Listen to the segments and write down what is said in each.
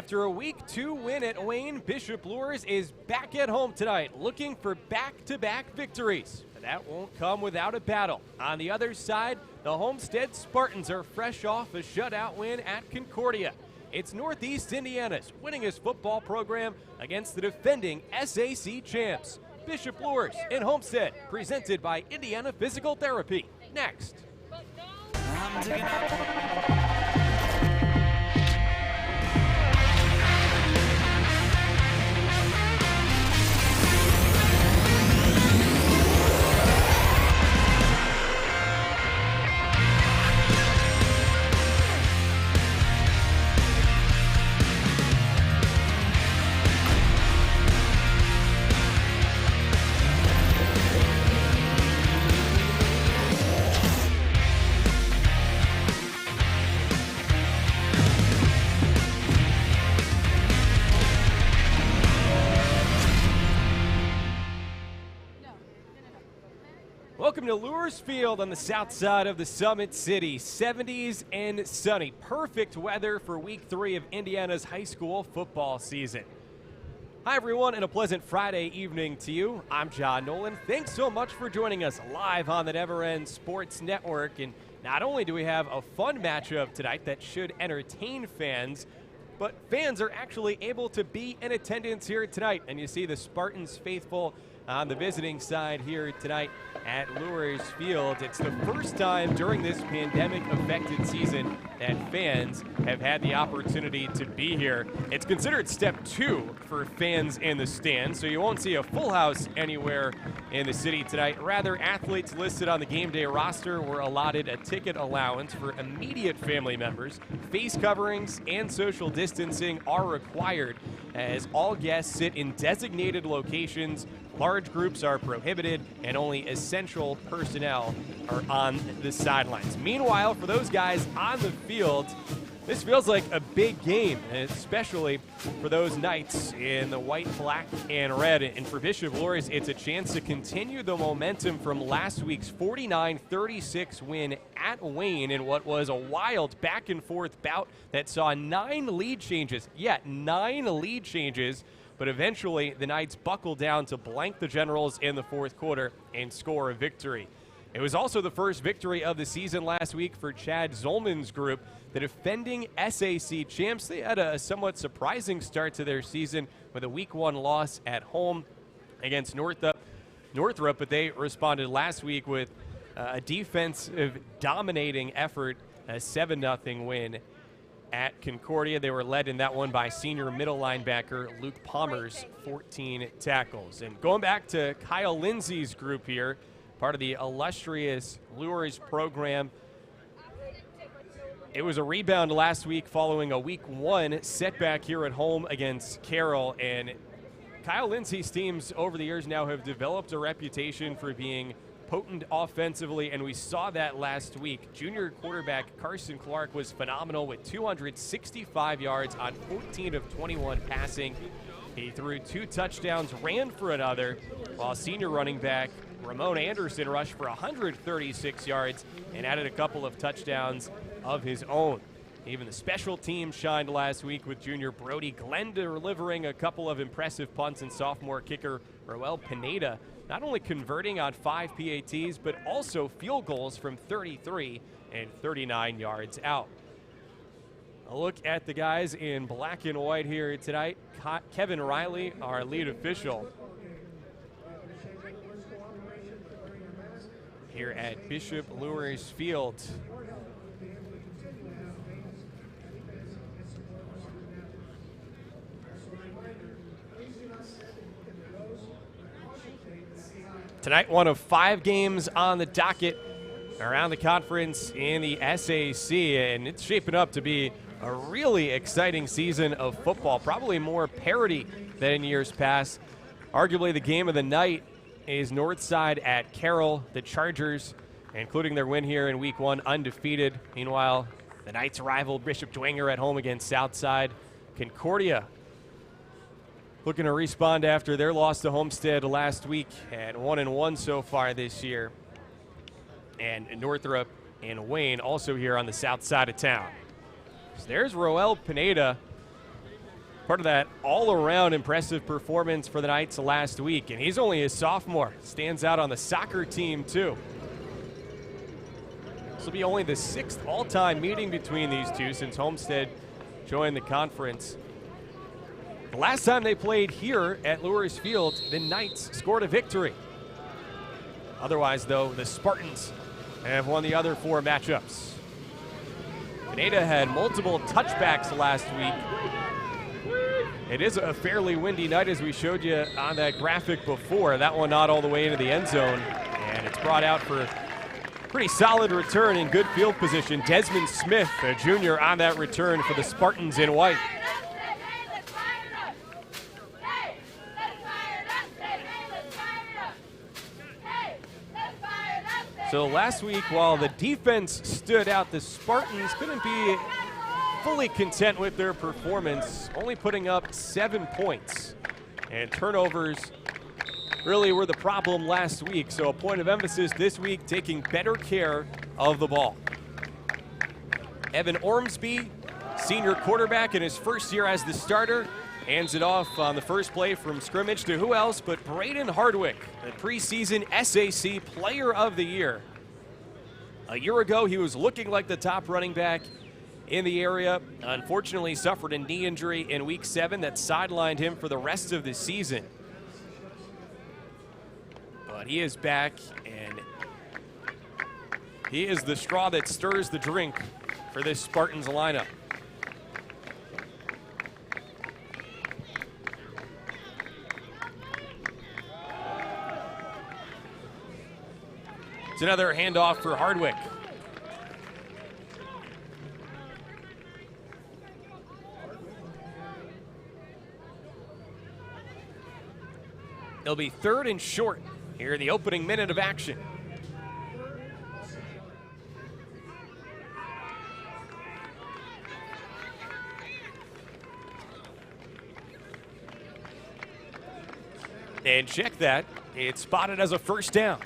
After a Week 2 win at Wayne, Bishop Luers is back at home tonight, looking for back-to-back victories. But that won't come without a battle. On the other side, the Homestead Spartans are fresh off a shutout win at Concordia. It's Northeast Indiana's winningest football program against the defending SAC champs. Bishop Luers in Homestead, presented by Indiana Physical Therapy. Next. Welcome to Luers Field on the south side of the Summit City. 70s and sunny. Perfect weather for Week 3 of Indiana's high school football season. Hi, everyone, and a pleasant Friday evening to you. I'm John Nolan. Thanks so much for joining us live on the Neverends Sports Network. And not only do we have a fun matchup tonight that should entertain fans, but fans are actually able to be in attendance here tonight. And you see the Spartans faithful on the visiting side here tonight at Luers Field. It's the first time during this pandemic-affected season that fans have had the opportunity to be here. It's considered step 2 for fans in the stands, so you won't see a full house anywhere in the city tonight. Rather, athletes listed on the game day roster were allotted a ticket allowance for immediate family members. Face coverings and social distancing are required as all guests sit in designated locations. Large groups are prohibited, and only essential personnel are on the sidelines. Meanwhile, for those guys on the field, this feels like a big game, especially for those Knights in the white, black, and red. And for Bishop Luers, it's a chance to continue the momentum from last week's 49-36 win at Wayne in what was a wild back-and-forth bout that saw 9 lead changes. Yeah, 9 lead changes. But eventually, the Knights buckled down to blank the Generals in the fourth quarter and score a victory. It was also the first victory of the season last week for Chad Zolman's group, the defending SAC champs. They had a somewhat surprising start to their season with a Week 1 loss at home against Northrop, but they responded last week with a defensive dominating effort, a 7-0 win at Concordia. They were led in that one by senior middle linebacker Luke Palmer's 14 tackles. And going back to Kyle Lindsay's group here, part of the illustrious Luers program, it was a rebound last week following a Week 1 setback here at home against Carroll. And Kyle Lindsay's teams over the years now have developed a reputation for being potent offensively, and we saw that last week. Junior quarterback Carson Clark was phenomenal with 265 yards on 14 of 21 passing. He threw 2 touchdowns, ran for another, while senior running back Ramon Anderson rushed for 136 yards and added a couple of touchdowns of his own. Even the special team shined last week with junior Brody Glenn delivering a couple of impressive punts, and sophomore kicker Roel Pineda not only converting on 5 PATs, but also field goals from 33 and 39 yards out. A look at the guys in black and white here tonight. Kevin Riley, our lead official here at Bishop Luers Field. Tonight, one of 5 games on the docket around the conference in the SAC, and it's shaping up to be a really exciting season of football, probably more parity than in years past. Arguably the game of the night is Northside at Carroll. The Chargers, including their win here in Week 1, undefeated. Meanwhile, the Knights rival Bishop Dwenger at home against Southside. Concordia looking to respond after their loss to Homestead last week at 1-1 so far this year. And Northrop and Wayne also here on the south side of town. So there's Roel Pineda Part of that all-around impressive performance for the Knights last week, and he's only a sophomore. Stands out on the soccer team, too. This will be only the 6th all-time meeting between these two since Homestead joined the conference. The last time they played here at Luers Field, the Knights scored a victory. Otherwise, though, the Spartans have won the other 4 matchups. Pineda had multiple touchbacks last week. It is a fairly windy night, as we showed you on that graphic before. That one not all the way into the end zone, and it's brought out for a pretty solid return in good field position. Desmond Smith, a junior, on that return for the Spartans in white. So last week, while the defense stood out, the Spartans couldn't be fully content with their performance, only putting up 7 points. And turnovers really were the problem last week, so a point of emphasis this week, taking better care of the ball. Evan Ormsby, senior quarterback in his first year as the starter, hands it off on the first play from scrimmage to who else but Braden Hardwick, the preseason SAC Player of the Year. A year ago, he was looking like the top running back in the area. Unfortunately, suffered a knee injury in week 7 that sidelined him for the rest of the season. But he is back, and he is the straw that stirs the drink for this Spartans lineup. It's another handoff for Hardwick. It'll be 3rd and short here in the opening minute of action. And check that, it's spotted as a first down.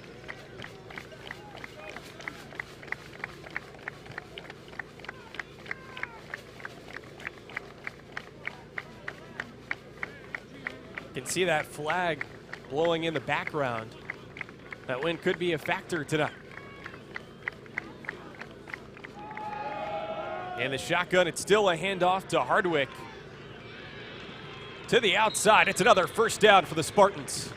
You can see that flag blowing in the background. That wind could be a factor tonight. And the shotgun, it's still a handoff to Hardwick. To the outside, it's another first down for the Spartans.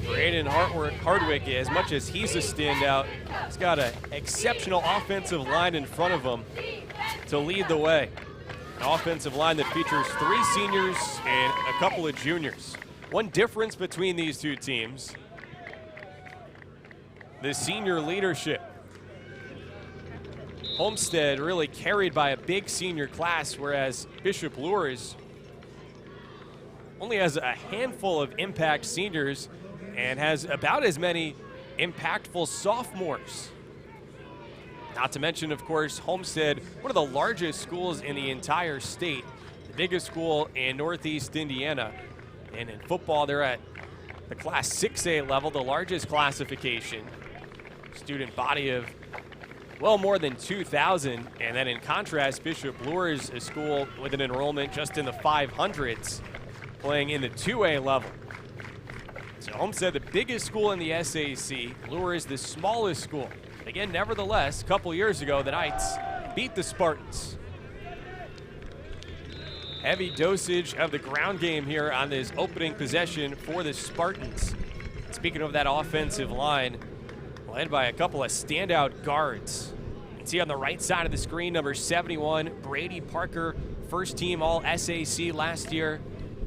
Braden Hardwick, as much as he's a standout, he's got an exceptional offensive line in front of him to lead the way. An offensive line that features 3 seniors and a couple of juniors. One difference between these two teams, the senior leadership. Homestead really carried by a big senior class, whereas Bishop Luers only has a handful of impact seniors and has about as many impactful sophomores. Not to mention, of course, Homestead, one of the largest schools in the entire state, the biggest school in Northeast Indiana. And in football, they're at the Class 6A level, the largest classification. Student body of well more than 2,000. And then in contrast, Bishop Luers, a school with an enrollment just in the 500s, playing in the 2A level. So Homestead, the biggest school in the SAC. Luers, the smallest school. Again, nevertheless, a couple years ago, the Knights beat the Spartans. Heavy dosage of the ground game here on this opening possession for the Spartans. Speaking of that offensive line, led by a couple of standout guards. You can see on the right side of the screen, number 71, Brady Parker, first team All-SAC last year.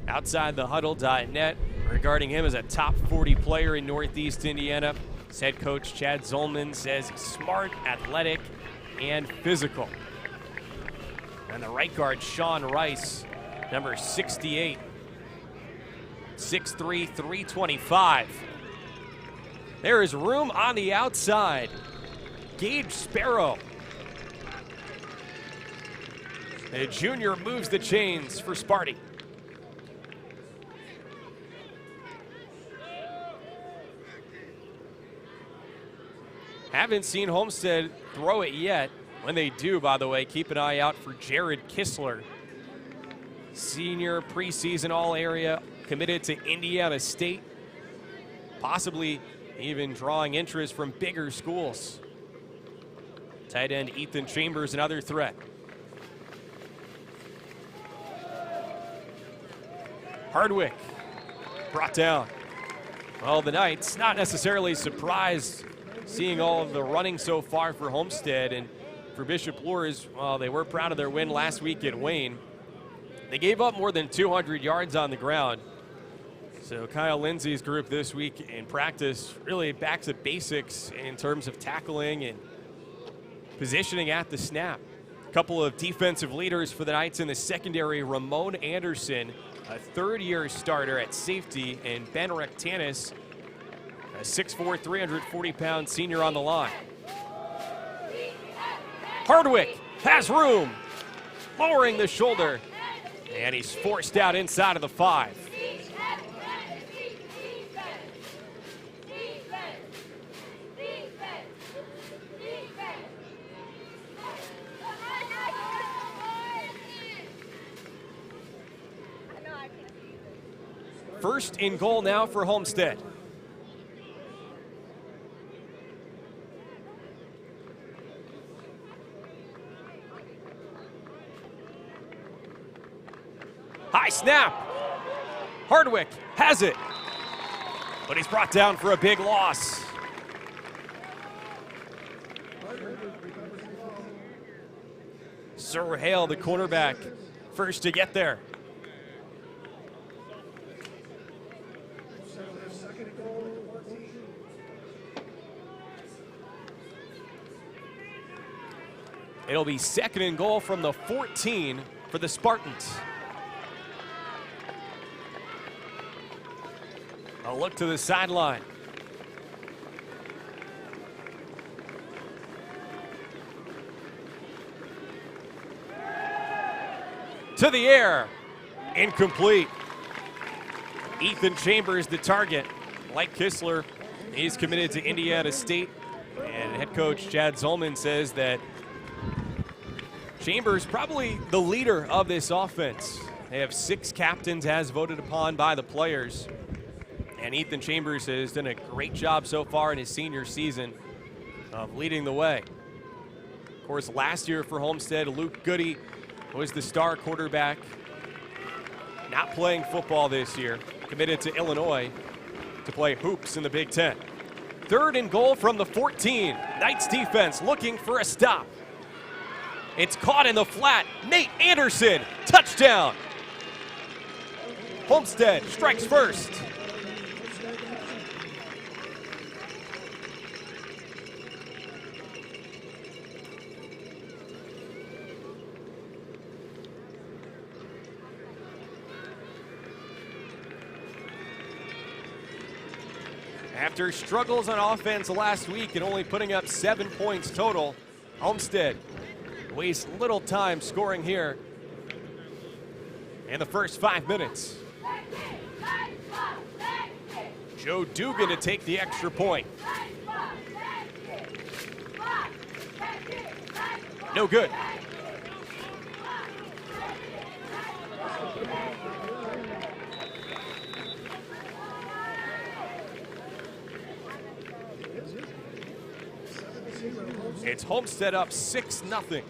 Outside the huddle.net, regarding him as a top 40 player in Northeast Indiana. His head coach Chad Zolman says he's smart, athletic, and physical. And the right guard, Sean Rice, number 68, 6'3", 325. There is room on the outside. Gage Sparrow. The junior moves the chains for Sparty. Haven't seen Homestead throw it yet. When they do, by the way, keep an eye out for Jared Kistler. Senior preseason all-area, committed to Indiana State. Possibly even drawing interest from bigger schools. Tight end Ethan Chambers, another threat. Hardwick brought down. Well, the Knights not necessarily surprised seeing all of the running so far for Homestead, and for Bishop Luers, well, they were proud of their win last week at Wayne. They gave up more than 200 yards on the ground. So Kyle Lindsay's group this week in practice really back to basics in terms of tackling and positioning at the snap. A couple of defensive leaders for the Knights in the secondary, Ramon Anderson, a third-year starter at safety, and Ben Rectanis, a 6'4", 340-pound senior on the line. Hardwick has room, lowering the shoulder, and he's forced out inside of the 5. First and goal now for Homestead. High snap. Hardwick has it, but he's brought down for a big loss. Sir Hale, the cornerback, first to get there. It'll be second and goal from the 14 for the Spartans. A look to the sideline. To the air, incomplete. Ethan Chambers the target. Like Kistler, he's committed to Indiana State, and head coach Chad Zolman says that Chambers probably the leader of this offense. They have 6 captains as voted upon by the players. And Ethan Chambers has done a great job so far in his senior season of leading the way. Of course, last year for Homestead, Luke Goody was the star quarterback. Not playing football this year, committed to Illinois to play hoops in the Big Ten. Third and goal from the 14. Knights defense looking for a stop. It's caught in the flat. Nate Anderson, touchdown. Homestead strikes first. After struggles on offense last week and only putting up 7 points total, Homestead wastes little time scoring here in the first 5 minutes. Joe Dugan to take the extra point. No good. It's Homestead up 6-0.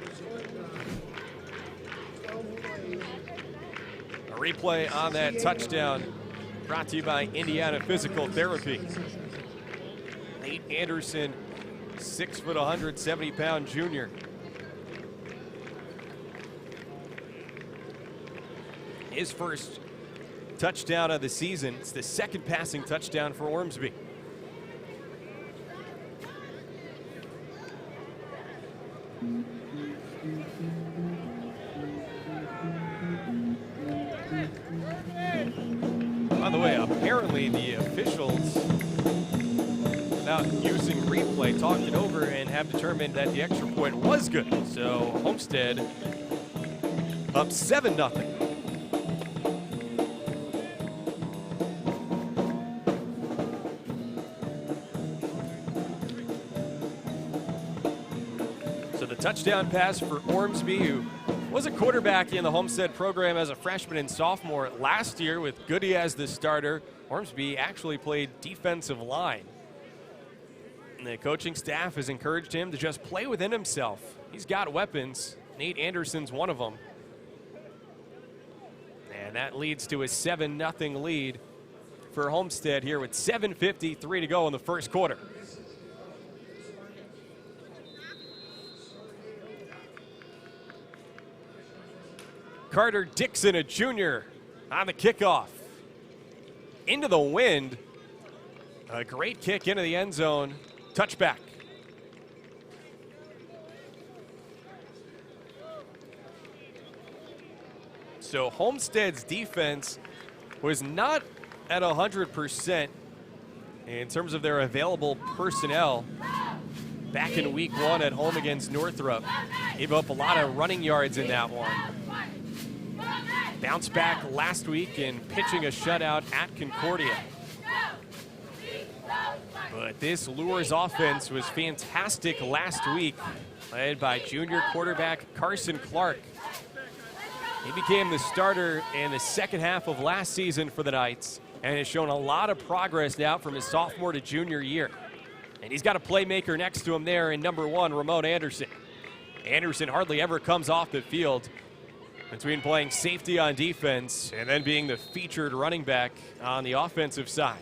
A replay on that touchdown brought to you by Indiana Physical Therapy. Nate Anderson, 6 foot, 170-pound junior. His first touchdown of the season. It's the second passing touchdown for Ormsby. By the way, apparently the officials, without using replay, talked it over and have determined that the extra point was good. So Homestead up 7-0. So the touchdown pass for Ormsby, who was a quarterback in the Homestead program as a freshman and sophomore last year with Goody as the starter. Ormsby actually played defensive line. And the coaching staff has encouraged him to just play within himself. He's got weapons. Nate Anderson's one of them. And that leads to a 7-0 lead for Homestead here with 7:53 to go in the first quarter. Carter Dixon, a junior, on the kickoff. Into the wind. A great kick into the end zone. Touchback. So Homestead's defense was not at 100% in terms of their available personnel back in week 1 at home against Northrop. Gave up a lot of running yards in that one. Bounced back last week in pitching a shutout at Concordia. But this Luers offense was fantastic last week, led by junior quarterback Carson Clark. He became the starter in the second half of last season for the Knights and has shown a lot of progress now from his sophomore to junior year. And he's got a playmaker next to him there in number 1, Ramon Anderson. Anderson hardly ever comes off the field between playing safety on defense and then being the featured running back on the offensive side.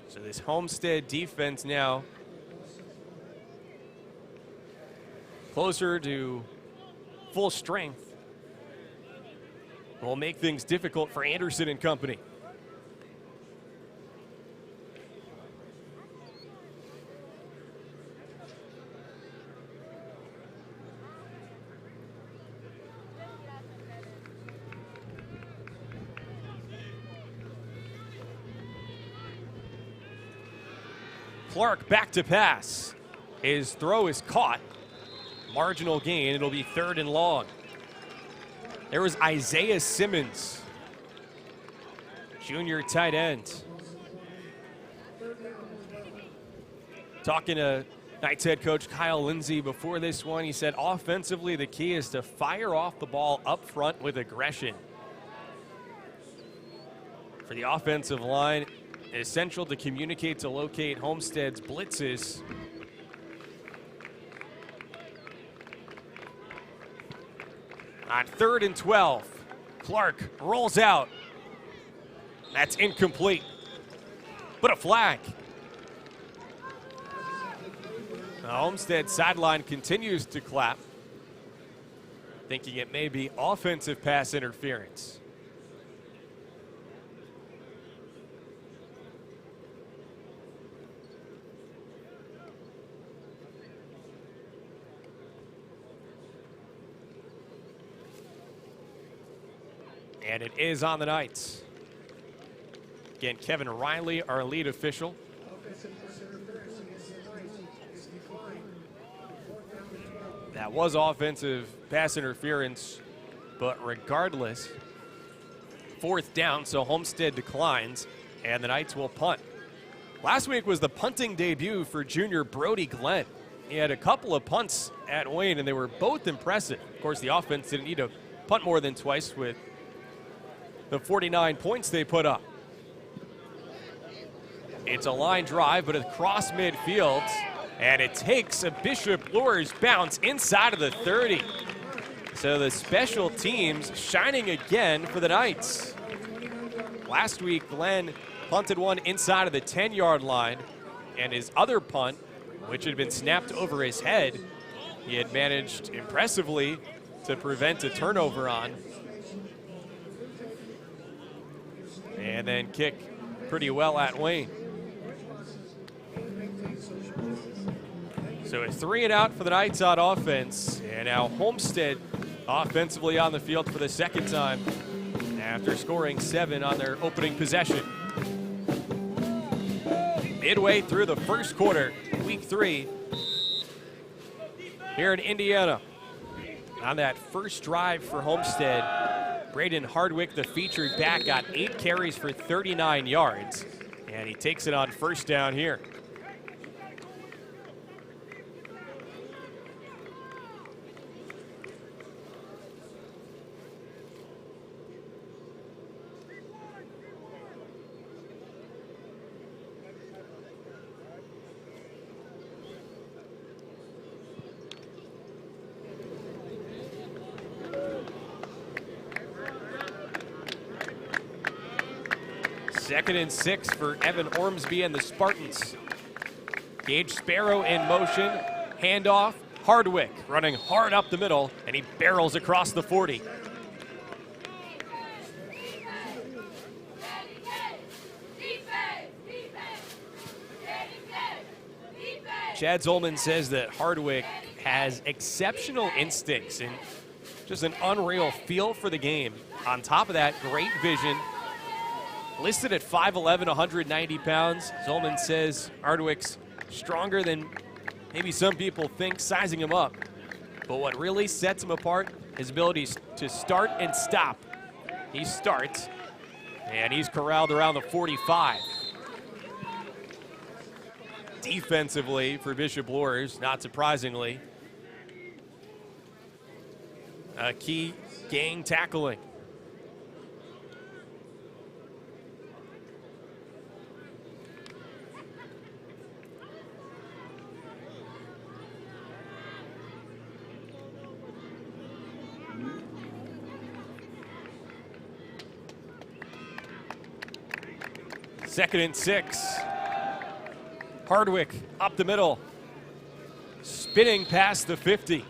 So this Homestead defense now closer to full strength will make things difficult for Anderson and company. Clark back to pass. His throw is caught. Marginal gain. It'll be 3rd and long. There was Isaiah Simmons, junior tight end. Talking to Knights head coach Kyle Lindsay before this one, he said offensively the key is to fire off the ball up front with aggression. For the offensive line, essential to communicate to locate Homestead's blitzes. On 3rd and 12, Clark rolls out. That's incomplete, but a flag. The Homestead sideline continues to clap, thinking it may be offensive pass interference. And it is on the Knights. Again, Kevin Riley, our lead official. That was offensive pass interference, but regardless, 4th down, so Homestead declines, and the Knights will punt. Last week was the punting debut for junior Brody Glenn. He had a couple of punts at Wayne, and they were both impressive. Of course, the offense didn't need to punt more than twice with the 49 points they put up. It's a line drive, but across midfield, and it takes a Bishop Luers bounce inside of the 30. So the special teams shining again for the Knights. Last week, Glenn punted one inside of the 10-yard line, and his other punt, which had been snapped over his head, he had managed impressively to prevent a turnover on. And then kick pretty well at Wayne. So it's 3 and out for the Knights on offense. And now Homestead offensively on the field for the second time after scoring 7 on their opening possession. Midway through the first quarter, week 3 here in Indiana. On that first drive for Homestead, Braden Hardwick, the featured back, got 8 carries for 39 yards, and he takes it on first down here. Second and 6 for Evan Ormsby and the Spartans. Gage Sparrow in motion, handoff, Hardwick running hard up the middle, and he barrels across the 40. Chad Zolman says that Hardwick has exceptional instincts and just an unreal feel for the game. On top of that, great vision. Listed at 5'11", 190 pounds. Zolman says Hardwick's stronger than maybe some people think, sizing him up. But what really sets him apart, his ability to start and stop. He starts, and he's corralled around the 45. Defensively for Bishop Luers, not surprisingly, a key gang tackling. Second and 6. Hardwick up the middle, spinning past the 50.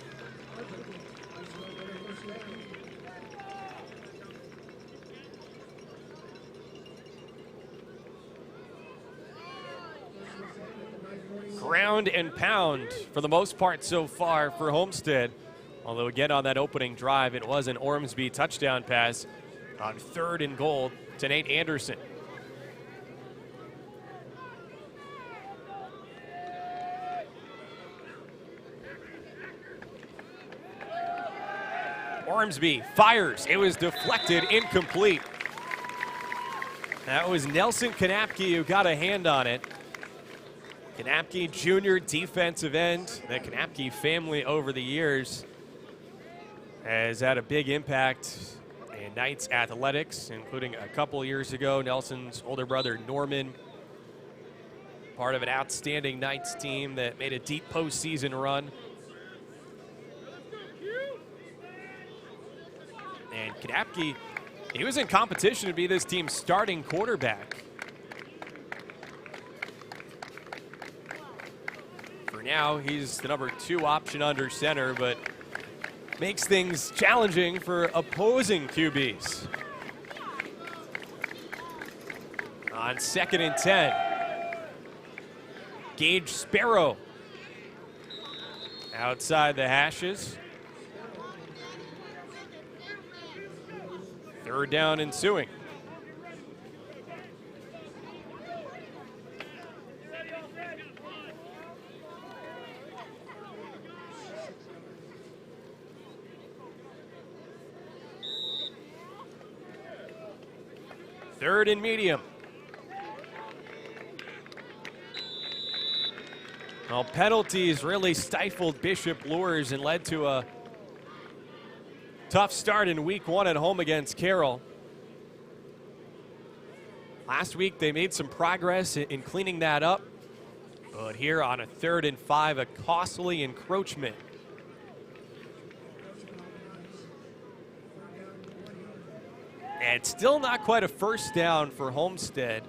Ground and pound for the most part so far for Homestead. Although again on that opening drive, it was an Ormsby touchdown pass on 3rd and goal to Nate Anderson. Ormsby fires. It was deflected, incomplete. That was Nelson Kanapke who got a hand on it. Kanapke, junior defensive end. The Kanapke family over the years has had a big impact in Knights athletics, including a couple years ago, Nelson's older brother Norman, part of an outstanding Knights team that made a deep postseason run. And Kanapke, he was in competition to be this team's starting quarterback. For now, he's the number 2 option under center, but makes things challenging for opposing QBs. On 2nd and 10, Gage Sparrow outside the hashes. 3rd down ensuing. Third and medium. Well, penalties really stifled Bishop Luers and led to a tough start in week 1 at home against Carroll. Last week they made some progress in cleaning that up, but here on a 3rd and 5, a costly encroachment. And it's still not quite a first down for Homestead.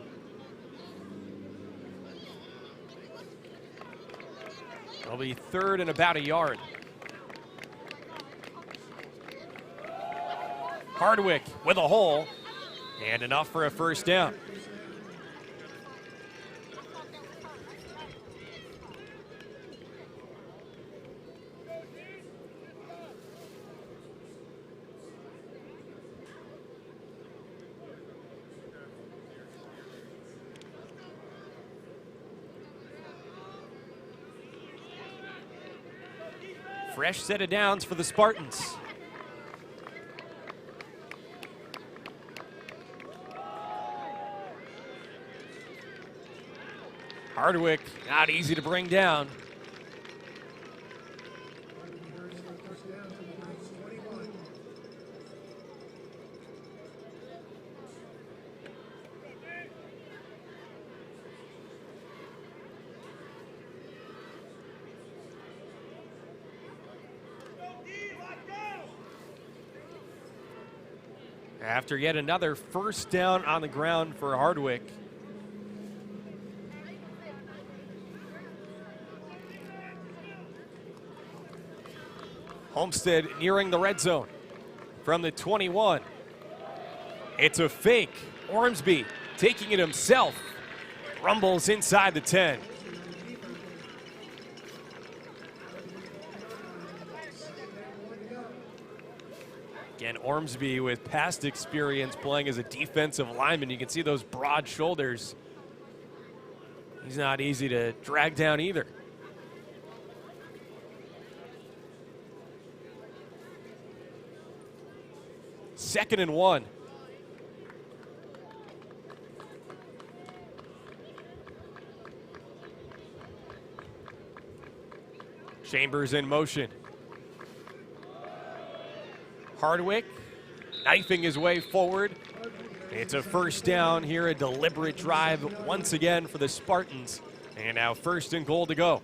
It'll be 3rd and about a yard. Hardwick with a hole, and enough for a first down. Fresh set of downs for the Spartans. Hardwick, not easy to bring down. After yet another first down on the ground for Hardwick. Homestead nearing the red zone from the 21. It's a fake. Ormsby taking it himself. Rumbles inside the 10. Again, Ormsby with past experience playing as a defensive lineman. You can see those broad shoulders. He's not easy to drag down either. Second and 1. Chambers in motion. Hardwick knifing his way forward. It's a first down here, a deliberate drive once again for the Spartans. And now first and goal to go.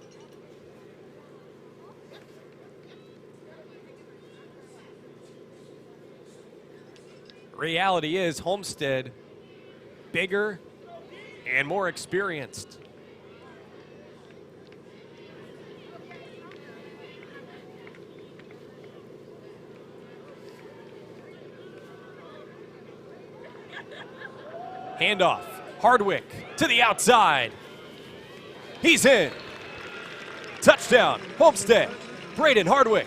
Reality is Homestead bigger and more experienced. Handoff, Hardwick to the outside. He's in. Touchdown, Homestead. Braden Hardwick.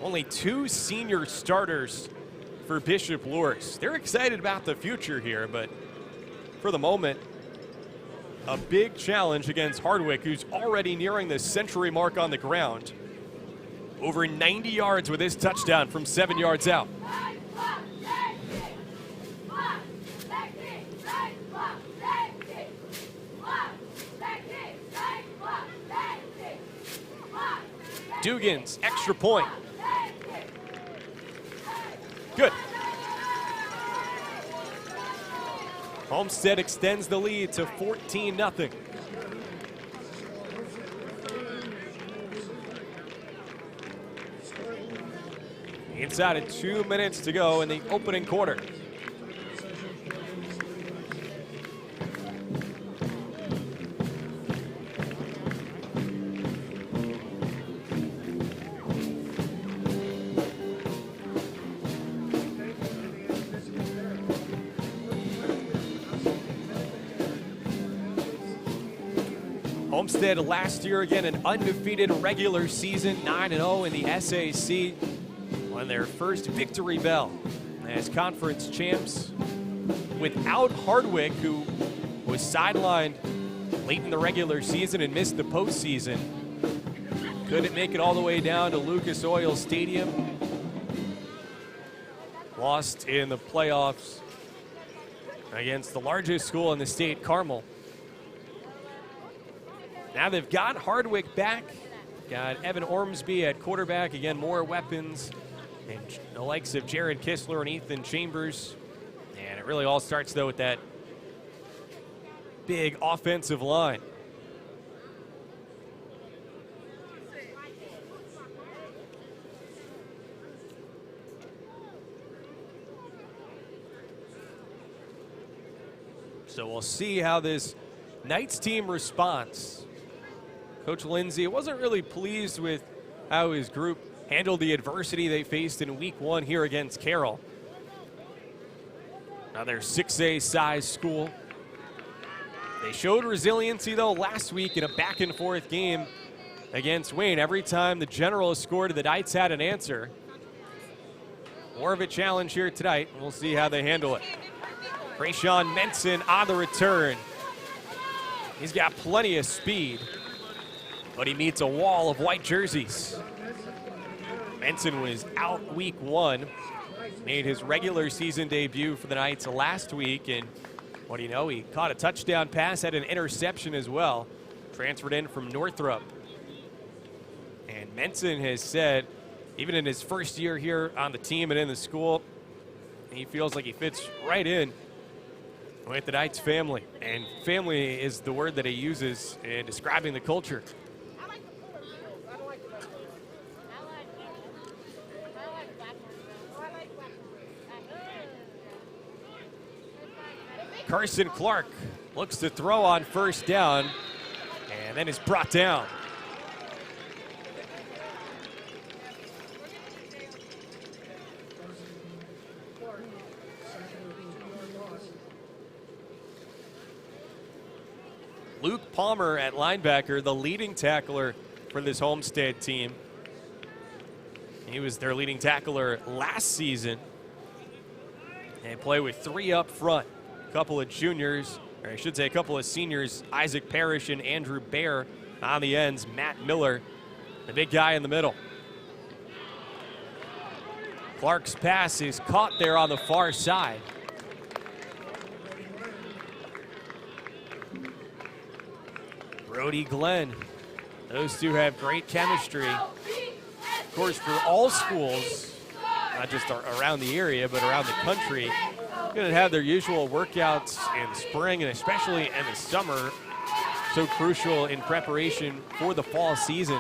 Only 2 senior starters for Bishop Luers. They're excited about the future here, but for the moment, a big challenge against Hardwick, who's already nearing the century mark on the ground. Over 90 yards with his touchdown from 7 yards out. Dugan's extra point. Good. Homestead extends the lead to 14-0. Inside of 2 minutes to go in the opening quarter. Homestead last year, again, an undefeated regular season, 9-0 in the SAC. Won their first victory bell as conference champs without Hardwick, who was sidelined late in the regular season and missed the postseason. Couldn't make it all the way down to Lucas Oil Stadium. Lost in the playoffs against the largest school in the state, Carmel. Now they've got Hardwick back, got Evan Ormsby at quarterback, again, more weapons, and the likes of Jared Kistler and Ethan Chambers. And it really all starts, though, with that big offensive line. So we'll see how this Knights team responds. Coach Lindsay wasn't really pleased with how his group handled the adversity they faced in week 1 here against Carroll. Another 6A size school. They showed resiliency, though, last week in a back-and-forth game against Wayne. Every time the Generals scored, the Knights had an answer. more of a challenge here tonight. We'll see how they handle it. Krayshawn Menson on the return. He's got plenty of speed, but he meets a wall of white jerseys. Menson was out week 1, made his regular season debut for the Knights last week, and what do you know, he caught a touchdown pass, had an interception as well, transferred in from Northrop. And Menson has said, even in his first year here on the team and in the school, he feels like he fits right in with the Knights family. And family is the word that he uses in describing the culture. Carson Clark looks to throw on first down, and then is brought down. Luke Palmer at linebacker, the leading tackler for this Homestead team. He was their leading tackler last season. And play with 3 up front. A couple of juniors, or I should say a couple of seniors, Isaac Parrish and Andrew Baer on the ends, Matt Miller, the big guy in the middle. Clark's pass is caught there on the far side. Brody Glenn, those two have great chemistry. Of course, for all schools, not just around the area, but around the country, going to have their usual workouts in spring and especially in the summer, so crucial in preparation for the fall season.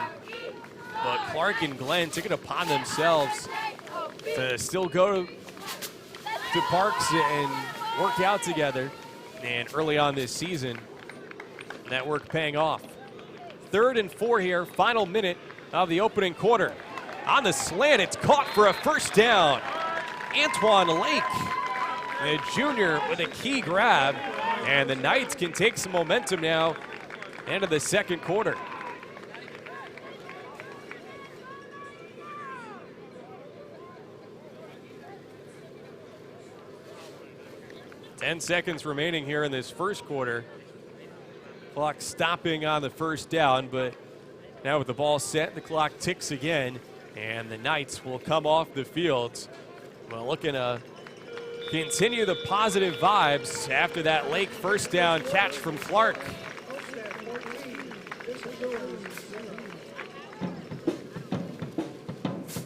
But Clark and Glenn took it upon themselves to still go to parks and work out together. And early on this season, that work paying off. 3rd and 4 here, final minute of the opening quarter. On the slant, it's caught for a first down. Antoine Lake, the junior, with a key grab, and the Knights can take some momentum now into the second quarter. Ten seconds remaining here in this first quarter. Clock stopping on the first down, but now with the ball set, the clock ticks again, and the Knights will come off the field. Well, looking to continue the positive vibes after that Lake first down catch from Clark.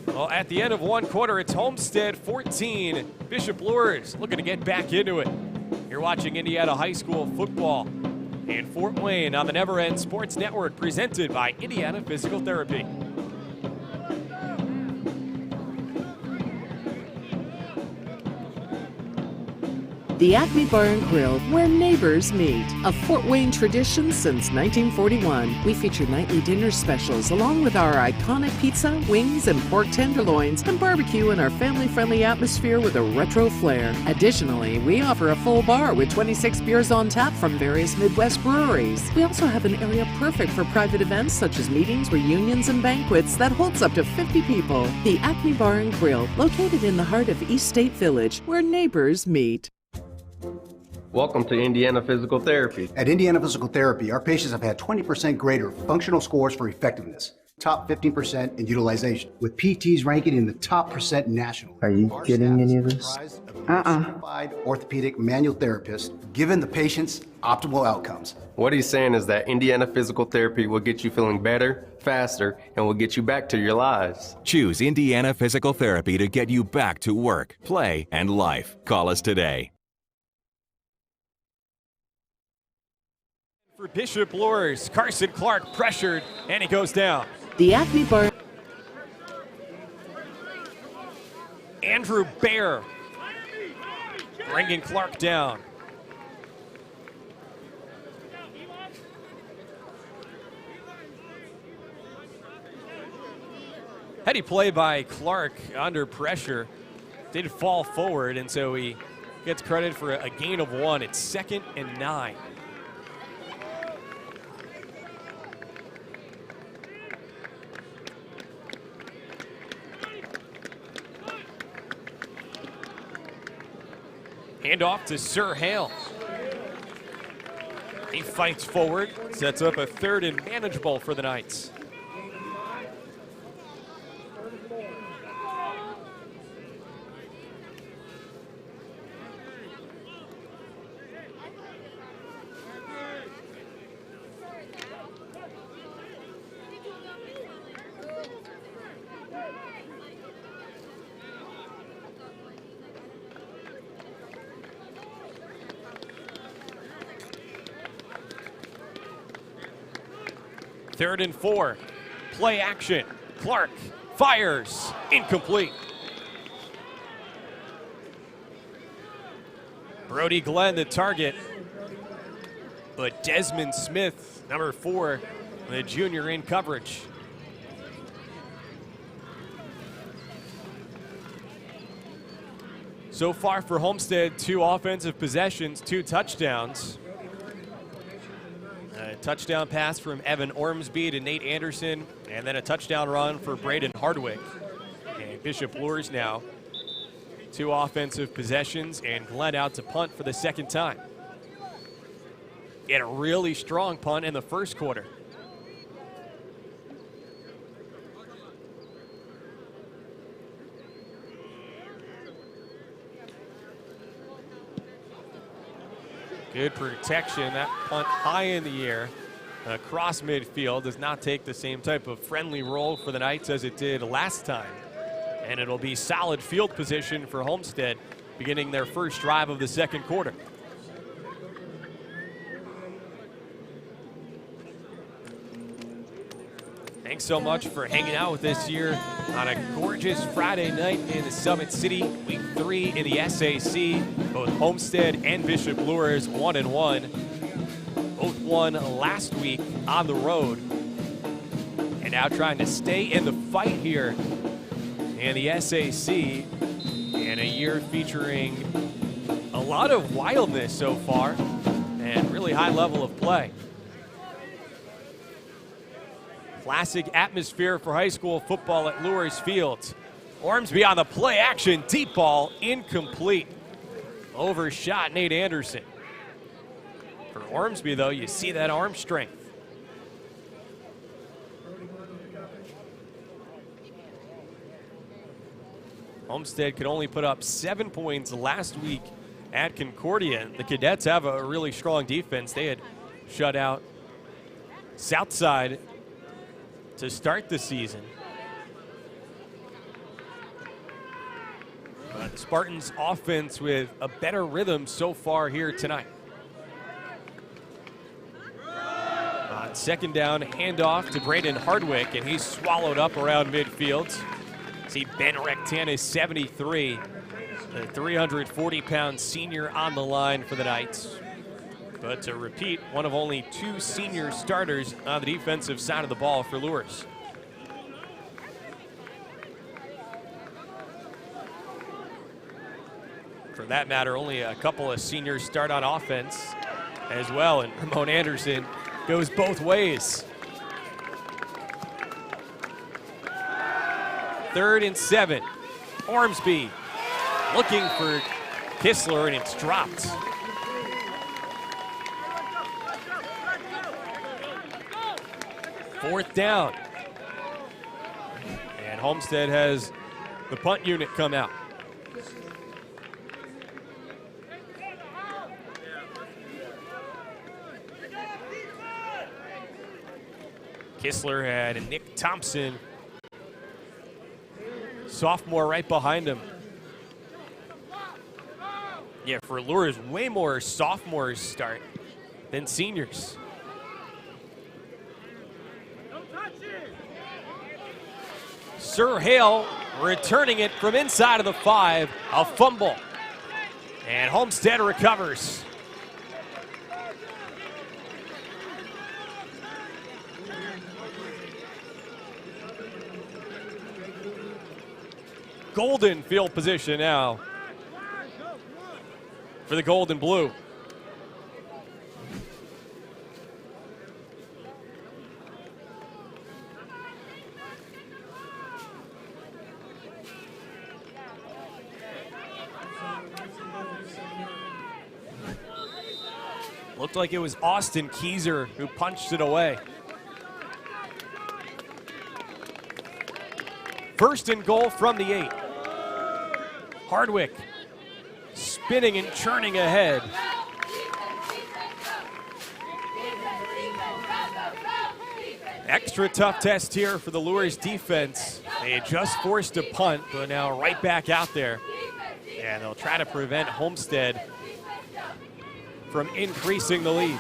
Well, at the end of one quarter, it's Homestead 14, Bishop Luers looking to get back into it. You're watching Indiana High School football in Fort Wayne on the Neverends Sports Network, presented by Indiana Physical Therapy. The Acme Bar and Grill, where neighbors meet. A Fort Wayne tradition since 1941. We feature nightly dinner specials along with our iconic pizza, wings, and pork tenderloins, and barbecue in our family-friendly atmosphere with a retro flair. Additionally, we offer a full bar with 26 beers on tap from various Midwest breweries. We also have an area perfect for private events such as meetings, reunions, and banquets that holds up to 50 people. The Acme Bar and Grill, located in the heart of East State Village, where neighbors meet. Welcome to Indiana Physical Therapy. At Indiana Physical Therapy, our patients have had 20% greater functional scores for effectiveness, top 15% in utilization, with PTs ranking in the top % nationally. Are you getting any of this? Certified orthopedic manual therapist, giving the patients optimal outcomes. What he's saying is that Indiana Physical Therapy will get you feeling better, faster, and will get you back to your lives. Choose Indiana Physical Therapy to get you back to work, play, and life. Call us today. For Bishop Luers, Carson Clark pressured, and he goes down. The Acme Bar. Andrew Baer bringing Clark down. Heady play by Clark under pressure. Did fall forward, and so he gets credit for a gain of 1. It's 2nd and 9. Hand off to Sir Hale. He fights forward, sets up a 3rd and manageable for the Knights. Third and 4. Play action. Clark fires. Incomplete. Brody Glenn, the target. But Desmond Smith, number 4, the junior, in coverage. So far for Homestead, 2 offensive possessions, 2 touchdowns. A touchdown pass from Evan Ormsby to Nate Anderson, and then a touchdown run for Braden Hardwick. And Bishop Luers now 2 offensive possessions, and Glenn out to punt for the 2nd time. He had a really strong punt in the first quarter. Good protection. That punt high in the air across midfield does not take the same type of friendly roll for the Knights as it did last time. And it'll be solid field position for Homestead beginning their first drive of the 2nd quarter. Thanks so much for hanging out with us here on a gorgeous Friday night in the Summit City. Week 3 in the SAC. Both Homestead and Bishop Luers 1-1. Both won last week on the road. And now trying to stay in the fight here in the SAC. And a year featuring a lot of wildness so far and really high level of play. Classic atmosphere for high school football at Luers Field. Ormsby on the play action, deep ball, incomplete. Overshot Nate Anderson. For Ormsby, though, you see that arm strength. Homestead could only put up 7 points last week at Concordia. The Cadets have a really strong defense. They had shut out Southside to start the season. But Spartans offense with a better rhythm so far here tonight. On 2nd down, handoff to Braden Hardwick, and he's swallowed up around midfield. See Ben Rectanis, 73, the 340-pound senior on the line for the Knights. But to repeat, one of only 2 senior starters on the defensive side of the ball for Luers. For that matter, only a couple of seniors start on offense as well, and Ramon Anderson goes both ways. 3rd and 7. Ormsby looking for Kistler, and it's dropped. Fourth down. And Homestead has the punt unit come out. Kistler had Nick Thompson, sophomore, right behind him. Yeah, for Luers, way more sophomores start than seniors. Sir Hale returning it from inside of the 5, a fumble. And Homestead recovers. Golden field position now for the gold and blue. Looked like it was Austin Keyser who punched it away. First and goal from the 8. Hardwick spinning and churning ahead. Extra tough test here for the Luers defense. They had just forced a punt, but now right back out there. And they'll try to prevent Homestead from increasing the lead.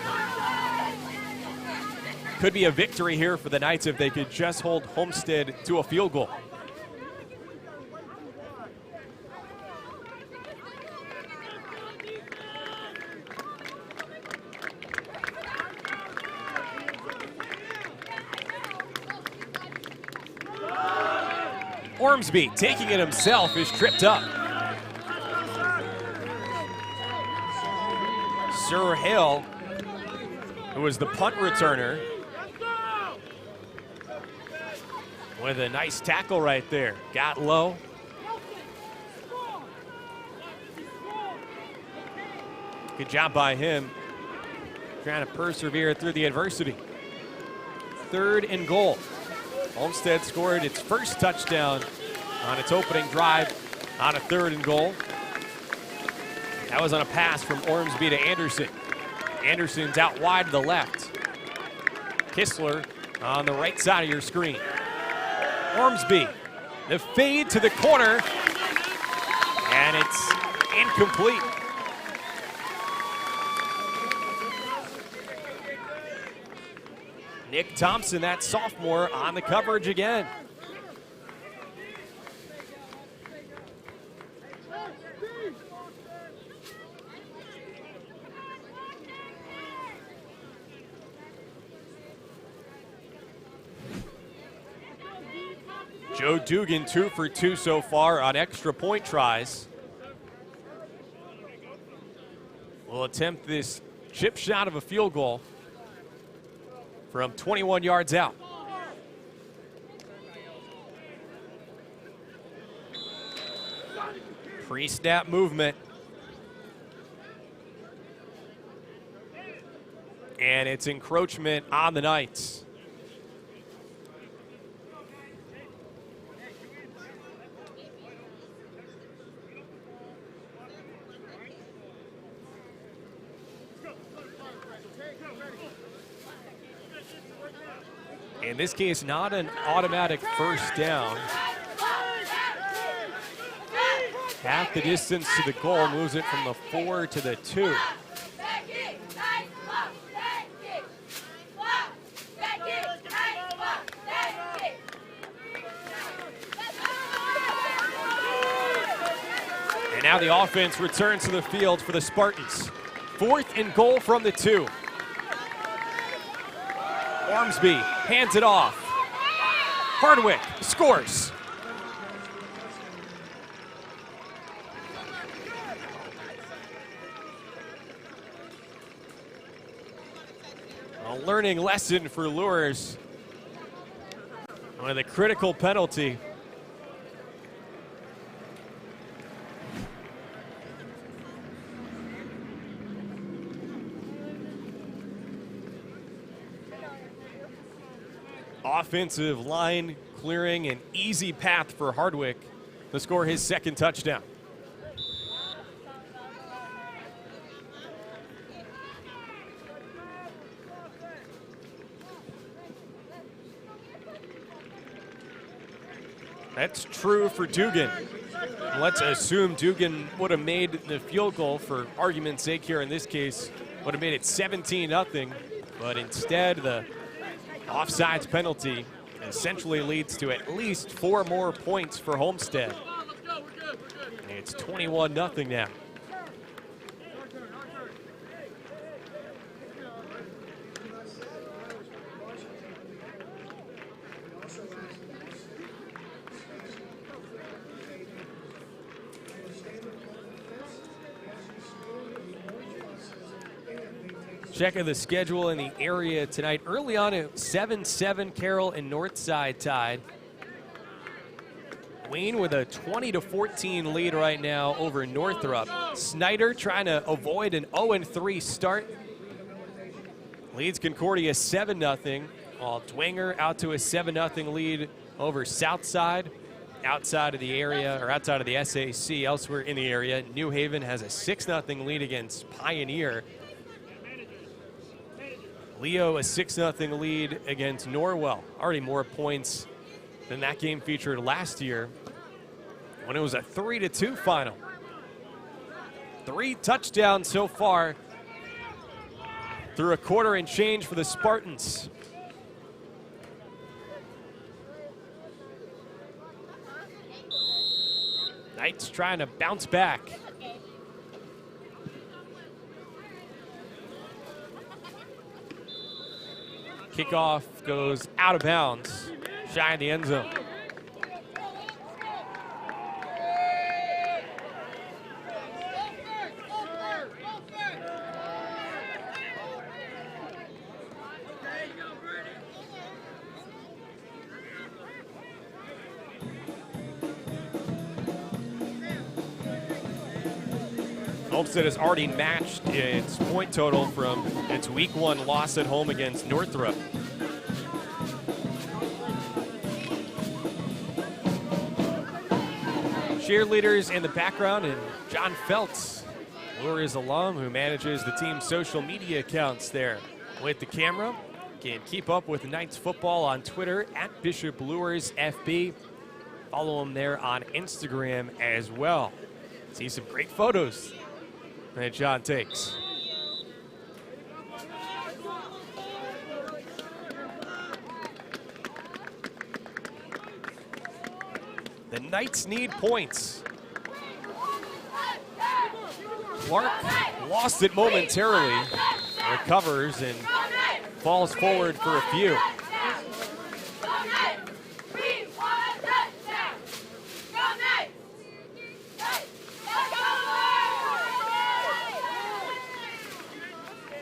Could be a victory here for the Knights if they could just hold Homestead to a field goal. Ormsby, taking it himself, is tripped up. Sir Hill, who was the punt returner, with a nice tackle right there. Got low. Good job by him, trying to persevere through the adversity. 3rd and goal. Homestead scored its first touchdown on its opening drive on a 3rd and goal. That was on a pass from Ormsby to Anderson. Anderson's out wide to the left. Kistler on the right side of your screen. Ormsby, the fade to the corner, and it's incomplete. Nick Thompson, that sophomore, on the coverage again. Joe Dugan 2 for 2 so far on extra point tries. Will attempt this chip shot of a field goal from 21 yards out. Pre-snap movement. And it's encroachment on the Knights. In this case, not an automatic first down. Half the distance to the goal moves it from the 4 to the 2. And now the offense returns to the field for the Spartans. 4th and goal from the 2. Ormsby hands it off. Hardwick scores. A learning lesson for Luers with a critical penalty. Offensive line clearing an easy path for Hardwick to score his 2nd touchdown. That's true for Dugan. Let's assume Dugan would have made the field goal, for argument's sake here in this case, would have made it 17-0, but instead the offsides penalty essentially leads to at least 4 more points for Homestead. It's 21-0 now. Check of the schedule in the area tonight. Early on at 7-7, Carroll and Northside tied. Wayne with a 20-14 lead right now over Northrop. Snyder trying to avoid an 0-3 start leads Concordia 7-0, while Dwenger out to a 7-0 lead over Southside. Outside of the area, or outside of the SAC, elsewhere in the area, New Haven has a 6-0 lead against Pioneer. Leo a 6-0 lead against Norwell. Already more points than that game featured last year when it was a 3-2 final. 3 touchdowns so far through a quarter and change for the Spartans. Knights trying to bounce back. Kickoff goes out of bounds, shy of the end zone. Homestead has already matched its point total from its week 1 loss at home against Northrop. Cheerleaders in the background, and John Feltz, Luers alum who manages the team's social media accounts there with the camera. Can keep up with Knights football on Twitter at Bishop Luers FB. Follow him there on Instagram as well. See some great photos that John takes. The Knights need points. Clark lost it momentarily, recovers and falls forward for a few.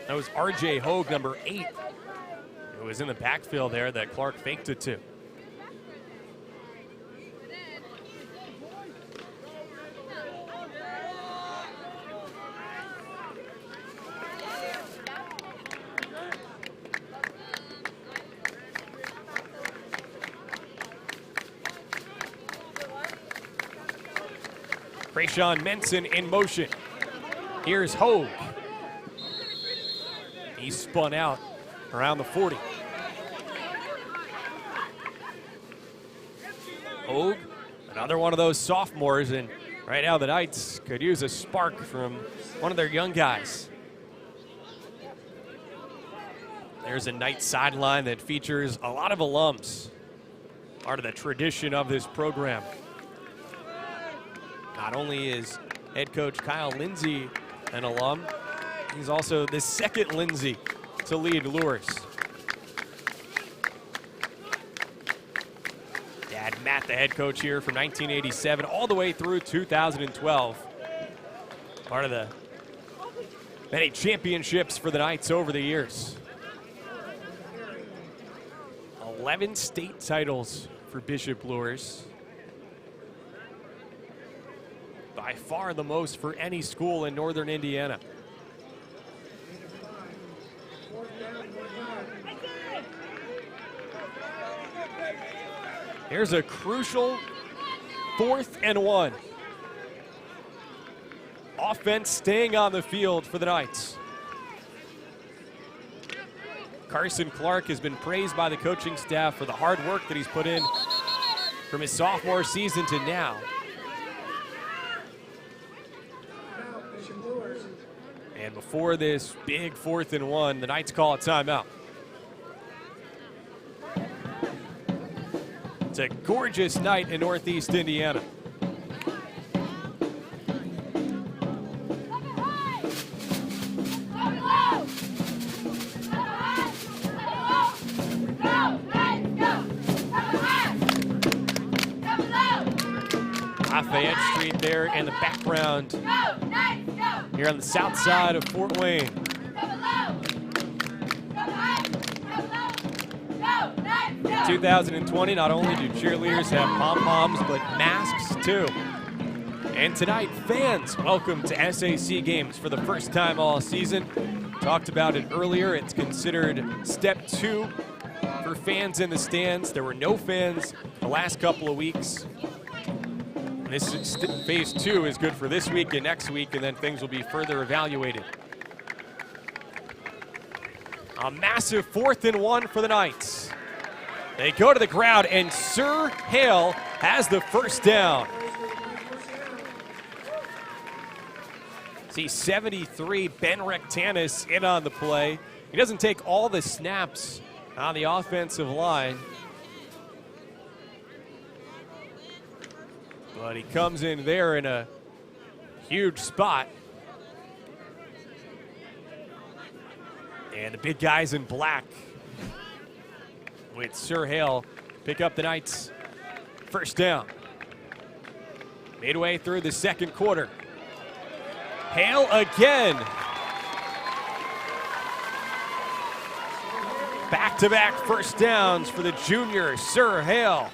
That was R.J. Hogue, number 8, who was in the backfield there that Clark faked it to. Krayshawn Menson in motion. Here's Hogue. He spun out around the 40. Hogue, another one of those sophomores, and right now the Knights could use a spark from one of their young guys. There's a Knights sideline that features a lot of alums, part of the tradition of this program. Not only is head coach Kyle Lindsay an alum, he's also the second Lindsay to lead Luers. Dad Matt, the head coach here from 1987 all the way through 2012. Part of the many championships for the Knights over the years. 11 state titles for Bishop Luers. By far the most for any school in northern Indiana. Here's a crucial 4th and 1. Offense staying on the field for the Knights. Carson Clark has been praised by the coaching staff for the hard work that he's put in from his sophomore season to now. And before this big 4th and 1, the Knights call a timeout. It's a gorgeous night in Northeast Indiana. Lafayette Street there in the background here on the south side of Fort Wayne. In 2020, not only do cheerleaders have pom-poms, but masks too. And tonight, fans welcome to SAC games for the first time all season. Talked about it earlier. It's considered step 2 for fans in the stands. There were no fans the last couple of weeks. This phase 2 is good for this week and next week, and then things will be further evaluated. A massive 4th and 1 for the Knights. They go to the crowd, and Sir Hale has the first down. See 73, Ben Rectanis in on the play. He doesn't take all the snaps on the offensive line, but he comes in there in a huge spot. And the big guys in black with Sir Hale pick up the Knights' first down. Midway through the second quarter. Hale again. Back-to-back first downs for the junior, Sir Hale.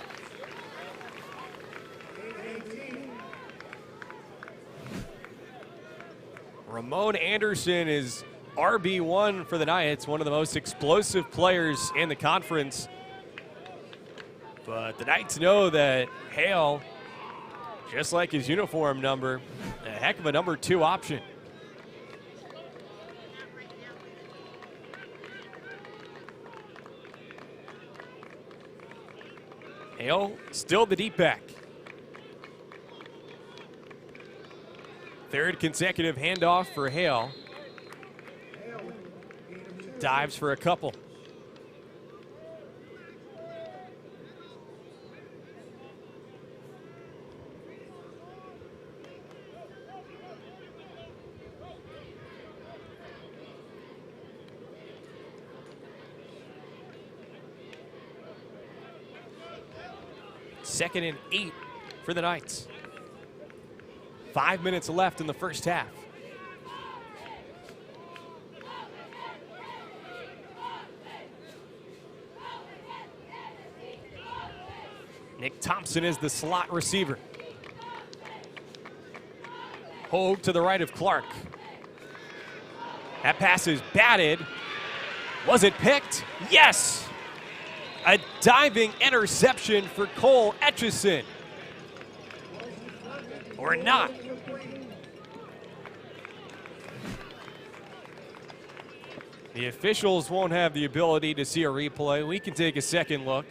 Ramon Anderson is RB1 for the Knights, one of the most explosive players in the conference. But the Knights know that Hale, just like his uniform number, a heck of a number 2 option. Hale still the deep back. Third consecutive handoff for Hale. Dives for a couple. Second and 8 for the Knights. 5 minutes left in the first half. Nick Thompson is the slot receiver. Hogue to the right of Clark. That pass is batted. Was it picked? Yes! A diving interception for Cole Etchison. Or not. The officials won't have the ability to see a replay. We can take a second look.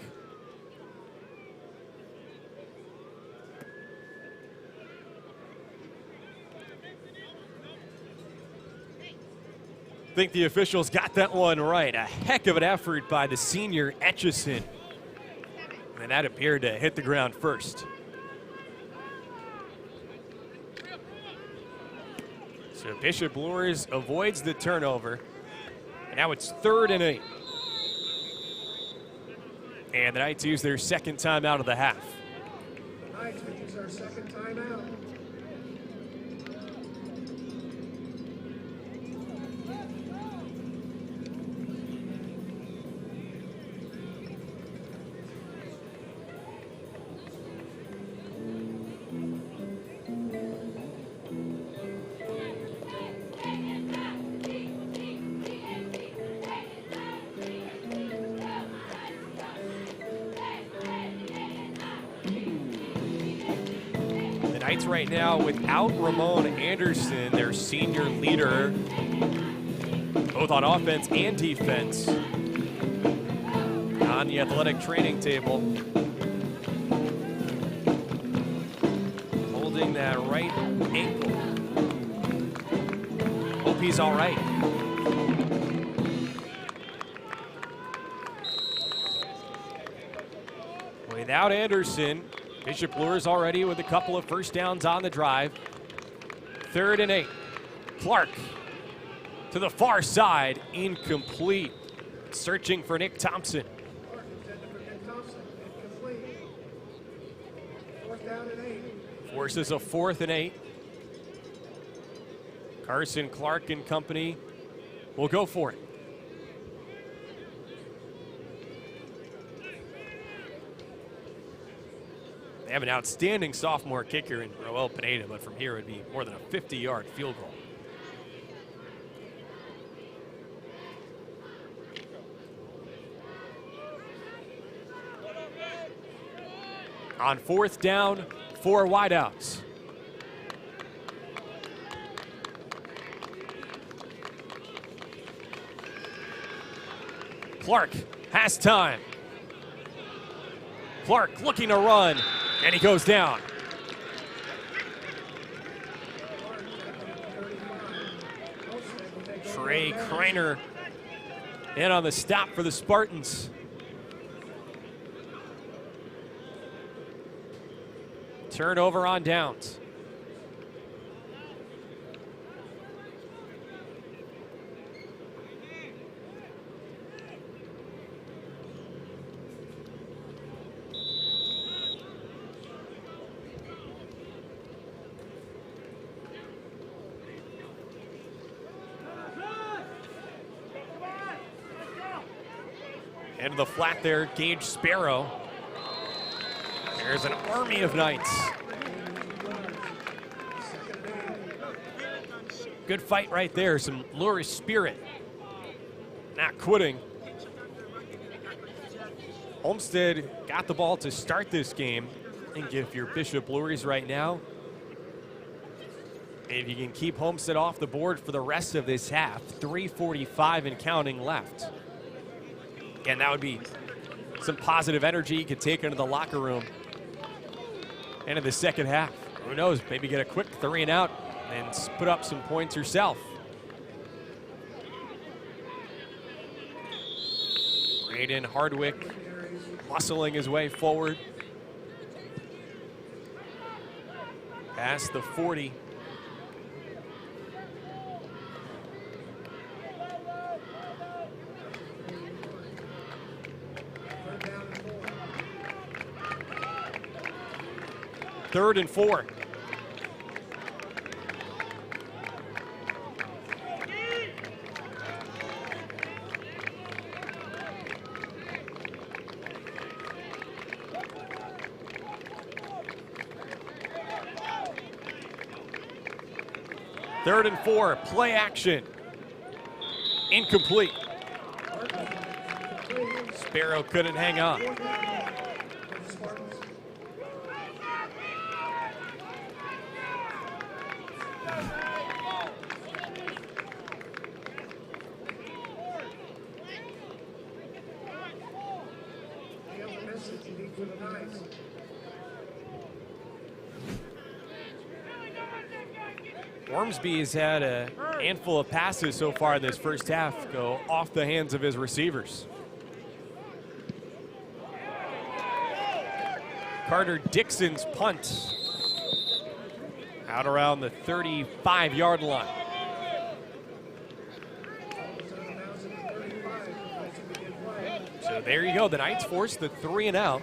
I think the officials got that one right. A heck of an effort by the senior Etchison. And that appeared to hit the ground first. So Bishop Luers avoids the turnover. And now it's 3rd and 8. And the Knights use their second timeout of the half. Knights, we use our second timeout. Knights right now without Ramon Anderson, their senior leader, both on offense and defense, on the athletic training table. Holding that right ankle. Hope he's all right. Without Anderson, Bishop Luers already with a couple of first downs on the drive. 3rd and 8. Clark to the far side, incomplete. Searching for Nick Thompson. Forces a 4th and 8. Carson Clark and company will go for it. They have an outstanding sophomore kicker in Roel Pineda, but from here it would be more than a 50-yard field goal. On 4th down, 4 wideouts. Clark has time. Clark looking to run, and he goes down. Trey Kreiner in on the stop for the Spartans. Turnover on downs. Into the flat there, Gage Sparrow. There's an army of Knights. Good fight right there, some Luers spirit. Not quitting. Homestead got the ball to start this game. I think if you're Bishop Luers right now, if you can keep Homestead off the board for the rest of this half, 3:45 and counting left. And that would be some positive energy you could take into the locker room into the second half. Who knows, maybe get a quick 3 and out and put up some points yourself. Braden Hardwick muscling his way forward. Past the 40. Third and 4. Third and 4, play action. Incomplete. Sparrow couldn't hang on. Ormsby has had a handful of passes so far in this first half go off the hands of his receivers. Carter Dixon's punt out around the 35-yard line. So there you go. The Knights force the 3 and out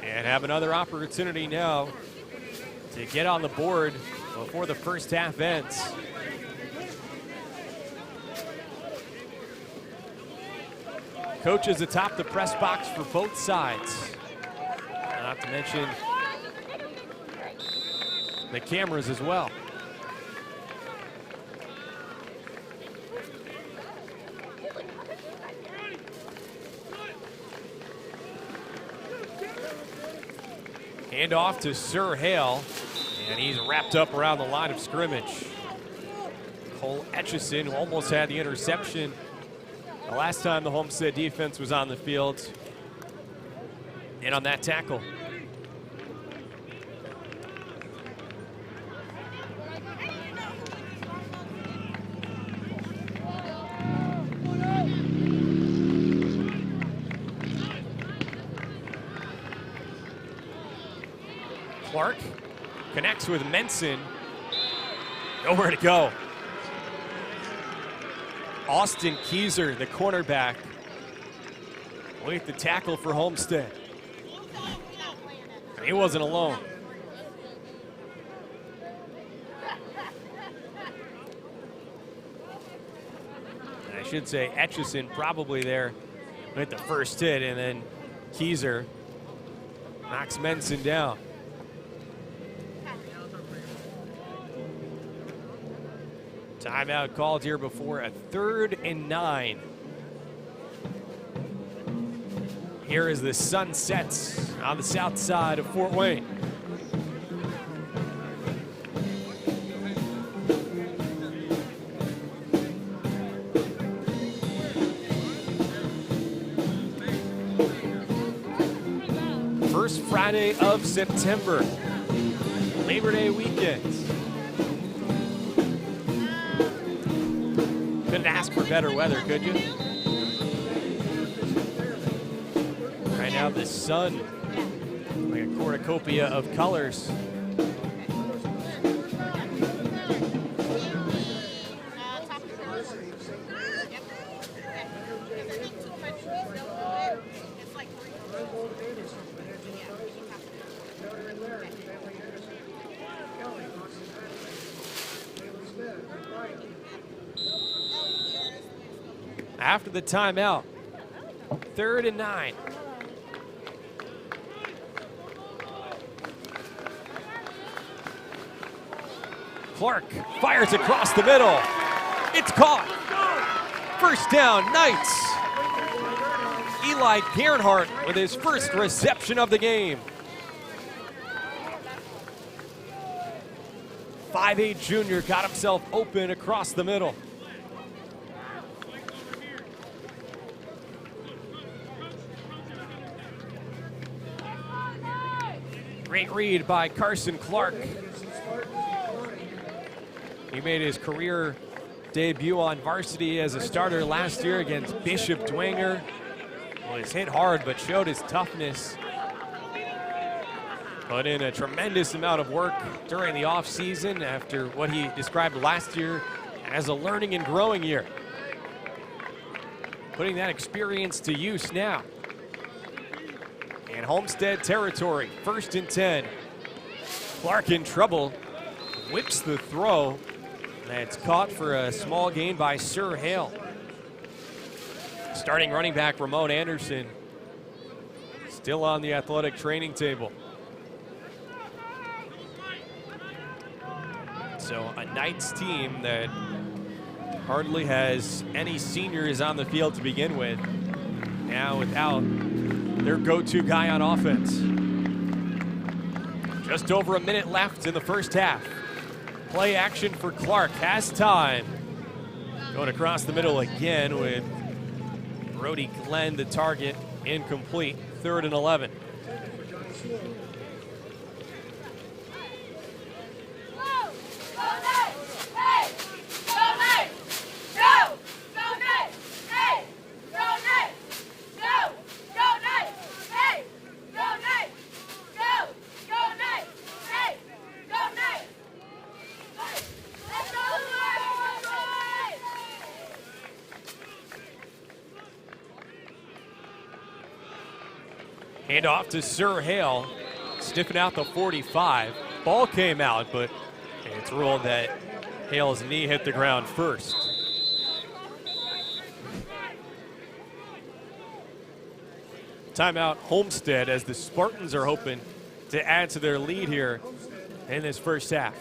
and have another opportunity now to get on the board before the first half ends. Coaches atop the press box for both sides. Not to mention the cameras as well. Hand off to Sir Hale, and he's wrapped up around the line of scrimmage. Cole Etchison, who almost had the interception the last time the Homestead defense was on the field, in on that tackle. Clark connects with Menson. Nowhere to go. Austin Keyser, the cornerback, with the tackle for Homestead. And he wasn't alone. And I should say Etchison probably there with the first hit, and then Keyser knocks Menson down. Timeout called here before a 3rd and 9. here as the sun sets on the south side of Fort Wayne. First Friday of September, Labor Day weekend. Couldn't ask for better weather, could you? Right now, the sun, like a cornucopia of colors. After the timeout, 3rd and 9. Clark fires across the middle. It's caught. First down, Knights. Eli Gernhardt with his first reception of the game. 5'8" junior got himself open across the middle. Great read by Carson Clark. He made his career debut on varsity as a starter last year against Bishop Dwenger. Was hit hard but showed his toughness. Put in a tremendous amount of work during the offseason after what he described last year as a learning and growing year. Putting that experience to use now. In Homestead territory, 1st and 10. Clark in trouble, whips the throw. That's caught for a small gain by Sir Hale. Starting running back Ramon Anderson, still on the athletic training table. So a Knights team that hardly has any seniors on the field to begin with. Now without their go-to guy on offense. Just over a minute left in the first half. Play action for Clark, has time. Going across the middle again with Brody Glenn, the target, incomplete. 3rd and 11. Hand off to Sir Hale, sniffing out the 45. Ball came out, but it's ruled that Hale's knee hit the ground first. Timeout Homestead as the Spartans are hoping to add to their lead here in this first half.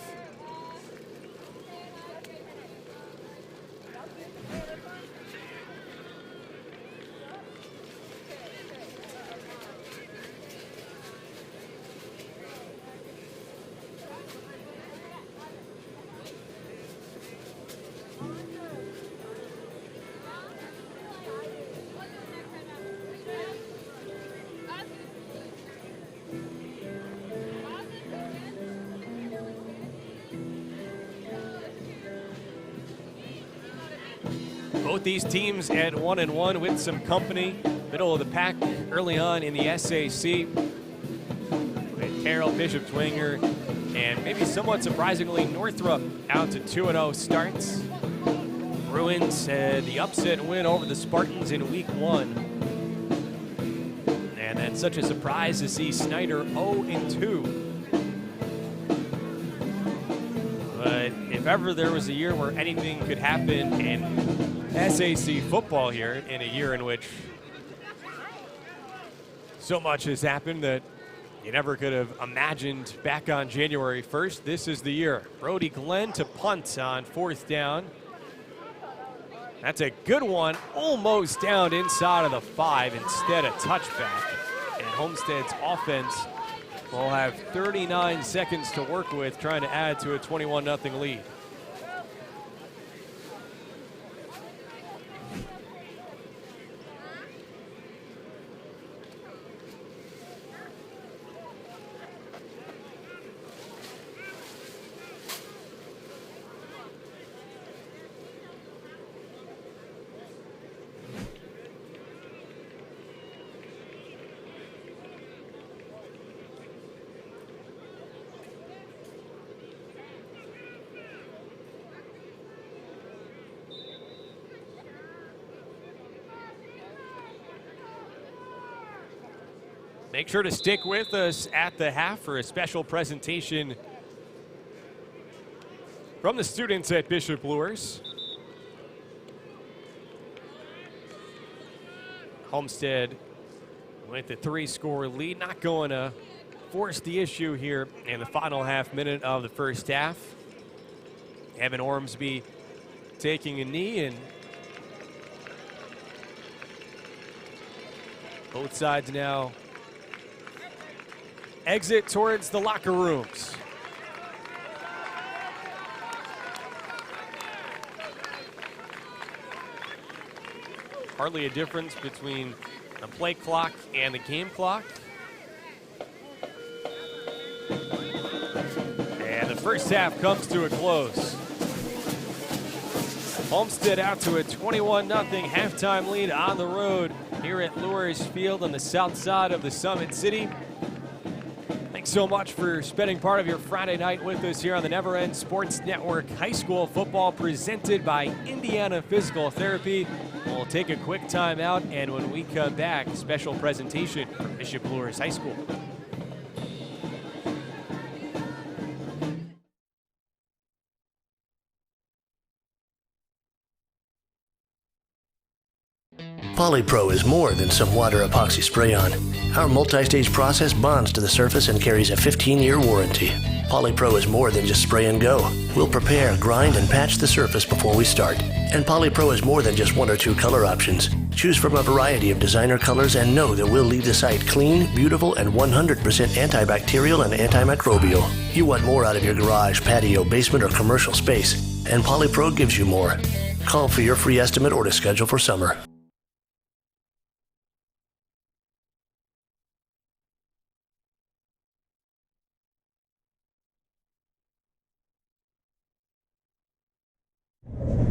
Both these teams at 1-1 with some company. Middle of the pack early on in the SAC. With Carroll, Bishop Dwenger, and maybe somewhat surprisingly, Northrop out to 2-0 starts. Bruins had the upset win over the Spartans in week 1. And that's such a surprise to see Snyder 0-2. But if ever there was a year where anything could happen in SAC football here, in a year in which so much has happened that you never could have imagined back on January 1st, this is the year. Brody Glenn to punt on 4th down. That's a good one, almost down inside of the 5, instead a touchback. And Homestead's offense will have 39 seconds to work with, trying to add to a 21-0 lead. Make sure to stick with us at the half for a special presentation from the students at Bishop Luers. Homestead with the 3-score lead, not going to force the issue here in the final half minute of the first half. Evan Ormsby taking a knee, and both sides now exit towards the locker rooms. Hardly a difference between the play clock and the game clock. And the first half comes to a close. Homestead out to a 21-0 halftime lead on the road here at Luers Field on the south side of the Summit City. Thanks so much for spending part of your Friday night with us here on the Neverends Sports Network. High school football presented by Indiana Physical Therapy. We'll take a quick time out, and when we come back, special presentation from Bishop Luers High School. Polypro is more than some water epoxy spray-on. Our multi-stage process bonds to the surface and carries a 15-year warranty. Polypro is more than just spray and go. We'll prepare, grind, and patch the surface before we start. And Polypro is more than just 1 or 2 color options. Choose from a variety of designer colors and know that we'll leave the site clean, beautiful, and 100% antibacterial and antimicrobial. You want more out of your garage, patio, basement, or commercial space, and Polypro gives you more. Call for your free estimate or to schedule for summer.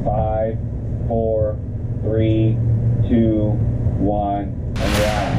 Five, 4, 3, 2, 1, and we're out.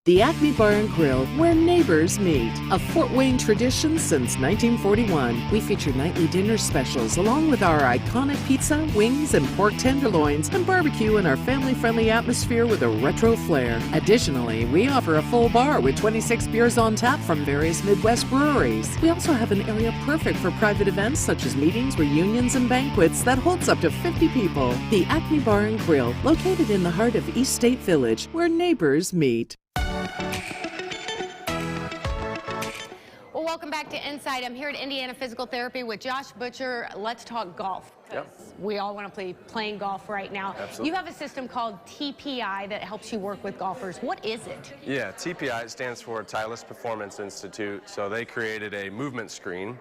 The Acme Bar and Grill, where neighbors meet. A Fort Wayne tradition since 1941. We feature nightly dinner specials along with our iconic pizza, wings, and pork tenderloins, and barbecue in our family-friendly atmosphere with a retro flair. Additionally, we offer a full bar with 26 beers on tap from various Midwest breweries. We also have an area perfect for private events such as meetings, reunions, and banquets that holds up to 50 people. The Acme Bar and Grill, located in the heart of East State Village, where neighbors meet. Well, welcome back to Inside. I'm here at Indiana Physical Therapy with Josh Butcher. Let's talk golf. Yep. We all want to be playing golf right now. Absolutely. You have a system called TPI that helps you work with golfers. What is it? Yeah, TPI stands for Titleist Performance Institute. So they created a movement screen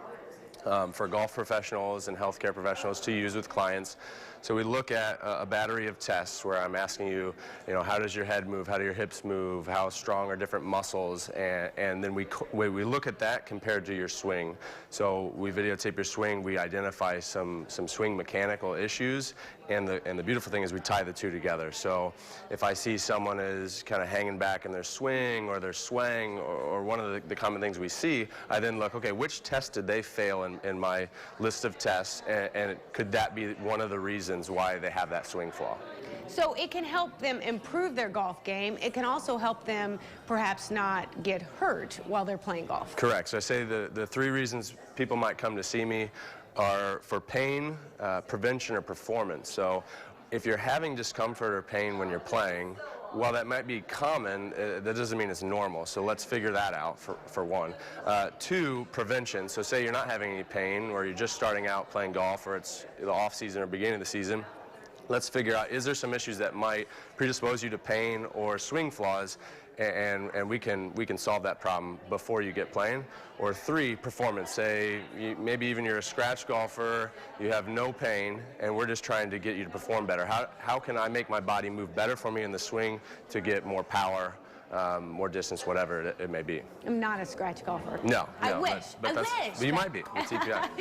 for golf professionals and healthcare professionals to use with clients. So we look at a battery of tests where I'm asking you, how does your head move? How do your hips move? How strong are different muscles? And then we look at that compared to your swing. So we videotape your swing. We identify some swing mechanical issues. And the beautiful thing is we tie the two together. So if I see someone is kind of hanging back in their swing or their swing or one of the common things we see, I then look, okay, which test did they fail in my list of tests? And could that be one of the reasons why they have that swing flaw? So it can help them improve their golf game. It can also help them perhaps not get hurt while they're playing golf. Correct. So I say the 3 reasons people might come to see me are for pain, prevention, or performance. So if you're having discomfort or pain when you're playing, while that might be common, that doesn't mean it's normal. So let's figure that out for 1. 2, prevention. So say you're not having any pain, or you're just starting out playing golf, or it's the off season or beginning of the season. Let's figure out, is there some issues that might predispose you to pain or swing flaws, and we can solve that problem before you get playing. Or 3, performance. Say maybe even you're a scratch golfer, you have no pain, and we're just trying to get you to perform better. How can I make my body move better for me in the swing to get more power, more distance, whatever it may be? I'm not a scratch golfer. No, I wish. But you might be. We'll teach you that.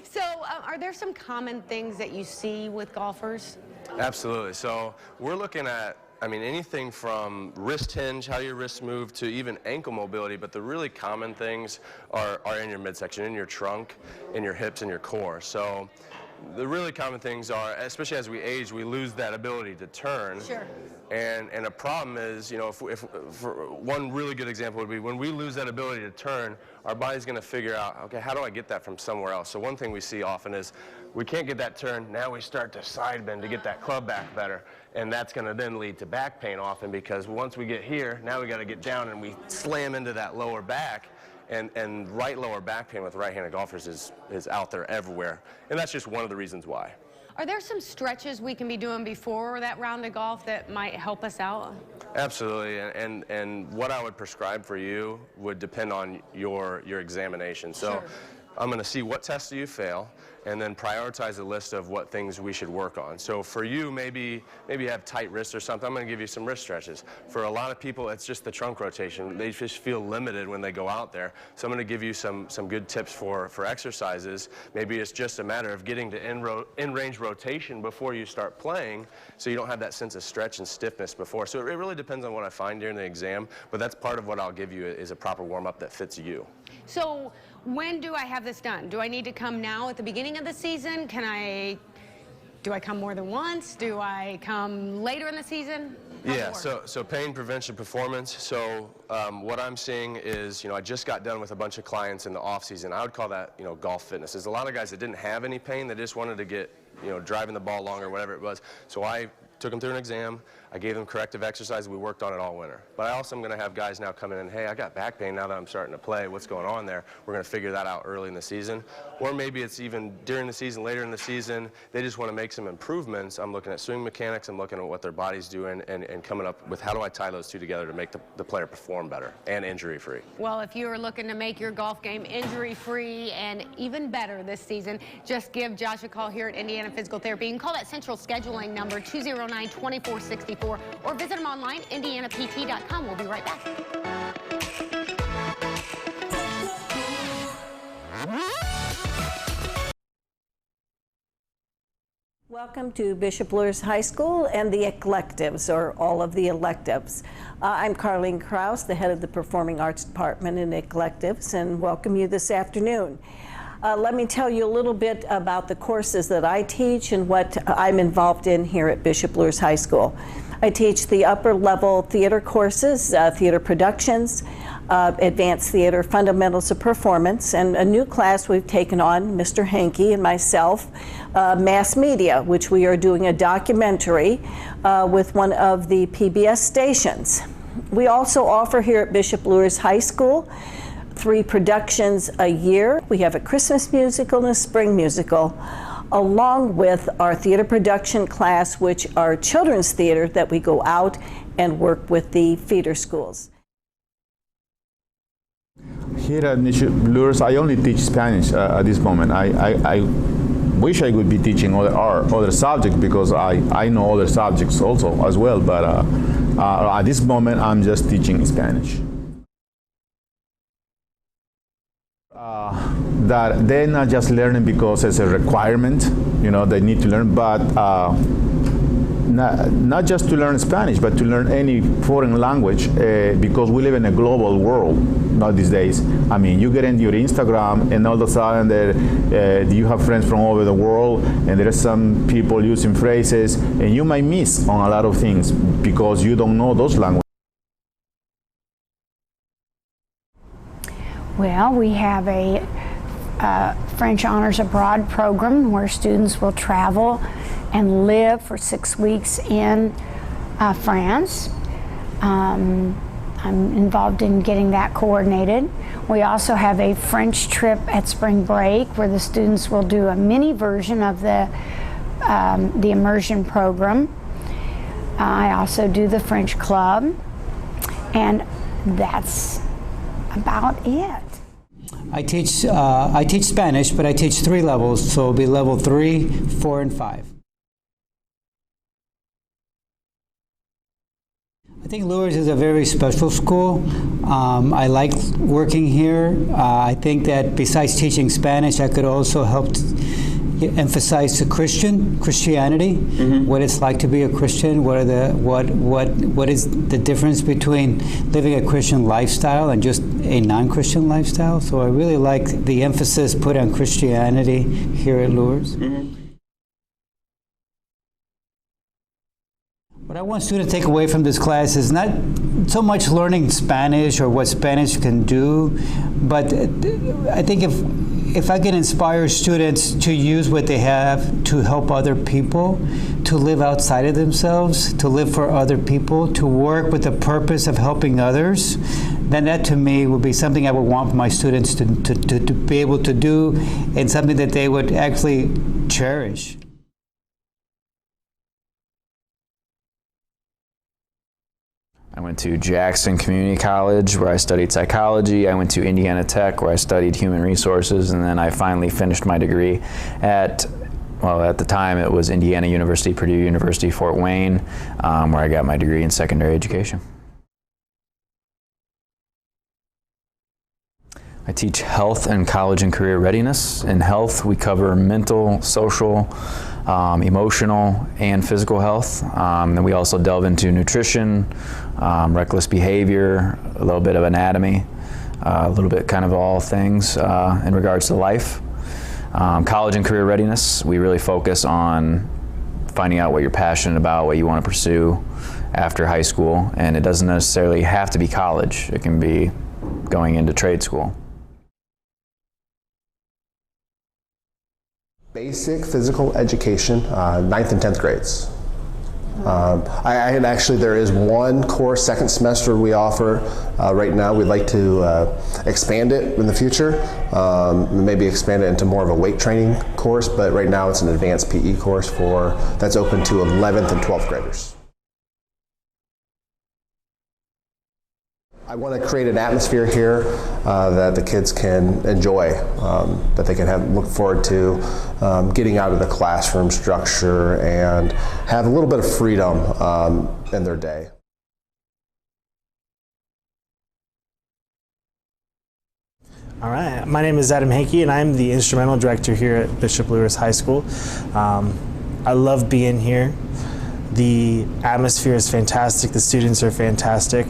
So are there some common things that you see with golfers? Absolutely. So we're looking at, anything from wrist hinge, how your wrists move, to even ankle mobility, but the really common things are in your midsection, in your trunk, in your hips, and your core. So the really common things are, especially as we age, we lose that ability to turn. Sure. And a problem is, if for one really good example would be when we lose that ability to turn, our body's going to figure out, okay, how do I get that from somewhere else? So one thing we see often is we can't get that turn. Now we start to side bend to get that club back better. And that's going to then lead to back pain often, because once we get here, now we got to get down and we slam into that lower back. And right lower back pain with right-handed golfers is out there everywhere. And that's just one of the reasons why. Are there some stretches we can be doing before that round of golf that might help us out? Absolutely, and what I would prescribe for you would depend on your examination. So sure. I'm going to see what tests do you fail, and then prioritize a list of what things we should work on. So for you, maybe you have tight wrists or something, I'm going to give you some wrist stretches. For a lot of people, it's just the trunk rotation. They just feel limited when they go out there. So I'm going to give you some good tips for exercises. Maybe it's just a matter of getting to in-range rotation before you start playing, so you don't have that sense of stretch and stiffness before. So it really depends on what I find during the exam, but that's part of what I'll give you is a proper warm-up that fits you. So when do I have this done? Do I need to come now at the beginning of the season? Do I come more than once? Do I come later in the season? Yeah, so pain prevention performance. So what I'm seeing is, I just got done with a bunch of clients in the off season. I would call that, golf fitness. There's a lot of guys that didn't have any pain. They just wanted to get, driving the ball longer, whatever it was. So I took them through an exam. I gave them corrective exercise. We worked on it all winter. But I also am going to have guys now come in and, hey, I got back pain now that I'm starting to play. What's going on there? We're going to figure that out early in the season. Or maybe it's even during the season, later in the season, they just want to make some improvements. I'm looking at swing mechanics. I'm looking at what their body's doing and coming up with how do I tie those two together to make the player perform better and injury-free. Well, if you are looking to make your golf game injury-free and even better this season, just give Josh a call here at Indiana Physical Therapy. You can call that central scheduling number 209-2464 or visit them online, indianapt.com. We'll be right back. Welcome to Bishop Luers High School and the electives, or all of the electives. I'm Carlene Krause, the head of the Performing Arts Department in electives, and welcome you this afternoon. Let me tell you a little bit about the courses that I teach and what I'm involved in here at Bishop Luers High School. I teach the upper level theater courses, theater productions, advanced theater, fundamentals of performance, and a new class we've taken on, Mr. Hankey and myself, mass media, which we are doing a documentary with one of the PBS stations. We also offer here at Bishop Luers High School 3 productions a year. We have a Christmas musical and a spring musical, along with our theater production class, which are children's theater that we go out and work with the feeder schools. Here at Bishop Luers, I only teach Spanish at this moment. I wish I could be teaching other subjects, because I know other subjects also as well, but at this moment I'm just teaching Spanish. That they're not just learning because it's a requirement, they need to learn, but not just to learn Spanish, but to learn any foreign language, because we live in a global world not these days. I mean, you get into your Instagram and all of a sudden you have friends from all over the world, and there are some people using phrases, and you might miss on a lot of things because you don't know those languages. Well, we have a French Honors Abroad program where students will travel and live for 6 weeks in France. I'm involved in getting that coordinated. We also have a French trip at spring break where the students will do a mini version of the immersion program. I also do the French club, and that's about it. I teach Spanish, but I teach 3 levels, so it'll be level 3, 4, and 5. I think Luers is a very special school. I like working here. I think that besides teaching Spanish, I could also help emphasize the Christianity, what it's like to be a Christian, what is the difference between living a Christian lifestyle and just a non-Christian lifestyle. So I really like the emphasis put on Christianity here at Luers. What I want students to take away from this class is not so much learning Spanish or what Spanish can do, but I think if I can inspire students to use what they have to help other people, to live outside of themselves, to live for other people, to work with the purpose of helping others, then that to me would be something I would want my students to be able to do, and something that they would actually cherish. I went to Jackson Community College where I studied psychology. I went to Indiana Tech where I studied human resources, and then I finally finished my degree at the time it was Indiana University, Purdue University, Fort Wayne, where I got my degree in secondary education. I teach health and college and career readiness. In health, we cover mental, social, emotional, and physical health. And we also delve into nutrition, reckless behavior, a little bit of anatomy, a little bit kind of all things in regards to life. College and career readiness, we really focus on finding out what you're passionate about, what you want to pursue after high school. And it doesn't necessarily have to be college. It can be going into trade school. Basic physical education, 9th and 10th grades. There is one course, second semester we offer right now. We'd like to expand it in the future, maybe expand it into more of a weight training course, but right now it's an advanced PE course that's open to 11th and 12th graders. I want to create an atmosphere here that the kids can enjoy, that they can look forward to getting out of the classroom structure and have a little bit of freedom in their day. All right, my name is Adam Hankey, and I'm the instrumental director here at Bishop Luers High School. I love being here. The atmosphere is fantastic. The students are fantastic.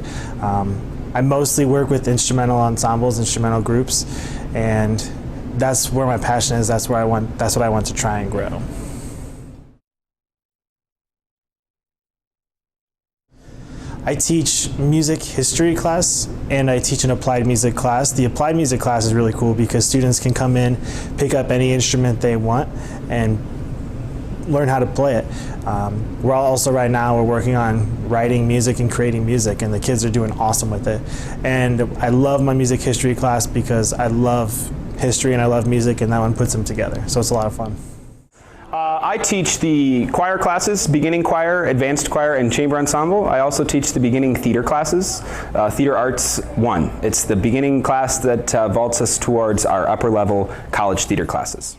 I mostly work with instrumental ensembles, instrumental groups, and that's where my passion is. That's what I want to try and grow. I teach music history class, and I teach an applied music class. The applied music class is really cool because students can come in, pick up any instrument they want, and learn how to play it. We're also right now we're working on writing music and creating music, and the kids are doing awesome with it. And I love my music history class because I love history and I love music, and that one puts them together. So it's a lot of fun. I teach the choir classes, beginning choir, advanced choir, and chamber ensemble. I also teach the beginning theater classes, Theater Arts 1. It's the beginning class that vaults us towards our upper level college theater classes.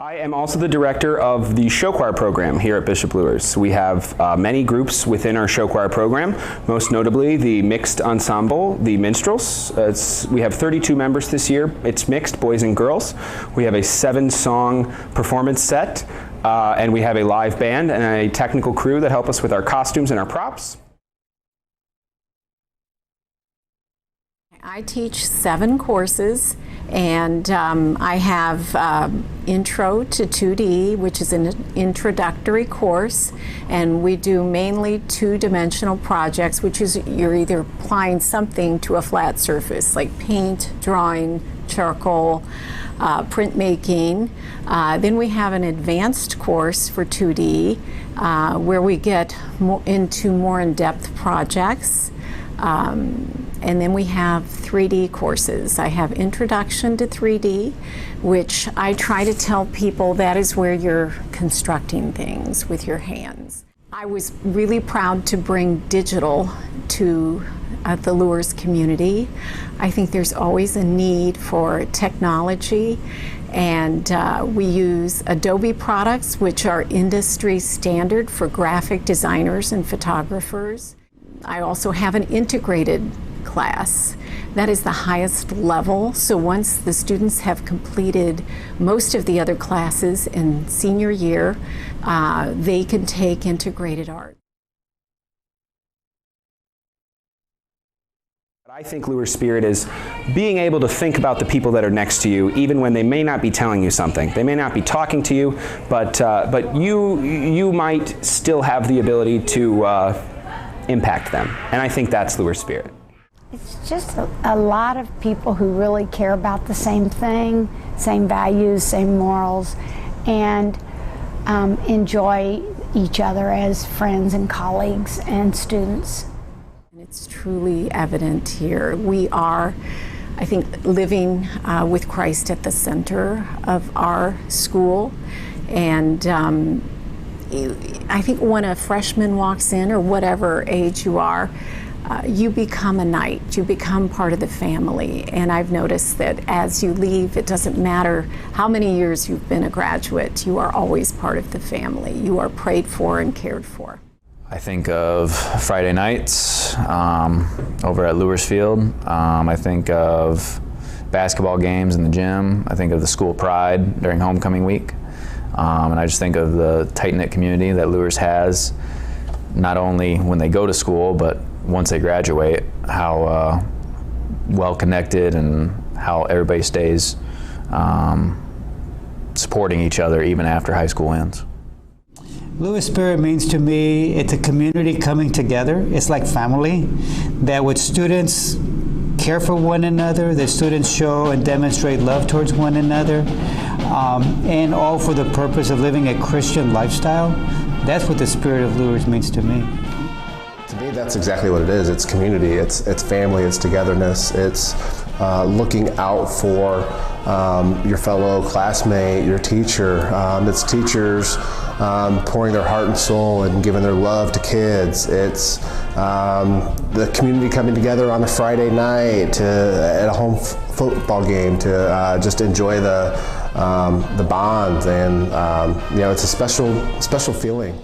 I am also the director of the show choir program here at Bishop Luers. We have many groups within our show choir program, most notably the mixed ensemble, the Minstrels. We have 32 members this year. It's mixed, boys and girls. We have a 7-song performance set, and we have a live band and a technical crew that help us with our costumes and our props. I teach 7 courses, and I have Intro to 2D, which is an introductory course, and we do mainly 2-dimensional projects, which is you're either applying something to a flat surface, like paint, drawing, charcoal, printmaking. Then we have an advanced course for 2D, where we get into more in-depth projects. And then we have 3D courses. I have Introduction to 3D, which I try to tell people that is where you're constructing things with your hands. I was really proud to bring digital to the Luers community. I think there's always a need for technology, and we use Adobe products, which are industry standard for graphic designers and photographers. I also have an integrated class. That is the highest level. So once the students have completed most of the other classes in senior year, they can take integrated art. I think Luers spirit is being able to think about the people that are next to you, even when they may not be telling you something. They may not be talking to you, but you might still have the ability to impact them. And I think that's Luers spirit. It's just a lot of people who really care about the same thing, same values, same morals, and enjoy each other as friends and colleagues and students. It's truly evident here. We are, I think, living with Christ at the center of our school. And I think when a freshman walks in, or whatever age you are, you become a knight, you become part of the family. And I've noticed that as you leave, it doesn't matter how many years you've been a graduate, you are always part of the family. You are prayed for and cared for. I think of Friday nights over at Luers Field. I think of basketball games in the gym. I think of the school pride during homecoming week. And I just think of the tight-knit community that Luers has, not only when they go to school, but once they graduate, how well-connected and how everybody stays supporting each other even after high school ends. Luers spirit means to me, it's a community coming together. It's like family, that with students care for one another, the students show and demonstrate love towards one another, and all for the purpose of living a Christian lifestyle. That's what the spirit of Luers means to me. To me, that's exactly what it is. It's community, it's family, it's togetherness, it's looking out for your fellow classmate, your teacher. It's teachers pouring their heart and soul and giving their love to kids. It's the community coming together on a Friday night at a home football game to just enjoy the bonds, and it's a special feeling.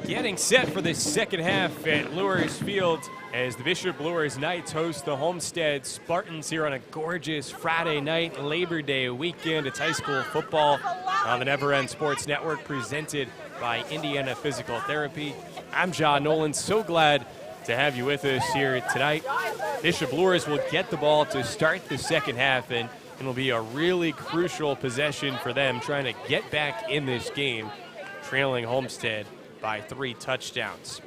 Getting set for the second half at Luers Field as the Bishop Luers Knights host the Homestead Spartans here on a gorgeous Friday night, Labor Day weekend. It's high school football on the Neverends Sports Network, presented by Indiana Physical Therapy. I'm John Nolan. So glad to have you with us here tonight. Bishop Luers will get the ball to start the second half, and it'll be a really crucial possession for them, trying to get back in this game, trailing Homestead by 3 touchdowns.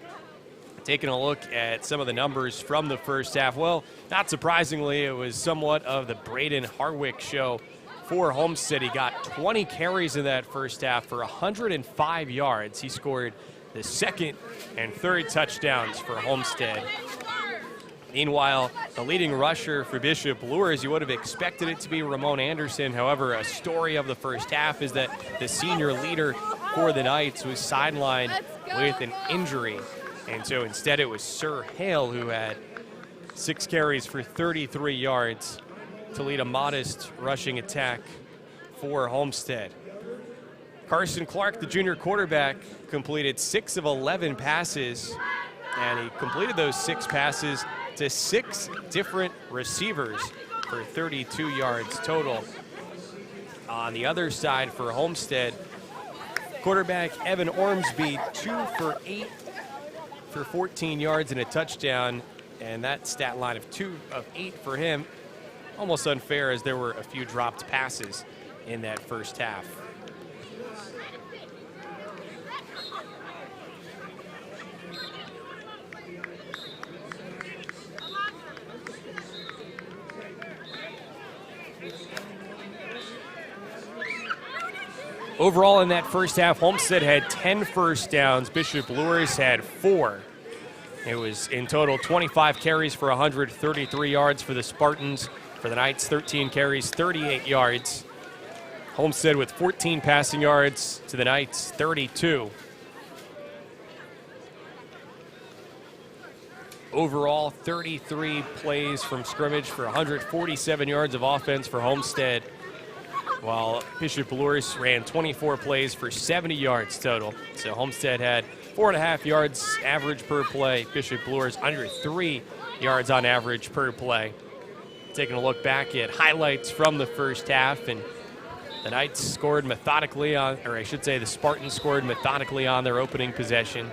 Taking a look at some of the numbers from the first half, well, not surprisingly, it was somewhat of the Braden Harwick show for Homestead. He got 20 carries in that first half for 105 yards. He scored the second and third touchdowns for Homestead. Meanwhile, the leading rusher for Bishop Luers, you would have expected it to be Ramon Anderson. However, a story of the first half is that the senior leader for the Knights was sidelined with an injury. And so instead it was Sir Hale who had 6 carries for 33 yards to lead a modest rushing attack for Homestead. Carson Clark, the junior quarterback, completed 6 of 11 passes, and he completed those 6 passes to 6 different receivers for 32 yards total. On the other side for Homestead, quarterback Evan Ormsby, 2 for 8 for 14 yards and a touchdown, and that stat line of 2 of 8 for him, almost unfair as there were a few dropped passes in that first half. Overall in that first half, Homestead had 10 first downs. Bishop Luers had 4. It was in total 25 carries for 133 yards for the Spartans. For the Knights, 13 carries, 38 yards. Homestead with 14 passing yards to the Knights, 32. Overall, 33 plays from scrimmage for 147 yards of offense for Homestead, while Bishop Luers ran 24 plays for 70 yards total. So Homestead had 4.5 yards average per play. Bishop Luers under 3 yards on average per play. Taking a look back at highlights from the first half, and the Knights scored methodically on, or I should say the Spartans scored methodically on their opening possession.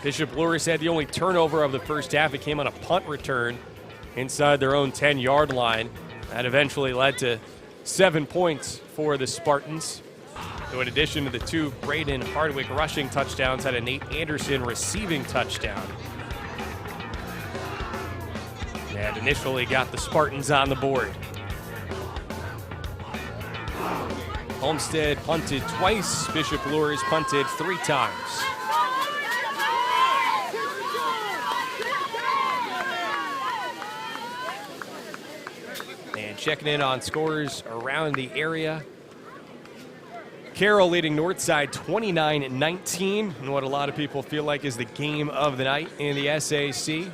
Bishop Luers had the only turnover of the first half. It came on a punt return inside their own 10-yard line. That eventually led to 7 points for the Spartans. So in addition to the 2 Braden Hardwick rushing touchdowns, had a Nate Anderson receiving touchdown. And initially got the Spartans on the board. Homestead punted twice. Bishop Luers punted 3 times. And checking in on scores around the area. Carroll leading Northside 29-19 in what a lot of people feel like is the game of the night in the SAC.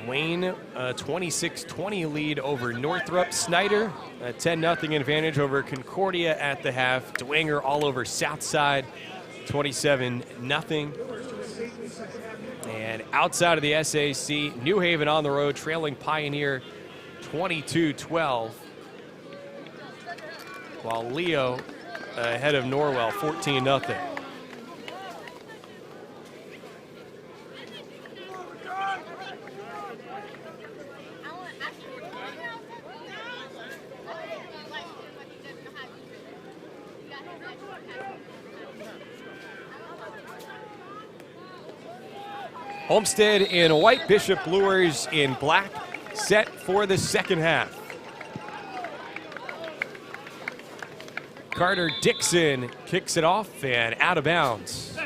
Wayne, a 26-20 lead over Northrop. Snyder, a 10-0 advantage over Concordia at the half. Dwenger all over Southside, 27-0. And outside of the SAC, New Haven on the road, trailing Pioneer 22-12. While Leo ahead of Norwell, 14-0. Homestead in white, Bishop Luers in black, set for the second half. Carter Dixon kicks it off and out of bounds.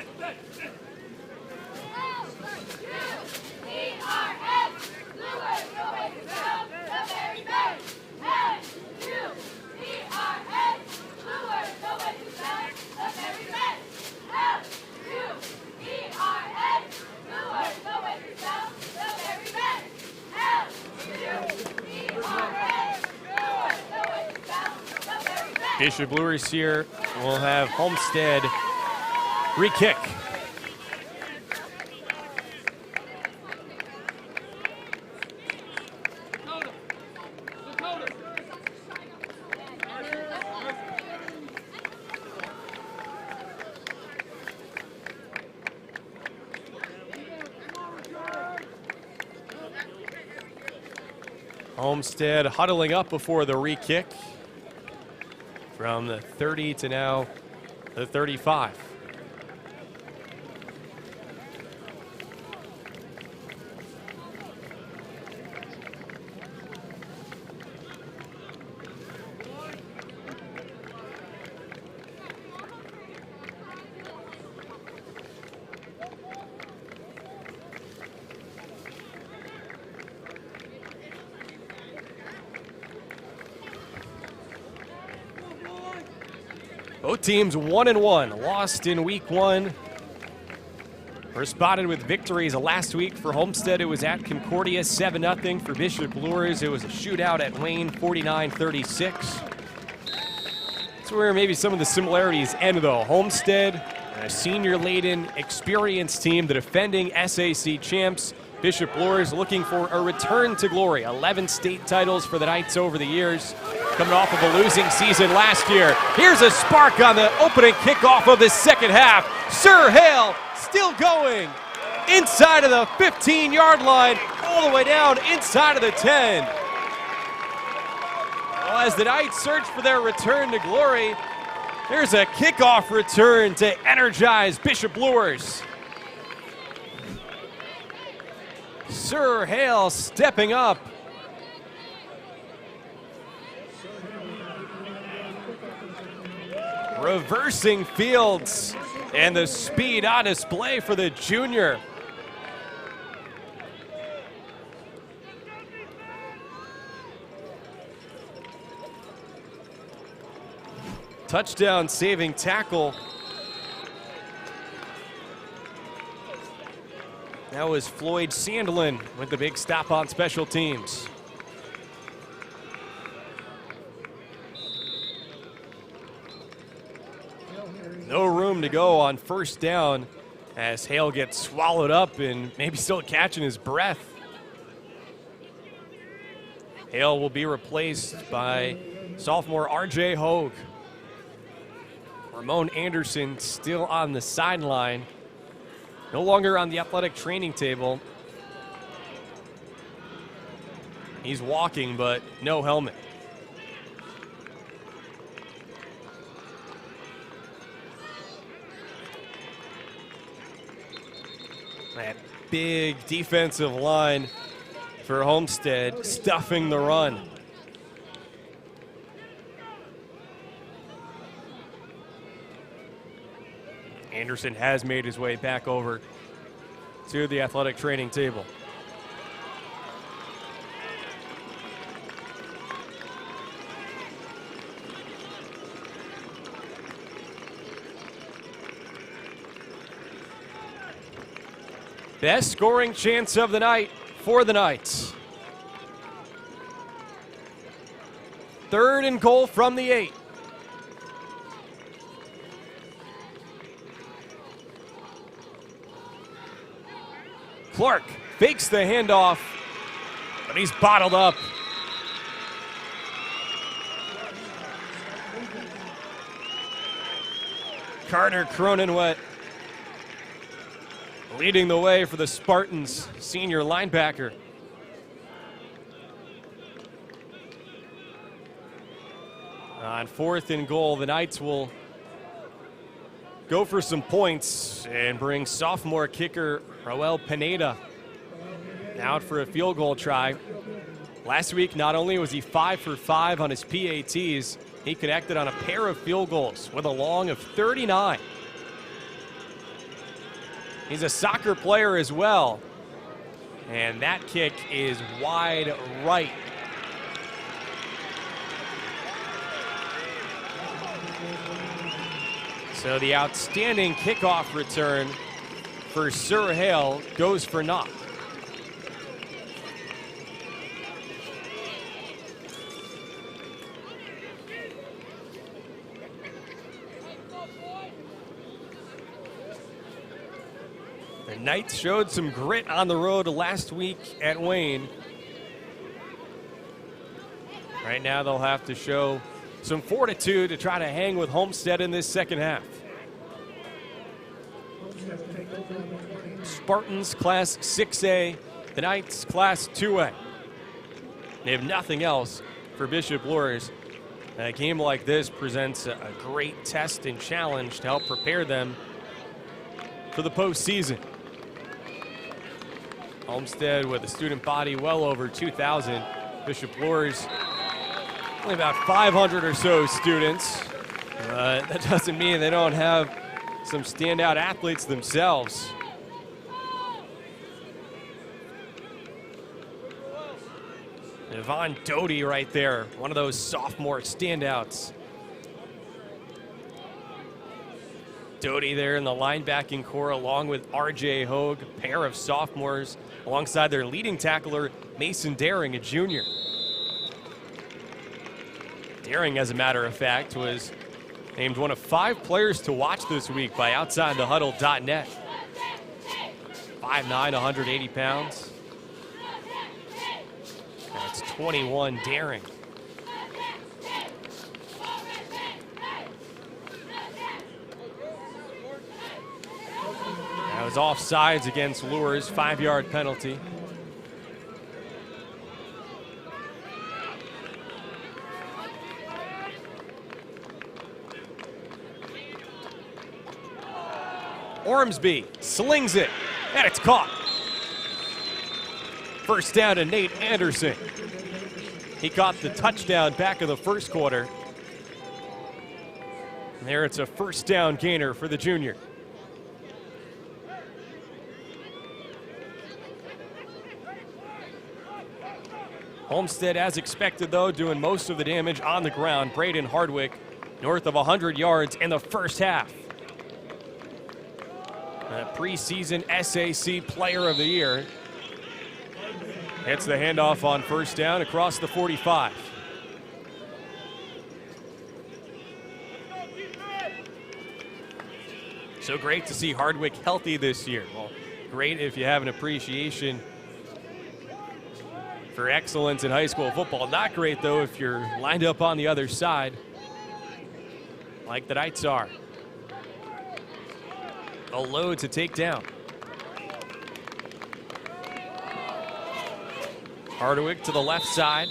Bishop Luers here will have Homestead re-kick. Homestead huddling up before the re-kick. From the 30 to now the 35. teams 1-1, lost in week 1. Responded with victories last week. For Homestead, it was at Concordia, 7-0. For Bishop Luers, it was a shootout at Wayne, 49-36. That's where maybe some of the similarities end, though. Homestead, a senior-laden, experienced team, the defending SAC champs. Bishop Luers looking for a return to glory. 11 state titles for the Knights over the years, coming off of a losing season last year. Here's a spark on the opening kickoff of the second half. Sir Hale still going inside of the 15-yard line, all the way down inside of the 10. Well, as the Knights search for their return to glory, there's a kickoff return to energize Bishop Luers. Sir Hale stepping up. Reversing fields, and the speed on display for the junior. Touchdown saving tackle. That was Floyd Sandlin with the big stop on special teams. No room to go on first down as Hale gets swallowed up and maybe still catching his breath. Hale will be replaced by sophomore RJ Hogue. Ramon Anderson still on the sideline, no longer on the athletic training table. He's walking, but no helmet. That big defensive line for Homestead stuffing the run. Anderson has made his way back over to the athletic training table. Best scoring chance of the night for the Knights. 3rd and goal from the 8. Clark fakes the handoff, but he's bottled up. Carter Cronenwet leading the way for the Spartans, senior linebacker. On 4th and goal, the Knights will go for some points and bring sophomore kicker Roel Pineda out for a field goal try. Last week, not only was he 5 for 5 on his PATs, he connected on a pair of field goals with a long of 39. He's a soccer player as well, and that kick is wide right. So the outstanding kickoff return for Sir Hale goes for naught. The Knights showed some grit on the road last week at Wayne. Right now they'll have to show some fortitude to try to hang with Homestead in this second half. Spartans Class 6A, the Knights Class 2A. They have nothing else for Bishop Luers. A game like this presents a great test and challenge to help prepare them for the postseason. Homestead with a student body well over 2,000. Bishop Luers, only about 500 or so students. That doesn't mean they don't have some standout athletes themselves. Yvonne Doty right there, one of those sophomore standouts. Doty there in the linebacking core along with R.J. Hogue, a pair of sophomores, alongside their leading tackler, Mason Daring, a junior. Daring, as a matter of fact, was named one of 5 players to watch this week by OutsideTheHuddle.net. 5'9", 180 pounds. That's 21 Daring. That was offsides against Luers, 5-yard penalty. Ormsby slings it, and it's caught. First down to Nate Anderson. He caught the touchdown back of the first quarter. And there it's a first down gainer for the junior. Homestead, as expected, though, doing most of the damage on the ground. Braden Hardwick, north of 100 yards in the first half. Preseason SAC Player of the Year. Hits the handoff on first down across the 45. So great to see Hardwick healthy this year. Well, great if you have an appreciation for excellence in high school football. Not great, though, if you're lined up on the other side, like the Knights are. A load to take down. Hardwick to the left side.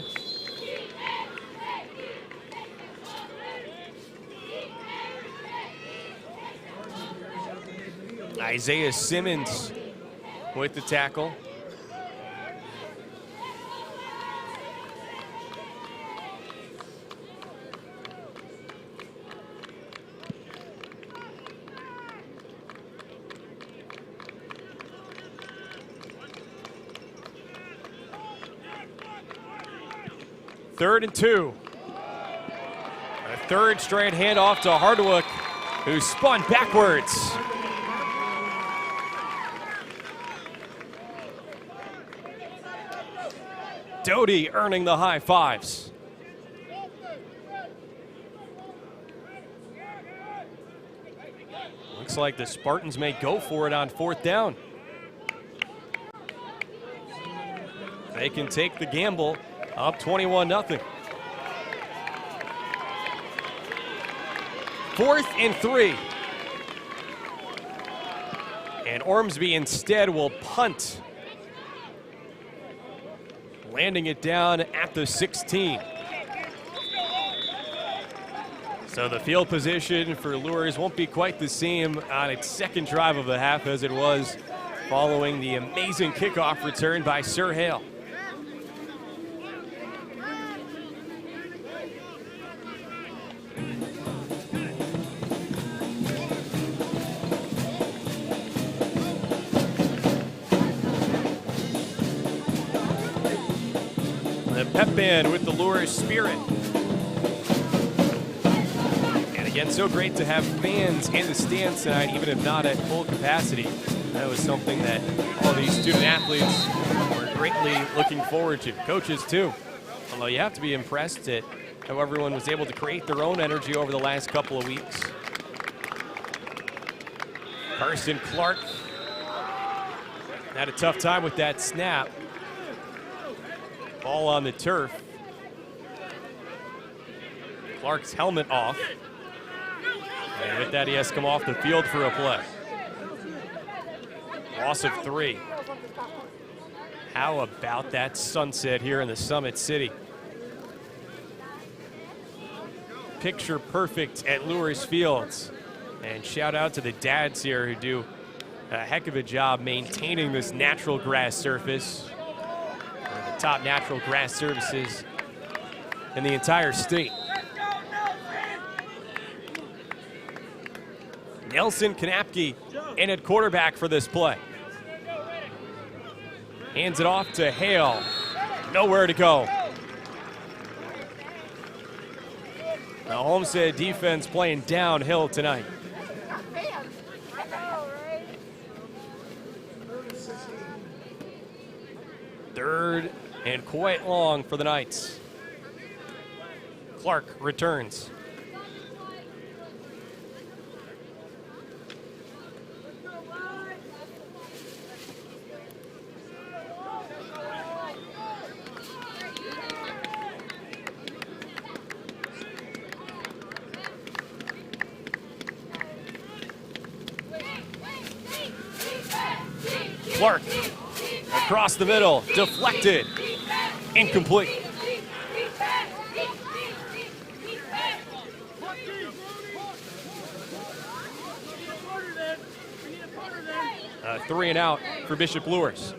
Isaiah Simmons with the tackle. Third and 2. A third straight handoff to Hardwick, who spun backwards. Doty earning the high fives. Looks like the Spartans may go for it on fourth down. They can take the gamble. Up 21-0. 4th and 3. And Ormsby instead will punt, landing it down at the 16. So the field position for Luers won't be quite the same on its second drive of the half as it was following the amazing kickoff return by Sir Hale. Pep band with the Luers spirit. And again, so great to have fans in the stands tonight, even if not at full capacity. That was something that all these student athletes were greatly looking forward to. Coaches, too. Although you have to be impressed at how everyone was able to create their own energy over the last couple of weeks. Carson Clark had a tough time with that snap. Ball on the turf. Clark's helmet off. And with that, he has to come off the field for a play. Loss of 3. How about that sunset here in the Summit City? Picture perfect at Luers Fields. And shout out to the dads here who do a heck of a job maintaining this natural grass surface. Top natural grass services in the entire state. Nelson Kanapke in at quarterback for this play. Hands it off to Hale. Nowhere to go. The Homestead defense playing downhill tonight. Third and quite long for the Knights. Clark returns. Clark across the middle, deflected, incomplete. Three and out for Bishop Luers.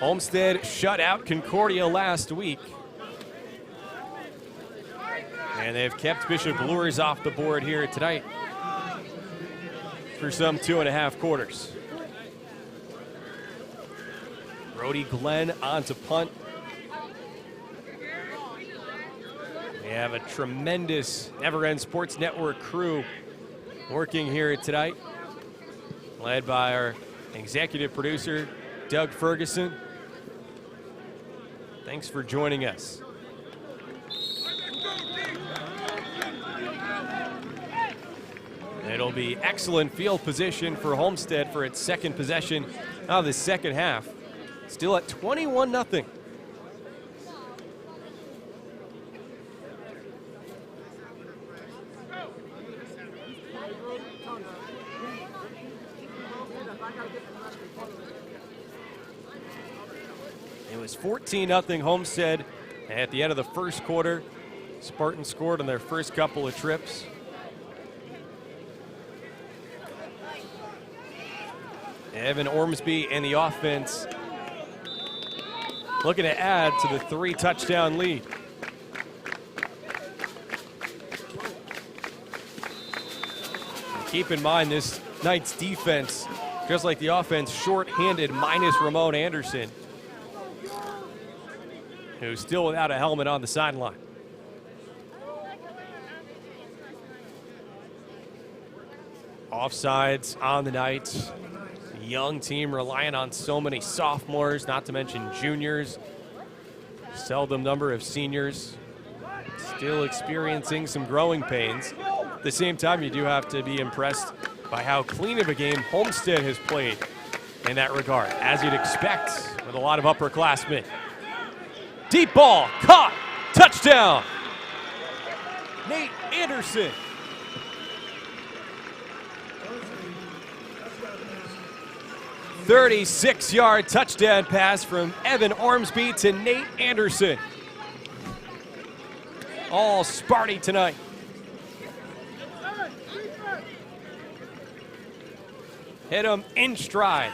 Homestead shut out Concordia last week. And they've kept Bishop Luers off the board here tonight for some 2.5 quarters. Brody Glenn on to punt. We have a tremendous Neverends Sports Network crew working here tonight, led by our executive producer, Doug Ferguson. Thanks for joining us. It'll be excellent field position for Homestead for its second possession of the second half. Still at 21-0. It was 14-0 Homestead at the end of the first quarter. Spartans scored on their first couple of trips. Evan Ormsby and the offense looking to add to the 3-touchdown lead. And keep in mind this Knights defense, just like the offense, short-handed minus Ramon Anderson, who's still without a helmet on the sideline. Offsides on the Knights. Young team relying on so many sophomores, not to mention juniors. Seldom number of seniors. Still experiencing some growing pains. At the same time, you do have to be impressed by how clean of a game Homestead has played in that regard, as you'd expect with a lot of upperclassmen. Deep ball, caught, touchdown. Nate Anderson. 36-yard touchdown pass from Evan Ormsby to Nate Anderson. All Sparty tonight. Hit him in stride.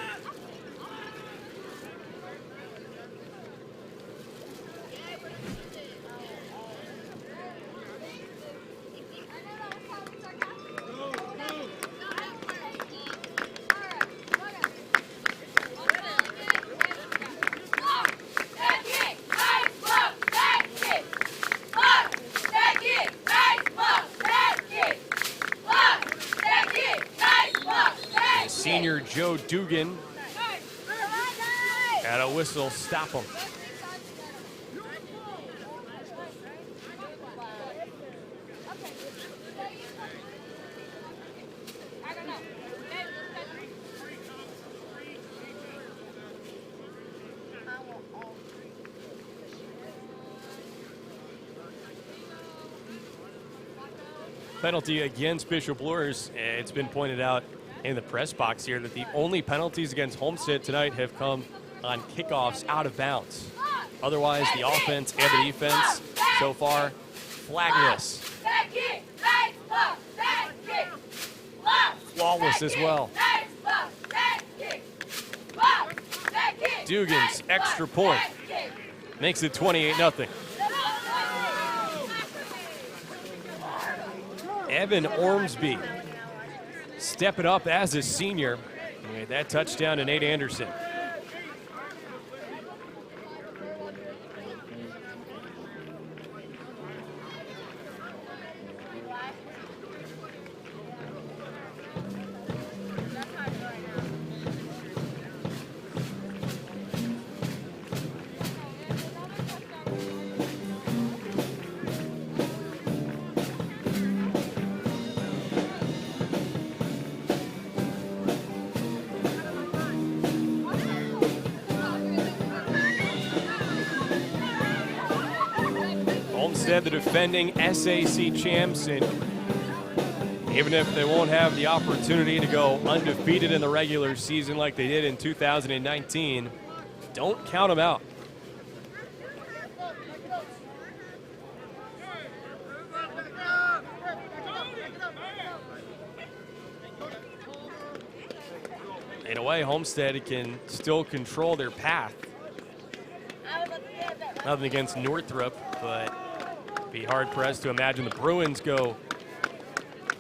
Senior Joe Dugan had a whistle stop him. Penalty against Bishop Luers. It's been pointed out in the press box here that the only penalties against Homestead tonight have come on kickoffs out of bounds. Otherwise, the offense and the defense so far flagless. Flawless as well. Dugan's extra point makes it 28-0. Evan Ormsby stepping up as a senior. And that touchdown to Nate Anderson. Homestead, the defending SAC champs, and even if they won't have the opportunity to go undefeated in the regular season like they did in 2019, don't count them out. In a way, Homestead can still control their path. Nothing against Northrop, but be hard-pressed to imagine the Bruins go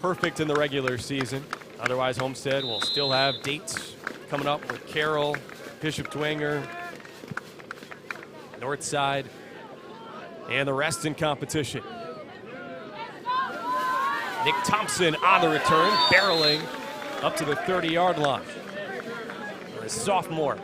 perfect in the regular season. Otherwise, Homestead will still have dates coming up with Carroll, Bishop Dwenger, Northside, and the rest in competition. Nick Thompson on the return, barreling up to the 30-yard line. A sophomore.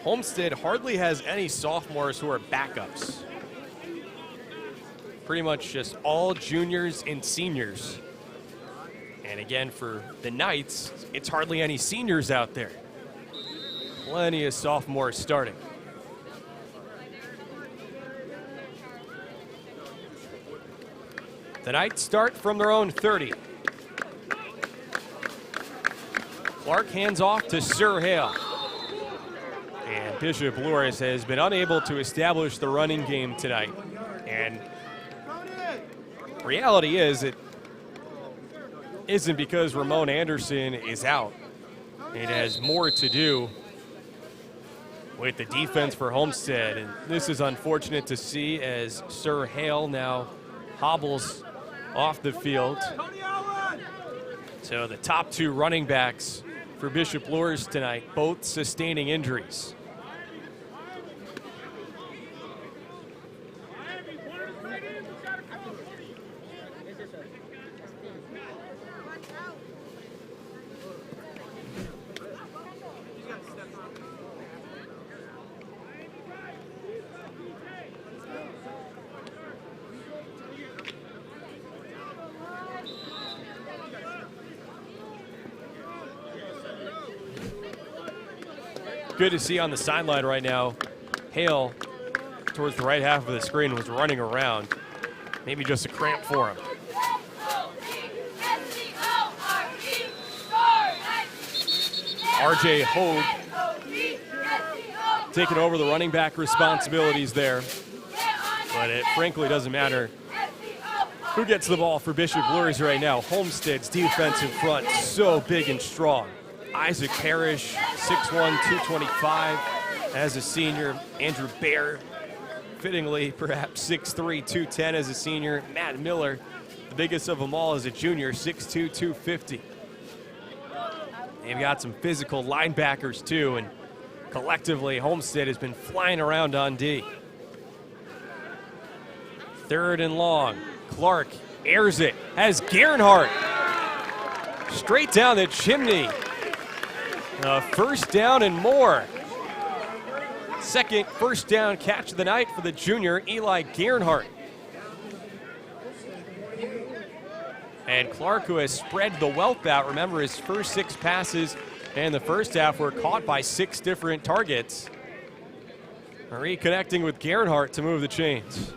Homestead hardly has any sophomores who are backups. Pretty much just all juniors and seniors. And again, for the Knights, it's hardly any seniors out there. Plenty of sophomores starting. The Knights start from their own 30. Clark hands off to Sir Hale. And Bishop Luers has been unable to establish the running game tonight. And reality is, it isn't because Ramon Anderson is out. It has more to do with the defense for Homestead. And this is unfortunate to see as Sir Hale now hobbles off the field. So the top two running backs for Bishop Luers tonight, both sustaining injuries. Good to see on the sideline right now. Hale, towards the right half of the screen, was running around. Maybe just a cramp for him. RJ Hogue taking over the running back responsibilities there. But it frankly doesn't matter who gets the ball for Bishop Luers right now. Homestead's defensive front so big and strong. Isaac Parrish, 6'1", 225 as a senior. Andrew Baer, fittingly perhaps 6'3", 210 as a senior. Matt Miller, the biggest of them all as a junior, 6'2", 250. They've got some physical linebackers too, and collectively Homestead has been flying around on D. 3rd and long. Clark airs it, has Gernhardt straight down the chimney. First down and more. Second first down catch of the night for the junior, Eli Gernhardt. And Clark, who has spread the wealth out, remember his first 6 passes in the first half were caught by 6 different targets. Reconnecting with Gernhardt to move the chains.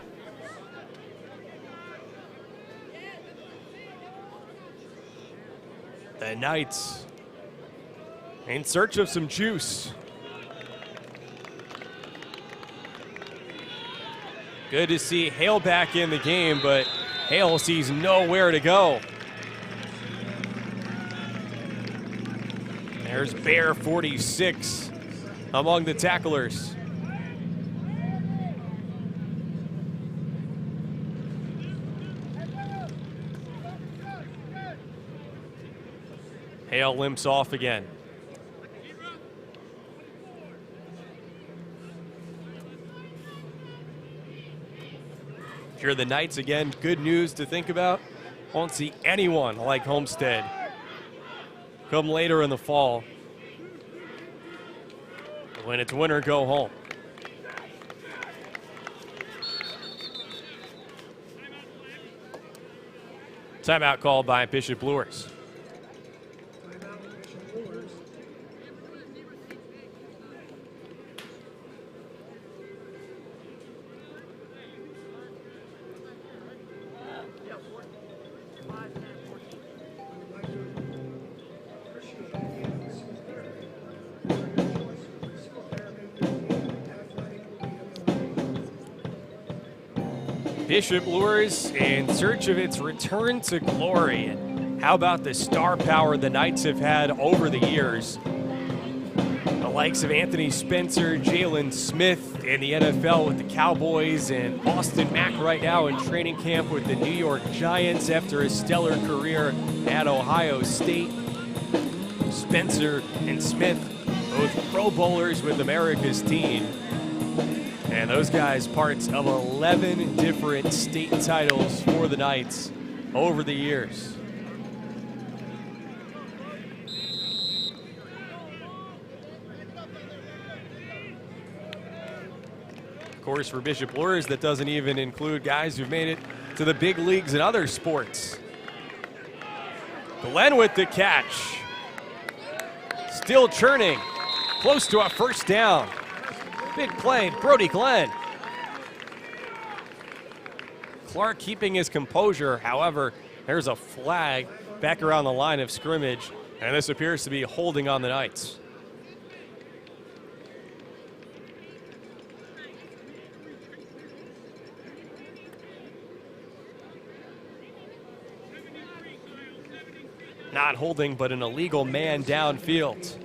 The Knights in search of some juice. Good to see Hale back in the game, but Hale sees nowhere to go. There's Bear, 46, among the tacklers. Hale limps off again. If you're the Knights again, good news to think about. Won't see anyone like Homestead come later in the fall when it's win or go home. Timeout called by Bishop Luers. Bishop Luers in search of its return to glory. And how about the star power the Knights have had over the years? The likes of Anthony Spencer, Jalen Smith in the NFL with the Cowboys, and Austin Mack right now in training camp with the New York Giants after a stellar career at Ohio State. Spencer and Smith, both Pro Bowlers with America's team. And those guys parts of 11 different state titles for the Knights over the years. Of course, for Bishop Luers, that doesn't even include guys who've made it to the big leagues in other sports. Glenn with the catch. Still churning, close to a first down. Big play, Brody Glenn. Clark keeping his composure. However, there's a flag back around the line of scrimmage, and this appears to be holding on the Knights. Not holding, but an illegal man downfield.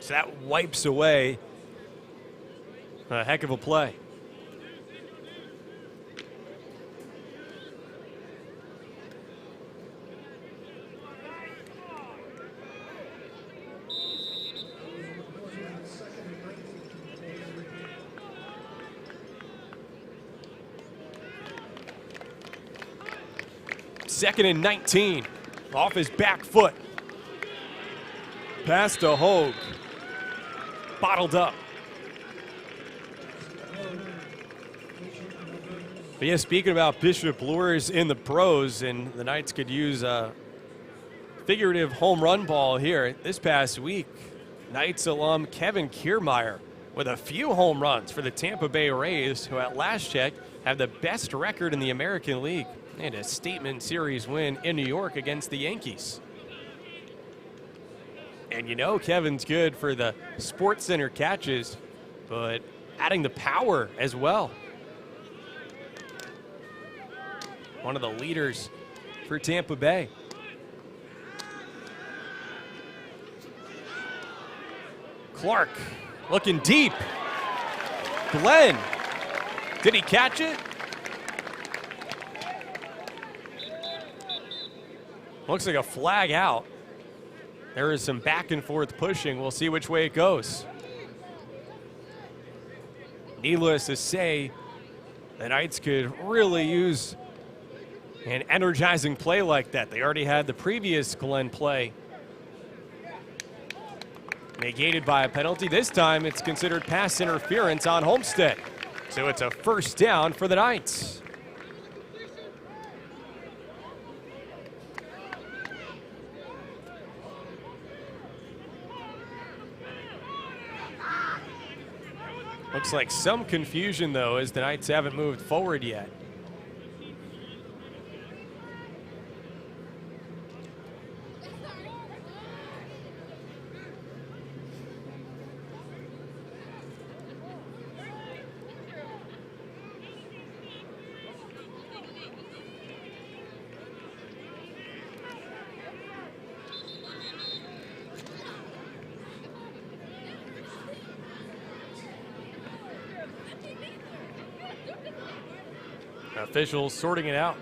So that wipes away a heck of a play. Second and 19, off his back foot. Pass to Hogue. Bottled up. But yeah, speaking about Bishop Luers in the pros, and the Knights could use a figurative home run ball here. This past week, Knights alum Kevin Kiermaier with a few home runs for the Tampa Bay Rays, who at last check have the best record in the American League, and a statement series win in New York against the Yankees. And you know Kevin's good for the Sports Center catches, but adding the power as well. One of the leaders for Tampa Bay. Clark looking deep. Glenn, did he catch it? Looks like a flag out. There is some back and forth pushing. We'll see which way it goes. Needless to say, the Knights could really use an energizing play like that. They already had the previous Glenn play negated by a penalty. This time it's considered pass interference on Homestead. So it's a first down for the Knights. Looks like some confusion, though, as the Knights haven't moved forward yet. Officials sorting it out.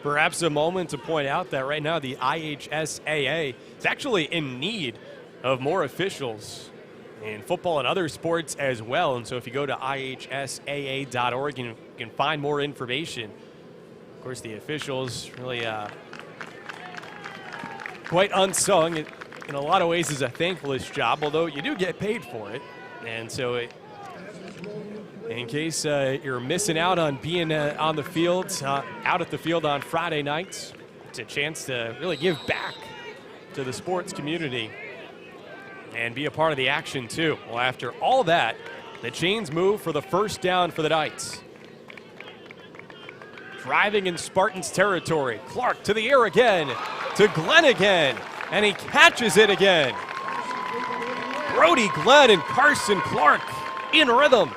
Perhaps a moment to point out that right now the IHSAA is actually in need of more officials in football and other sports as well. And so if you go to ihsaa.org, you can find more information. Of course, the officials really quite unsung. It, in a lot of ways, is a thankless job, although you do get paid for it. And so in case you're missing out on being on the field, out at the field on Friday nights, it's a chance to really give back to the sports community and be a part of the action too. Well, after all that, the chains move for the first down for the Knights. Driving in Spartans territory. Clark to the air again, to Glenn again, and he catches it again. Brody Glenn and Carson Clark in rhythm.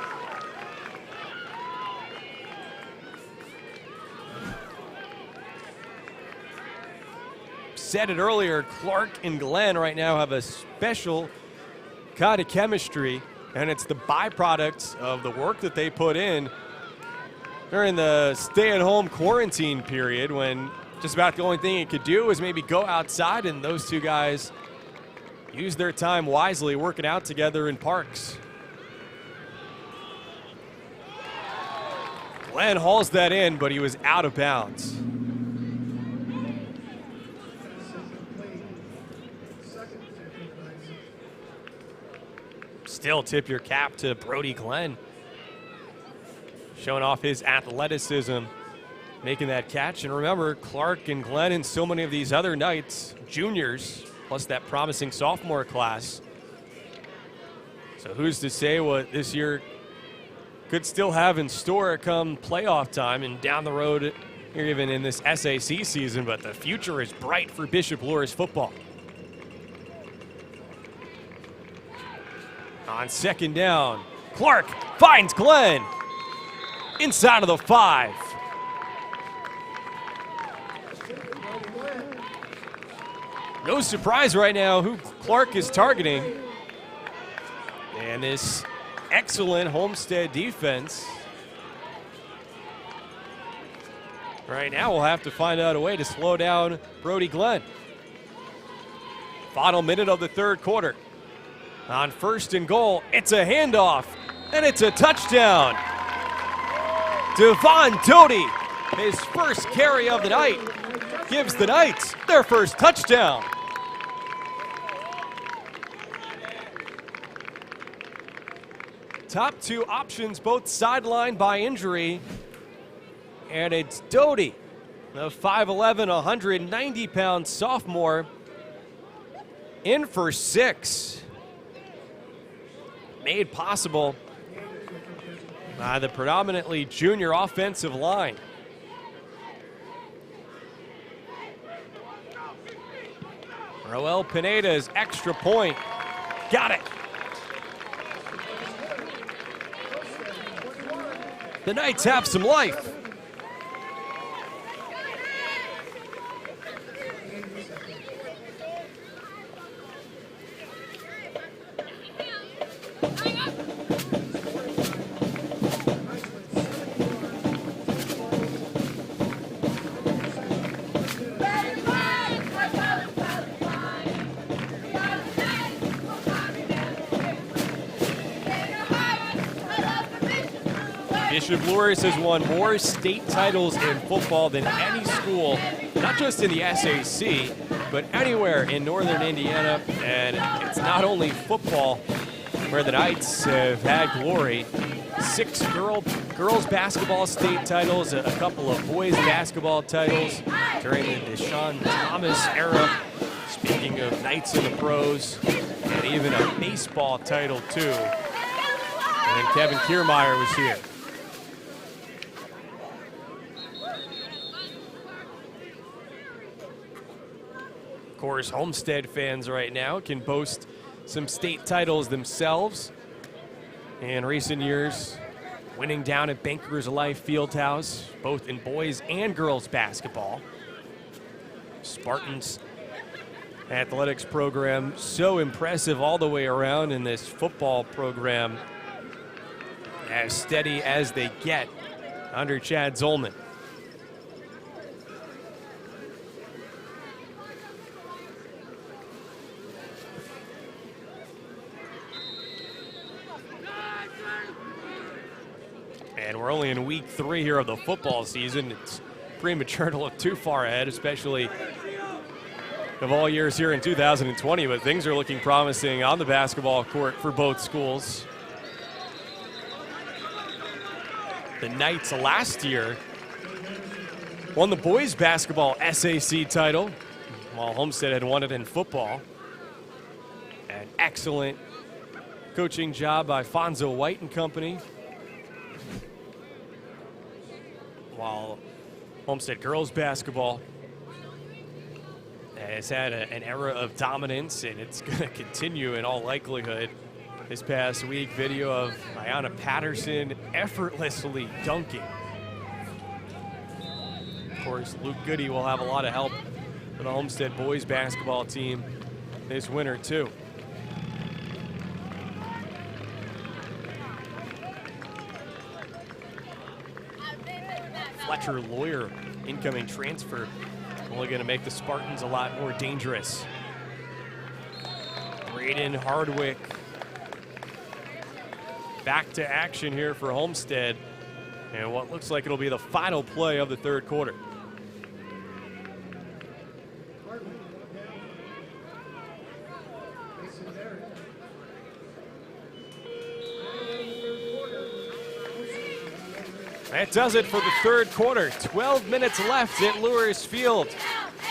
Said it earlier, Clark and Glenn right now have a special kind of chemistry, and it's the byproduct of the work that they put in during the stay-at-home quarantine period, when just about the only thing you could do was maybe go outside, and those two guys used their time wisely working out together in parks. Glenn hauls that in, but he was out of bounds. Still tip your cap to Brody Glenn, showing off his athleticism, making that catch. And remember, Clark and Glenn and so many of these other Knights, juniors, plus that promising sophomore class. So who's to say what this year could still have in store come playoff time and down the road, here even in this SAC season, but the future is bright for Bishop Luers football. On second down, Clark finds Glenn inside of the 5. No surprise right now who Clark is targeting. And this excellent Homestead defense. Right now we'll have to find out a way to slow down Brody Glenn. Final minute of the third quarter. On first and goal, it's a handoff, and it's a touchdown. Devon Doty, his first carry of the night, gives the Knights their first touchdown. Top two options, both sidelined by injury, and it's Doty, the 5'11", 190-pound sophomore, in for 6. Made possible by the predominantly junior offensive line. Roel Pineda's extra point. Got it. The Knights have some life. Bishop Luers has won more state titles in football than any school, not just in the SAC, but anywhere in northern Indiana. And it's not only football where the Knights have had glory. 6 girls basketball state titles, a couple of boys basketball titles during the Deshaun Thomas era. Speaking of Knights in the pros, and even a baseball title too. And Kevin Kiermaier was here. Of course, Homestead fans right now can boast some state titles themselves. In recent years, winning down at Bankers Life Fieldhouse, both in boys and girls basketball. Spartans athletics program so impressive all the way around, in this football program as steady as they get under Chad Zolman. And we're only in week 3 here of the football season. It's premature to look too far ahead, especially of all years here in 2020, but things are looking promising on the basketball court for both schools. The Knights last year won the boys basketball SAC title, while Homestead had won it in football. An excellent coaching job by Fonzo White and company, while Homestead girls basketball has had an era of dominance, and it's going to continue in all likelihood. This past week, video of Ayanna Patterson effortlessly dunking. Of course, Luke Goody will have a lot of help for the Homestead boys basketball team this winter, too. Fletcher Lawyer, incoming transfer, only going to make the Spartans a lot more dangerous. Braden Hardwick back to action here for Homestead, and what looks like it'll be the final play of the third quarter. That does it for the third quarter. 12 minutes left at Luers Field.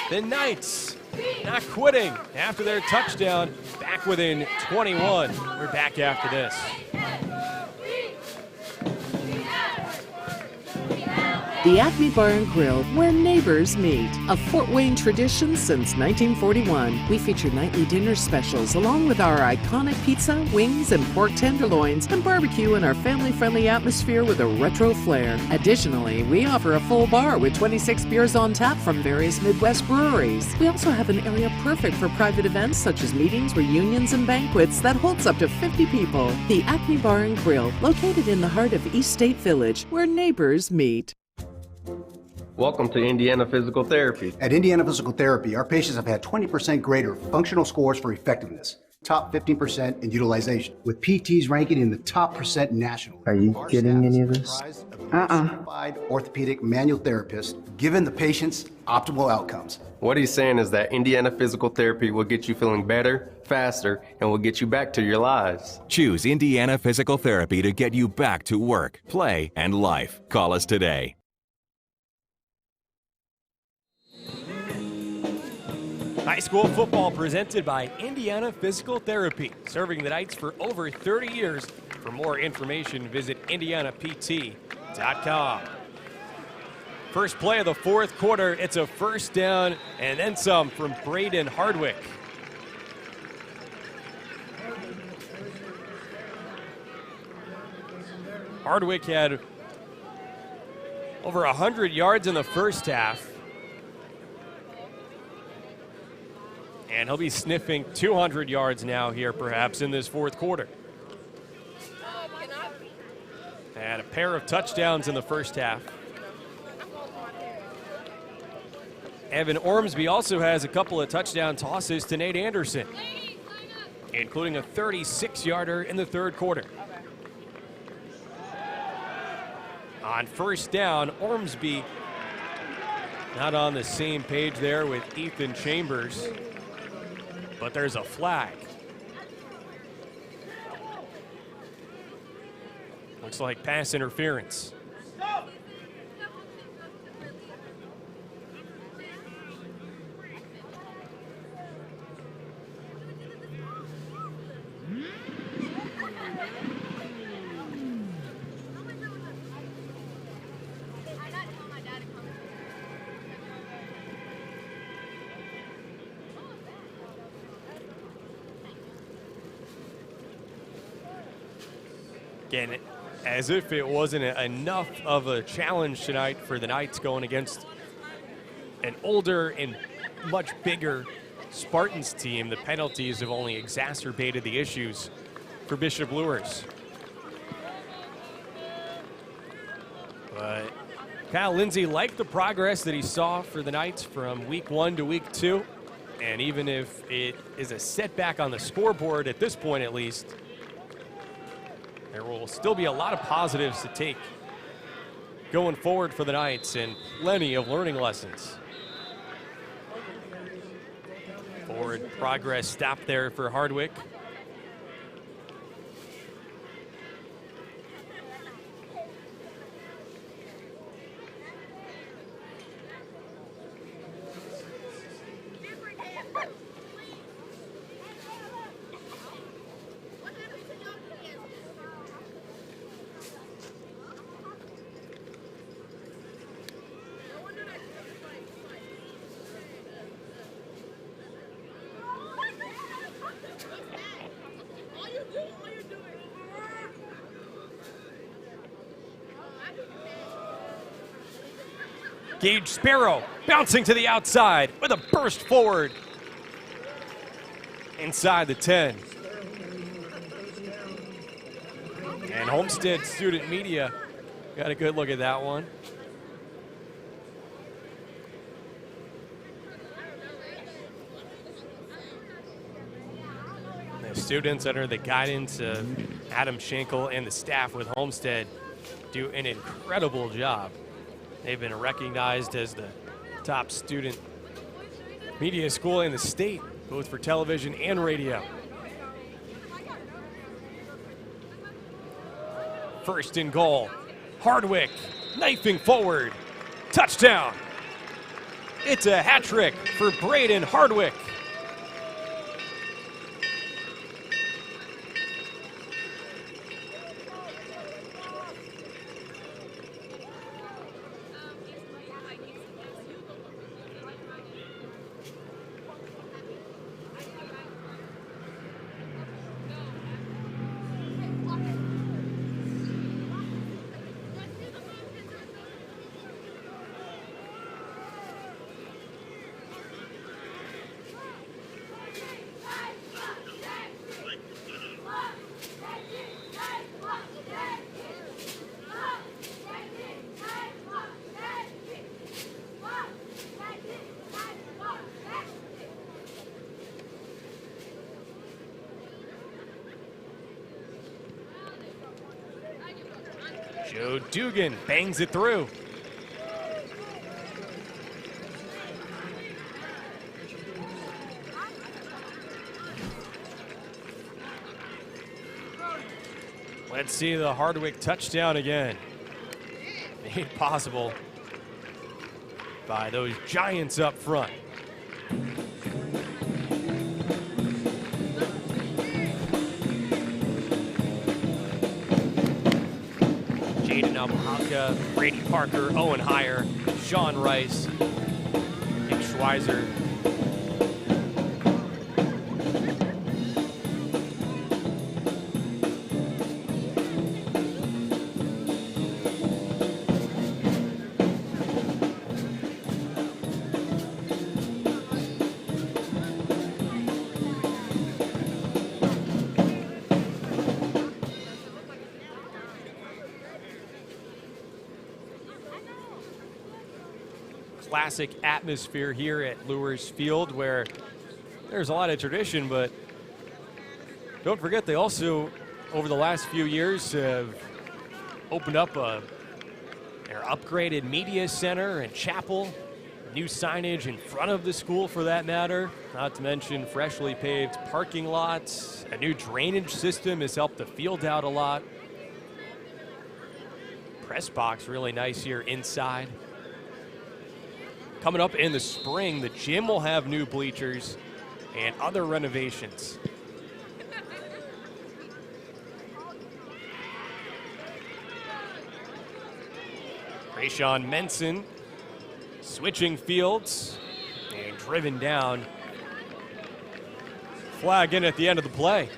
The Knights not quitting after their touchdown, back within 21. We're back after this. The Acme Bar and Grill, where neighbors meet. A Fort Wayne tradition since 1941. We feature nightly dinner specials along with our iconic pizza, wings, and pork tenderloins, and barbecue in our family-friendly atmosphere with a retro flair. Additionally, we offer a full bar with 26 beers on tap from various Midwest breweries. We also have an area perfect for private events such as meetings, reunions, and banquets that holds up to 50 people. The Acme Bar and Grill, located in the heart of East State Village, where neighbors meet. Welcome to Indiana Physical Therapy. At Indiana Physical Therapy, our patients have had 20% greater functional scores for effectiveness, top 15% in utilization, with PTs ranking in the top % nationally. Are you getting any of this? Certified orthopedic manual therapist, giving the patients optimal outcomes. What he's saying is that Indiana Physical Therapy will get you feeling better, faster, and will get you back to your lives. Choose Indiana Physical Therapy to get you back to work, play, and life. Call us today. High school football presented by Indiana Physical Therapy, serving the Knights for over 30 years. For more information, visit indianapt.com. First play of the fourth quarter, it's a first down and then some from Braden Hardwick. Hardwick had over 100 yards in the first half, and he'll be sniffing 200 yards now here, perhaps, in this fourth quarter. And a pair of touchdowns in the first half. Evan Ormsby also has a couple of touchdown tosses to Nate Anderson, including a 36-yarder in the third quarter. On first down, Ormsby not on the same page there with Ethan Chambers, but there's a flag. Looks like pass interference. Again, as if it wasn't enough of a challenge tonight for the Knights going against an older and much bigger Spartans team, the penalties have only exacerbated the issues for Bishop Luers. But Kyle Lindsay liked the progress that he saw for the Knights from week 1 to week 2. And even if it is a setback on the scoreboard at this point, at least, there will still be a lot of positives to take going forward for the Knights and plenty of learning lessons. Forward progress stopped there for Hardwick. Gage Sparrow bouncing to the outside with a burst forward inside the 10. And Homestead Student Media got a good look at that one. The students under the guidance of Adam Schenkel and the staff with Homestead do an incredible job. They've been recognized as the top student media school in the state, both for television and radio. First and goal, Hardwick knifing forward, touchdown. It's a hat trick for Braden Hardwick. Joe Dugan bangs it through. Let's see the Hardwick touchdown again. Made possible by those Giants up front. Jaden Abuhaka, Brady Parker, Owen Heyer, Sean Rice, Nick Schweizer. Classic atmosphere here at Luers Field, where there's a lot of tradition, but don't forget they also, over the last few years, have opened up their upgraded media center and chapel, new signage in front of the school for that matter, not to mention freshly paved parking lots. A new drainage system has helped the field out a lot. Press box really nice here inside. Coming up in the spring, the gym will have new bleachers and other renovations. Rayshawn Menson switching fields and driven down. Flag in at the end of the play.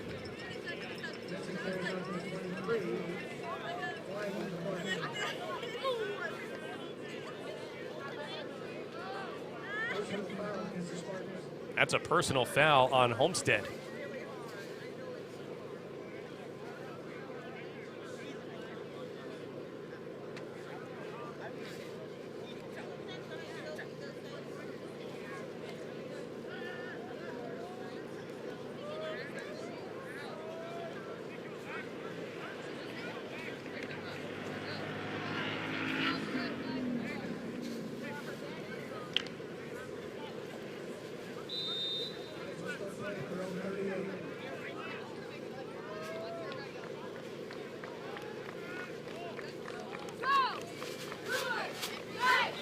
That's a personal foul on Homestead.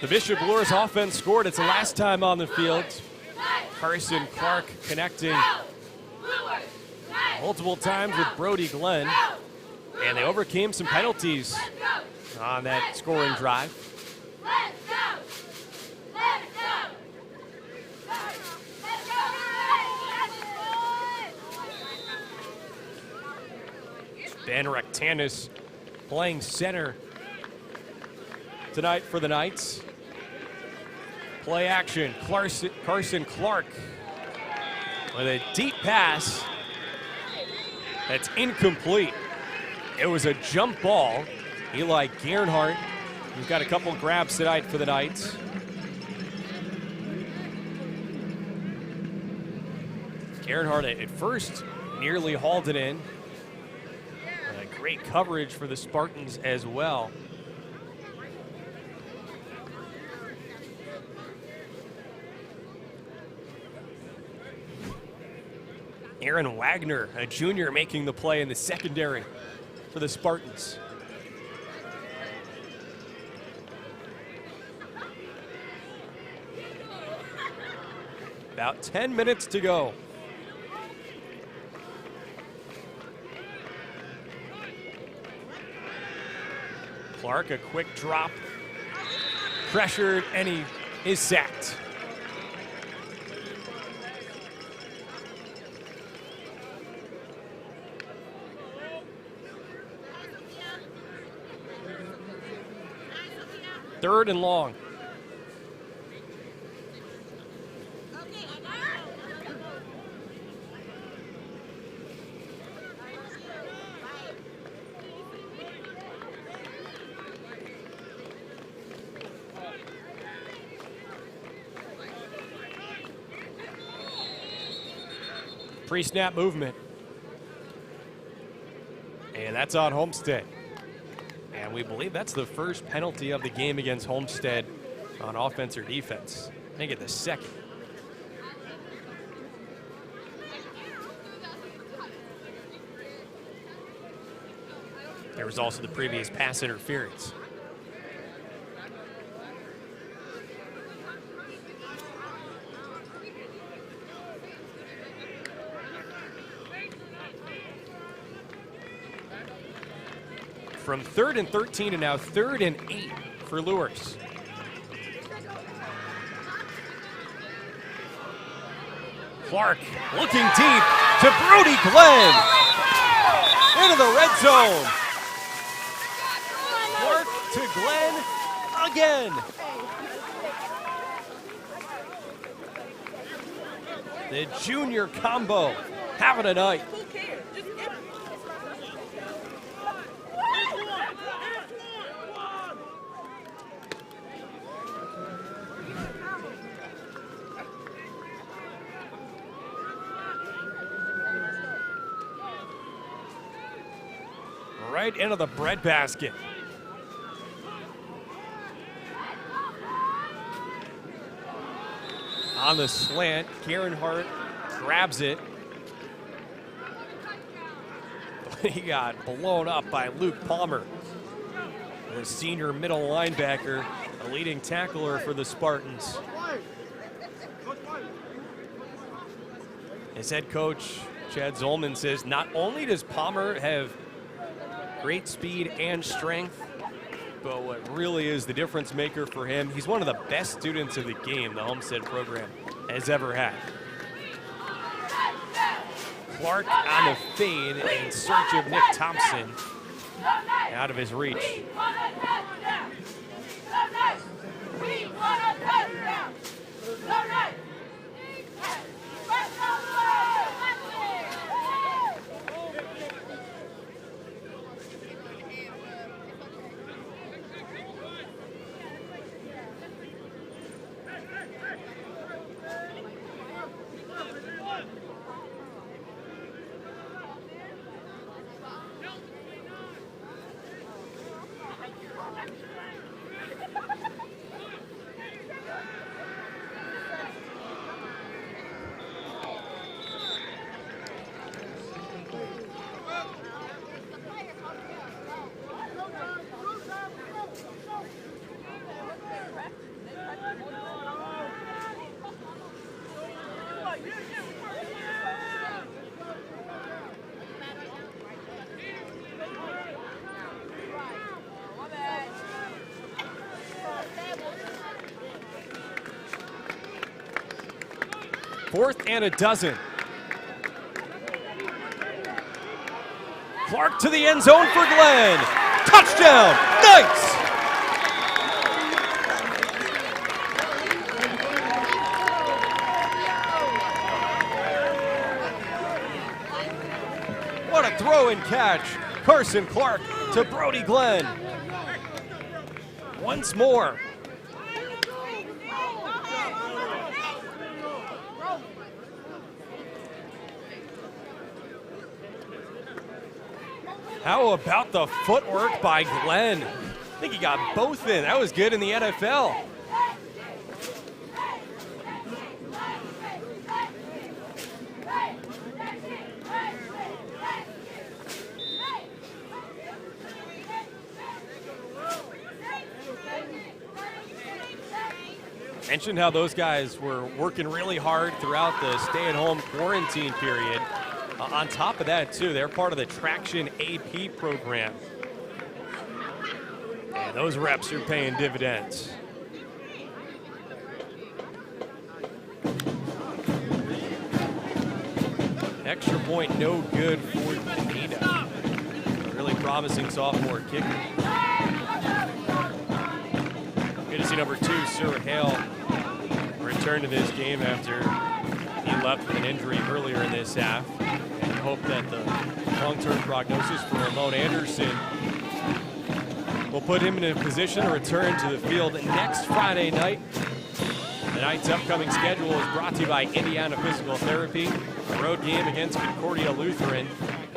The Bishop Luers offense scored its last time on the field. Carson Clark connecting multiple times with Brody Glenn. And they overcame some penalties on that scoring drive. Ben Rectanis playing center tonight for the Knights. Play action, Carson Clark with a deep pass that's incomplete. It was a jump ball. Eli Gernhardt, who's got a couple grabs tonight for the Knights. Gernhardt at first nearly hauled it in. Great coverage for the Spartans as well. Aaron Wagner, a junior, making the play in the secondary for the Spartans. About 10 minutes to go. Clark, a quick drop, pressured, and he is sacked. Third and long. Pre-snap movement. And that's on Homestead. And we believe that's the first penalty of the game against Homestead on offense or defense. I think it's the second. There was also the previous pass interference. From 3rd and 13 to now 3rd and 8 for Luers. Clark looking deep to Brody Glenn. Into the red zone. Clark to Glenn again. The junior combo having a night. Right into the breadbasket. On the slant, Gernhardt grabs it. He got blown up by Luke Palmer, the senior middle linebacker, a leading tackler for the Spartans. His head coach, Chad Zolman, says not only does Palmer have great speed and strength, but what really is the difference maker for him, he's one of the best students of the game the Homestead program has ever had. Clark on the fade in search of Nick Thompson, out of his reach. 4th and a dozen. Clark to the end zone for Glenn. Touchdown. Nice. What a throw and catch. Carson Clark to Brody Glenn. Once more. How about the footwork by Glenn? I think he got both in. That was good in the NFL. Mentioned how those guys were working really hard throughout the stay-at-home quarantine period. On top of that, too, they're part of the Traction AP program. And those reps are paying dividends. Extra point, no good for Nina. Really promising sophomore kicker. Good to see number 2, Sir Hale, return to this game after he left with an injury earlier in this half. And hope that the long-term prognosis for Ramon Anderson will put him in a position to return to the field next Friday night. The night's upcoming schedule is brought to you by Indiana Physical Therapy, a road game against Concordia Lutheran.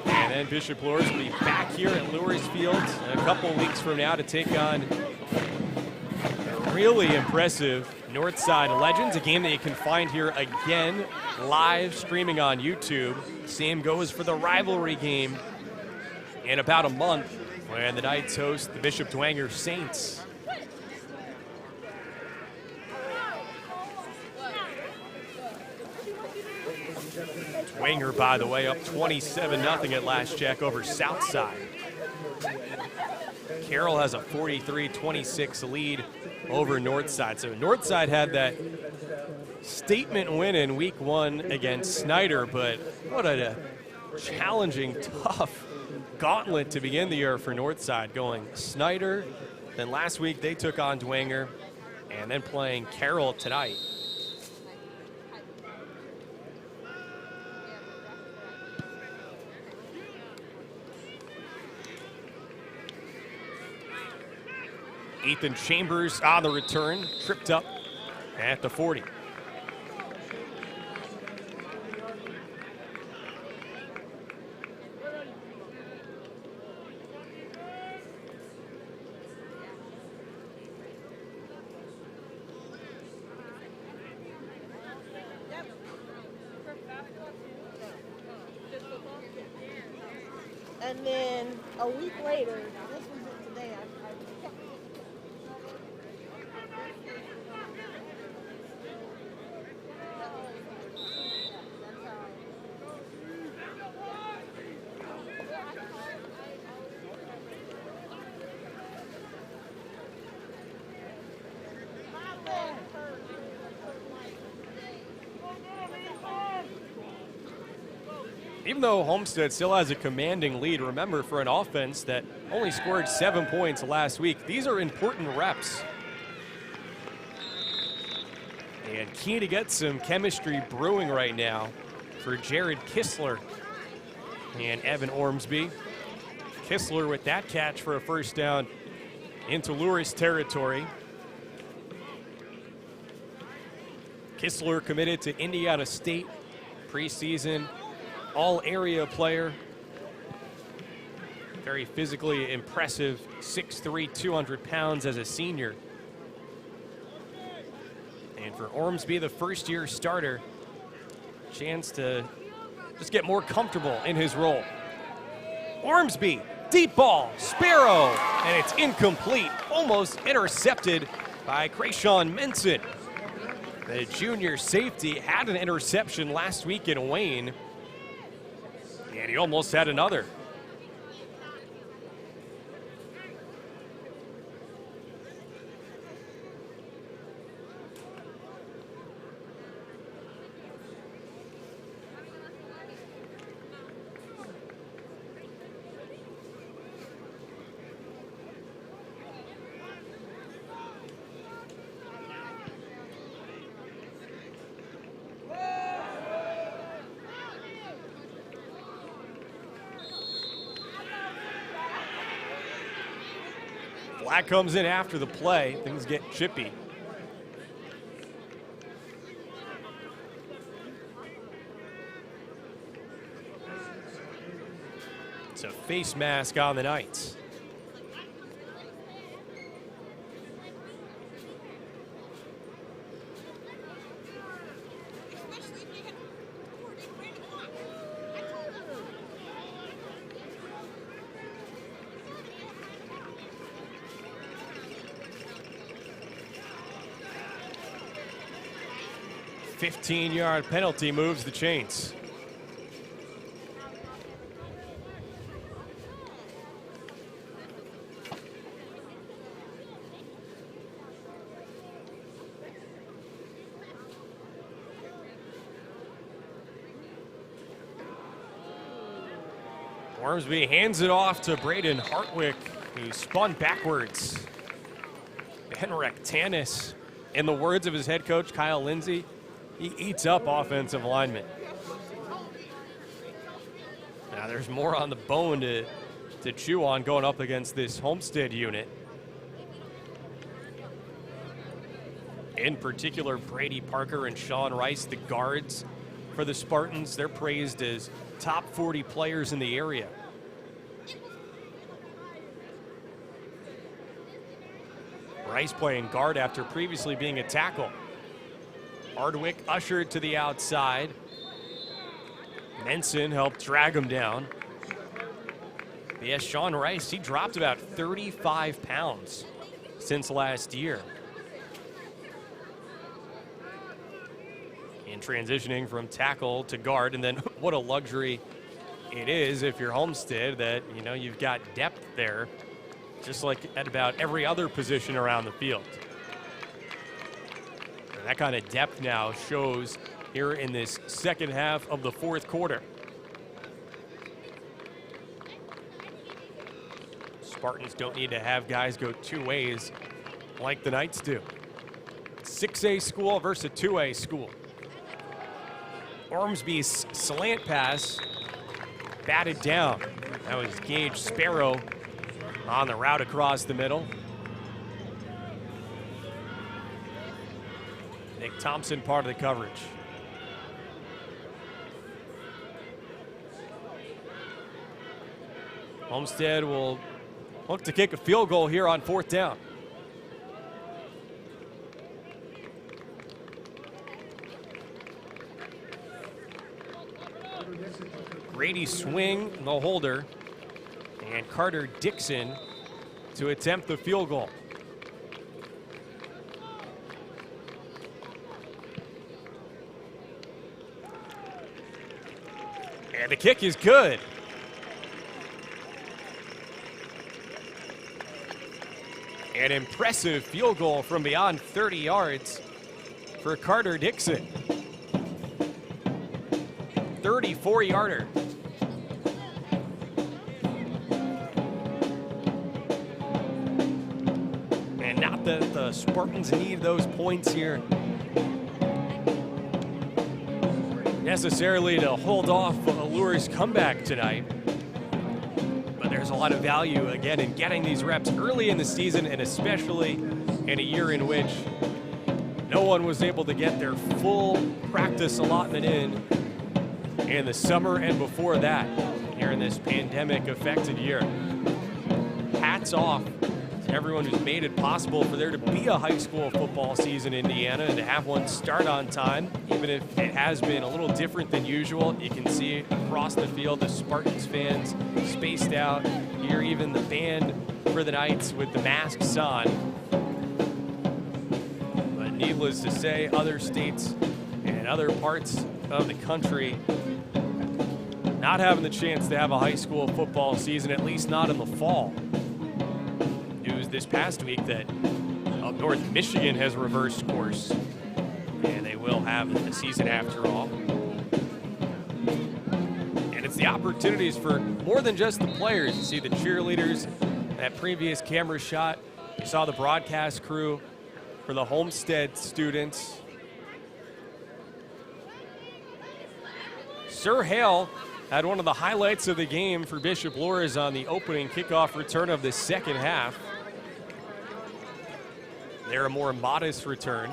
And then Bishop Luers will be back here at Luers Field a couple weeks from now to take on a really impressive Northside Legends, a game that you can find here again live streaming on YouTube. Same goes for the rivalry game in about a month when the Knights host the Bishop Dwenger Saints. Dwenger, by the way, up 27-0 at last check over Southside. Carroll has a 43-26 lead over Northside. So Northside had that statement win in week 1 against Snyder, but what a challenging, tough gauntlet to begin the year for Northside, going Snyder, then last week they took on Dwenger, and then playing Carroll tonight. Ethan Chambers on the return, tripped up at the 40. And then a week later, this was it today, Even though Homestead still has a commanding lead, remember, for an offense that only scored 7 points last week, these are important reps. And key to get some chemistry brewing right now for Jared Kistler and Evan Ormsby. Kistler with that catch for a first down into Luers territory. Kistler committed to Indiana State preseason all-area player. Very physically impressive, 6'3", 200 pounds as a senior. And for Ormsby, the first-year starter, chance to just get more comfortable in his role. Ormsby, deep ball, Sparrow, and it's incomplete, almost intercepted by Krayshawn Menson. The junior safety had an interception last week in Wayne, and he almost had another. Flag comes in after the play. Things get chippy. It's a face mask on the Knights. A 15-yard penalty moves the chains. Ormsby hands it off to Braden Hartwick, who spun backwards. Henrik Tanis, in the words of his head coach, Kyle Lindsay, he eats up offensive linemen. Now there's more on the bone to chew on going up against this Homestead unit. In particular, Brady Parker and Sean Rice, the guards for the Spartans, they're praised as top 40 players in the area. Rice playing guard after previously being a tackle. Hardwick ushered to the outside. Menson helped drag him down. But yes, Sean Rice, he dropped about 35 pounds since last year. And transitioning from tackle to guard, and then what a luxury it is if you're Homestead that, you know, you've got depth there, just like at about every other position around the field. And that kind of depth now shows here in this second half of the fourth quarter. Spartans don't need to have guys go two ways like the Knights do. 6A school versus a 2A school. Ormsby's slant pass batted down. That was Gage Sparrow on the route across the middle. Nick Thompson part of the coverage. Homestead will look to kick a field goal here on fourth down. Grady Swing, the holder, and Carter Dixon to attempt the field goal. And the kick is good. An impressive field goal from beyond 30 yards for Carter Dixon. 34-yarder. And not that the Spartans need those points here necessarily to hold off a Luers comeback tonight. But there's a lot of value, again, in getting these reps early in the season, and especially in a year in which no one was able to get their full practice allotment in the summer and before that, here in this pandemic-affected year. Hats off to everyone who's made it possible for there to be a high school football season in Indiana and to have one start on time, even if it has been a little different than usual. You can see across the field the Spartans fans spaced out. Here even the band for the Knights with the masks on. But needless to say, other states and other parts of the country not having the chance to have a high school football season, at least not in the fall. News this past week that up north Michigan has reversed course, and they will have the season after all. And it's the opportunities for more than just the players. You see the cheerleaders, that previous camera shot. You saw the broadcast crew for the Homestead students. Sir Hale had one of the highlights of the game for Bishop Luers on the opening kickoff return of the second half. They're a more modest return.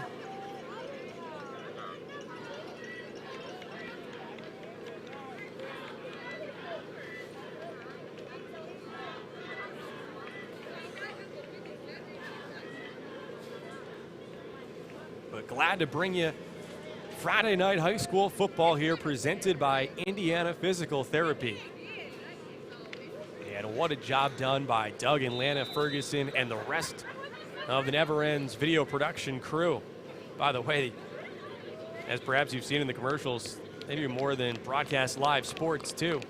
But glad to bring you Friday night high school football here, presented by Indiana Physical Therapy. And what a job done by Doug and Lana Ferguson and the rest of the Neverends video production crew. By the way, as perhaps you've seen in the commercials, they do more than broadcast live sports too.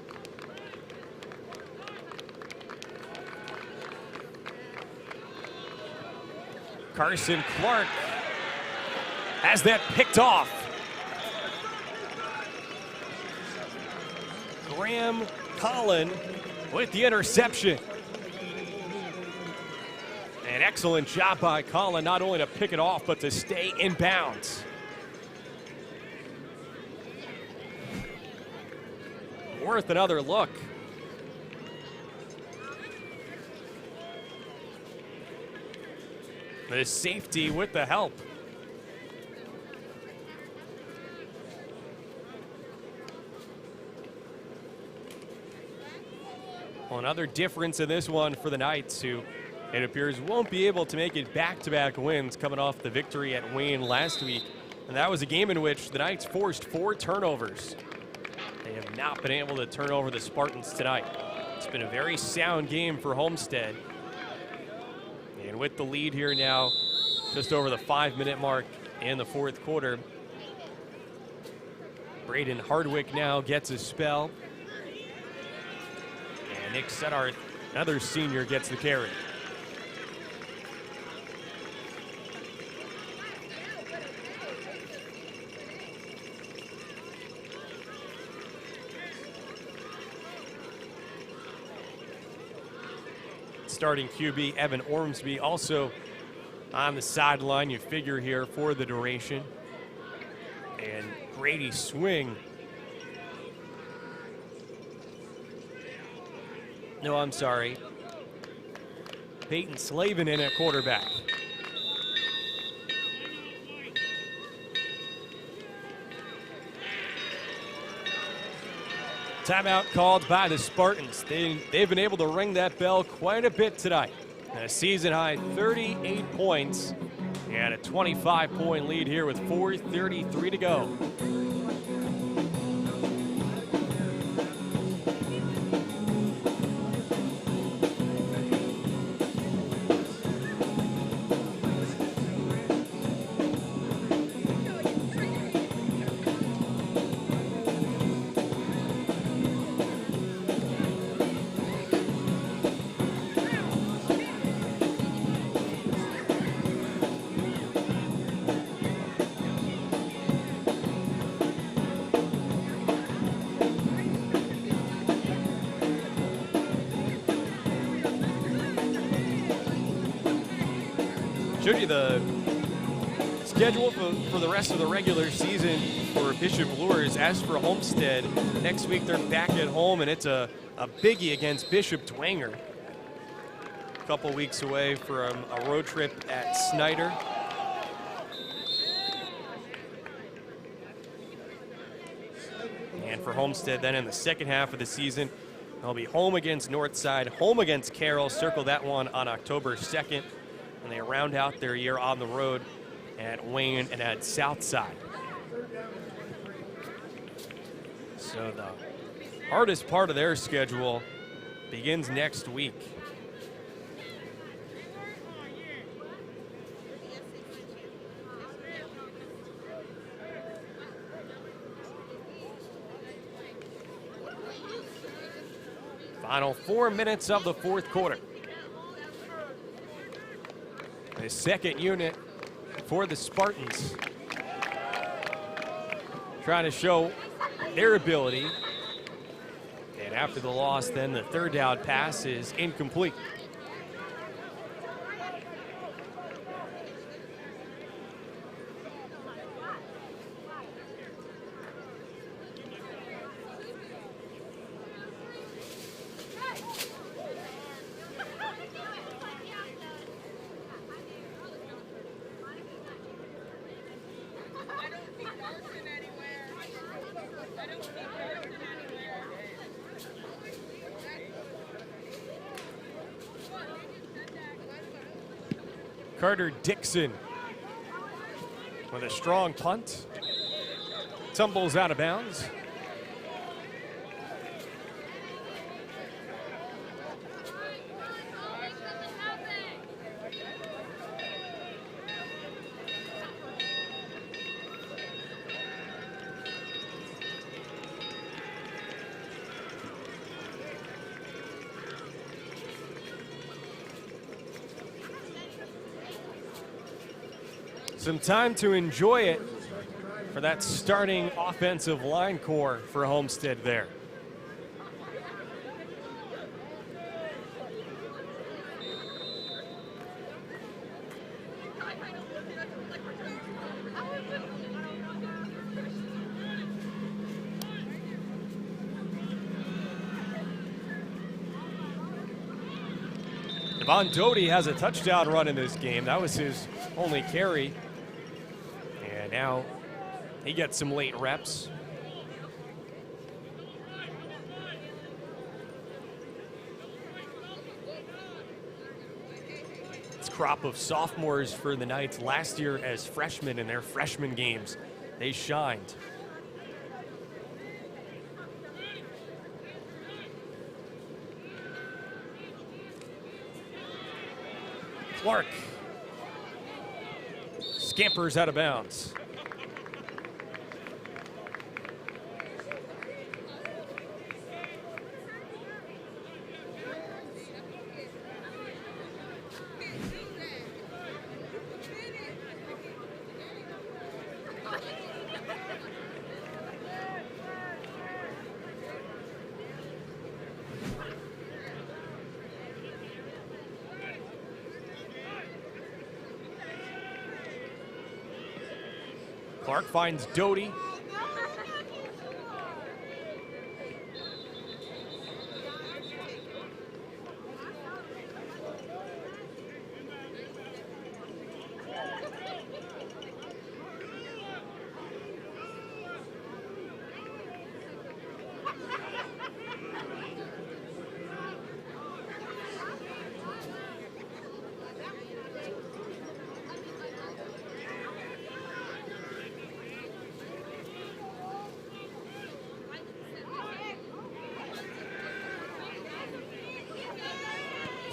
Carson Clark has that picked off. Graham Collin with the interception. An excellent job by Collin, not only to pick it off, but to stay in bounds. Worth another look. The safety with the help. Well, another difference in this one for the Knights, who it appears won't be able to make it back-to-back wins coming off the victory at Wayne last week. And that was a game in which the Knights forced 4 turnovers. They have not been able to turn over the Spartans tonight. It's been a very sound game for Homestead. And with the lead here now, just over the 5-minute mark in the fourth quarter, Braden Hardwick now gets a spell. And Nick Sedart, another senior, gets the carry. Starting QB Evan Ormsby also on the sideline, you figure here, for the duration. And Brady Swing. No, I'm sorry. Peyton Slavin in at quarterback. Timeout called by the Spartans. They've been able to ring that bell quite a bit tonight. A season-high 38 points and a 25-point lead here with 4:33 to go. Showed you the schedule for the rest of the regular season for Bishop Luers. As for Homestead, next week they're back at home, and it's a biggie against Bishop Dwenger. A couple weeks away from a road trip at Snyder. And for Homestead, then in the second half of the season, they'll be home against Northside, home against Carroll. Circle that one on October 2nd. And they round out their year on the road at Wayne and at Southside. So the hardest part of their schedule begins next week. Final 4 minutes of the fourth quarter. The second unit for the Spartans, trying to show their ability. And after the loss, then the third down pass is incomplete. Carter Dixon with a strong punt. Tumbles out of bounds. Some time to enjoy it for that starting offensive line core for Homestead there. Devon Doty has a touchdown run in this game. That was his only carry. And now he gets some late reps. This crop of sophomores for the Knights last year as freshmen in their freshman games, they shined. Clark scampers out of bounds. Clark finds Doty.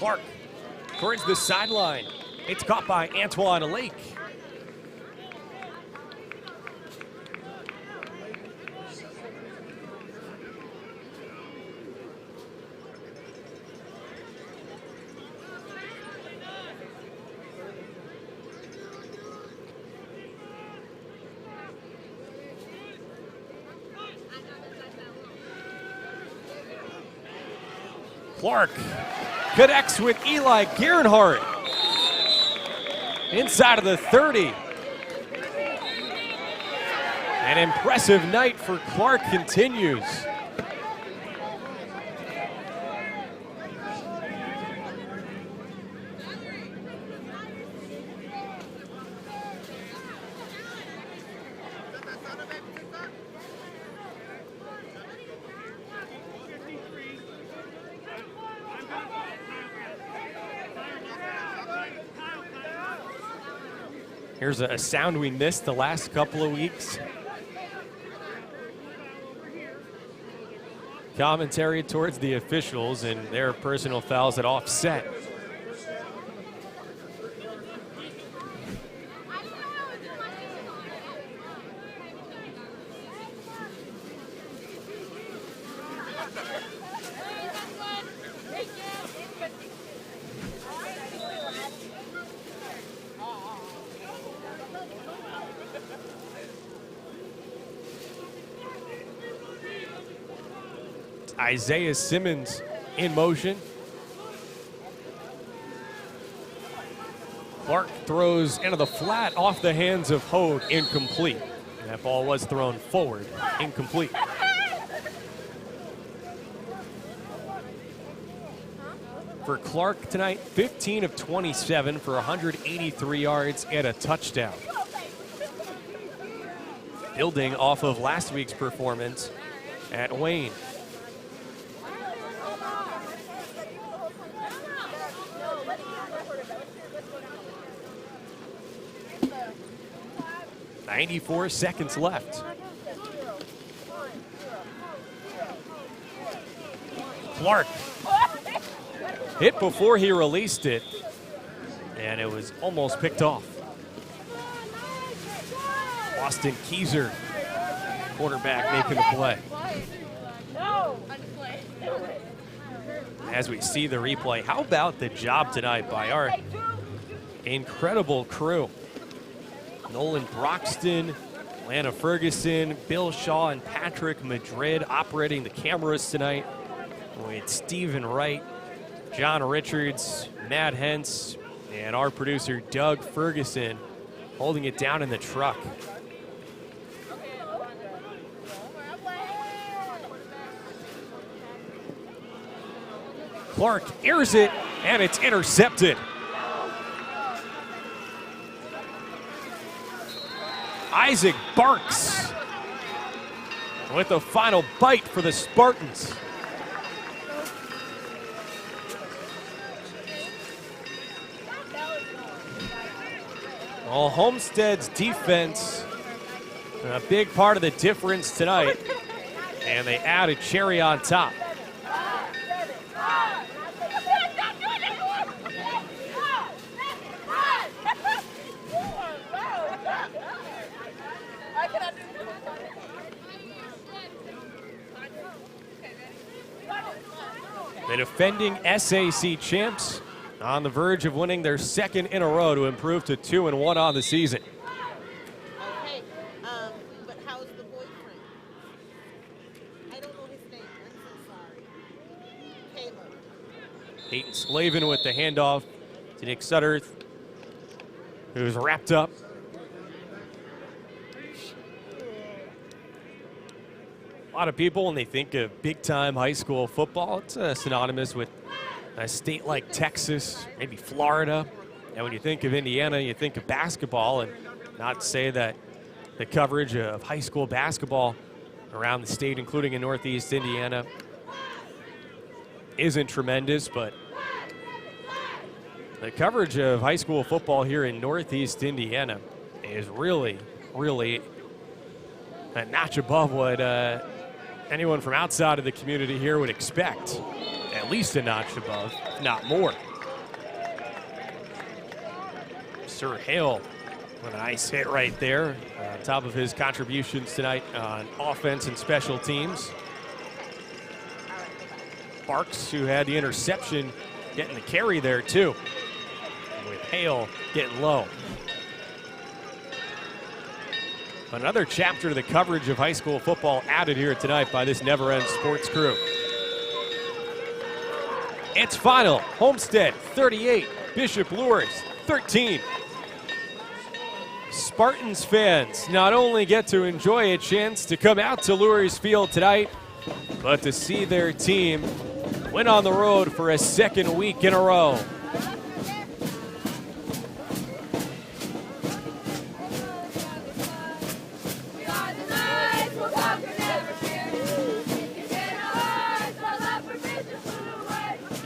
Clark towards the sideline. It's caught by Antoine Lake. Clark connects with Eli Gernhardt inside of the 30. An impressive night for Clark continues. Here's a sound we missed the last couple of weeks. Commentary towards the officials and their personal fouls at offset. Isaiah Simmons in motion. Clark throws into the flat off the hands of Hogue, incomplete. And that ball was thrown forward, incomplete. For Clark tonight, 15 of 27 for 183 yards and a touchdown. building off of last week's performance at Wayne. "94 seconds left." Clark hit before he released it, and it was almost picked off. Austin Keyser, quarterback, making the play. As we see the replay, how about the job tonight by our incredible crew? Nolan Broxton, Lana Ferguson, Bill Shaw, and Patrick Madrid operating the cameras tonight, with Stephen Wright, John Richards, Matt Hentz, and our producer Doug Ferguson holding it down in the truck. Clark airs it, and it's intercepted. Isaac Barks with the final bite for the Spartans. Well, Homestead's defense, a big part of the difference tonight, and they add a cherry on top. The defending SAC champs on the verge of winning their second in a row to improve to 2-1 on the season. Okay, but how's the boyfriend? I don't know his name. I'm so sorry. Caleb. Peyton Slavin with the handoff to Nick Sutterth, who's wrapped up. A lot of people, when they think of big-time high school football, it's synonymous with a state like Texas, maybe Florida. And when you think of Indiana, you think of basketball. And not to say that the coverage of high school basketball around the state, including in Northeast Indiana, isn't tremendous, but the coverage of high school football here in Northeast Indiana is really, really a notch above what anyone from outside of the community here would expect. At least a notch above, if not more. Sir Hale with a nice hit right there on top of his contributions tonight on offense and special teams. Barks, who had the interception, getting the carry there too, with Hale getting low. Another chapter to the coverage of high school football added here tonight by this Neverends sports crew. It's final. Homestead 38, Bishop Luers 13. Spartans fans not only get to enjoy a chance to come out to Luers Field tonight, but to see their team win on the road for a second week in a row.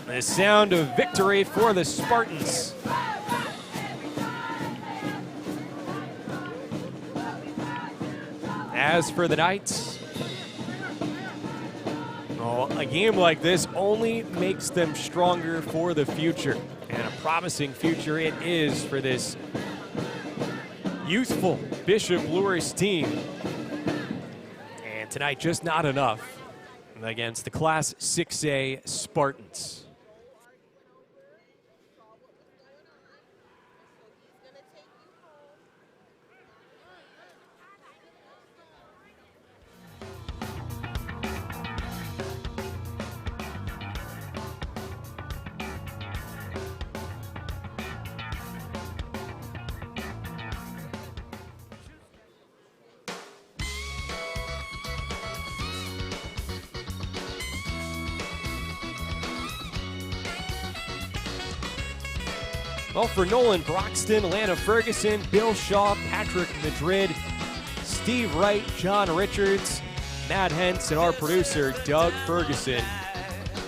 The sound of victory for the Spartans. As for the Knights, a game like this only makes them stronger for the future, and a promising future it is for this youthful Bishop Luers team. And tonight, just not enough against the Class 6A Spartans. Well, for Nolan Broxton, Lana Ferguson, Bill Shaw, Patrick Madrid, Steve Wright, John Richards, Matt Hentz, and our producer, Doug Ferguson,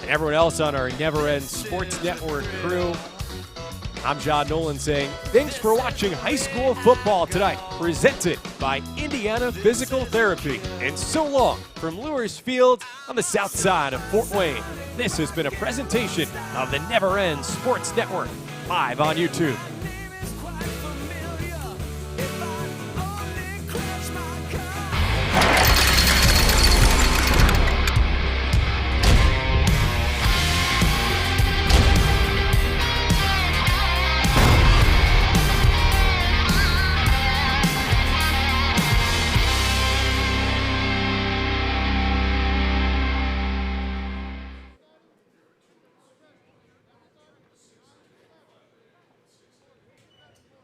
and everyone else on our Neverends Sports Network crew. I'm John Nolan saying thanks for watching high school football tonight, presented by Indiana Physical Therapy. And so long from Luers Field on the south side of Fort Wayne. This has been a presentation of the Neverends Sports Network, live on YouTube.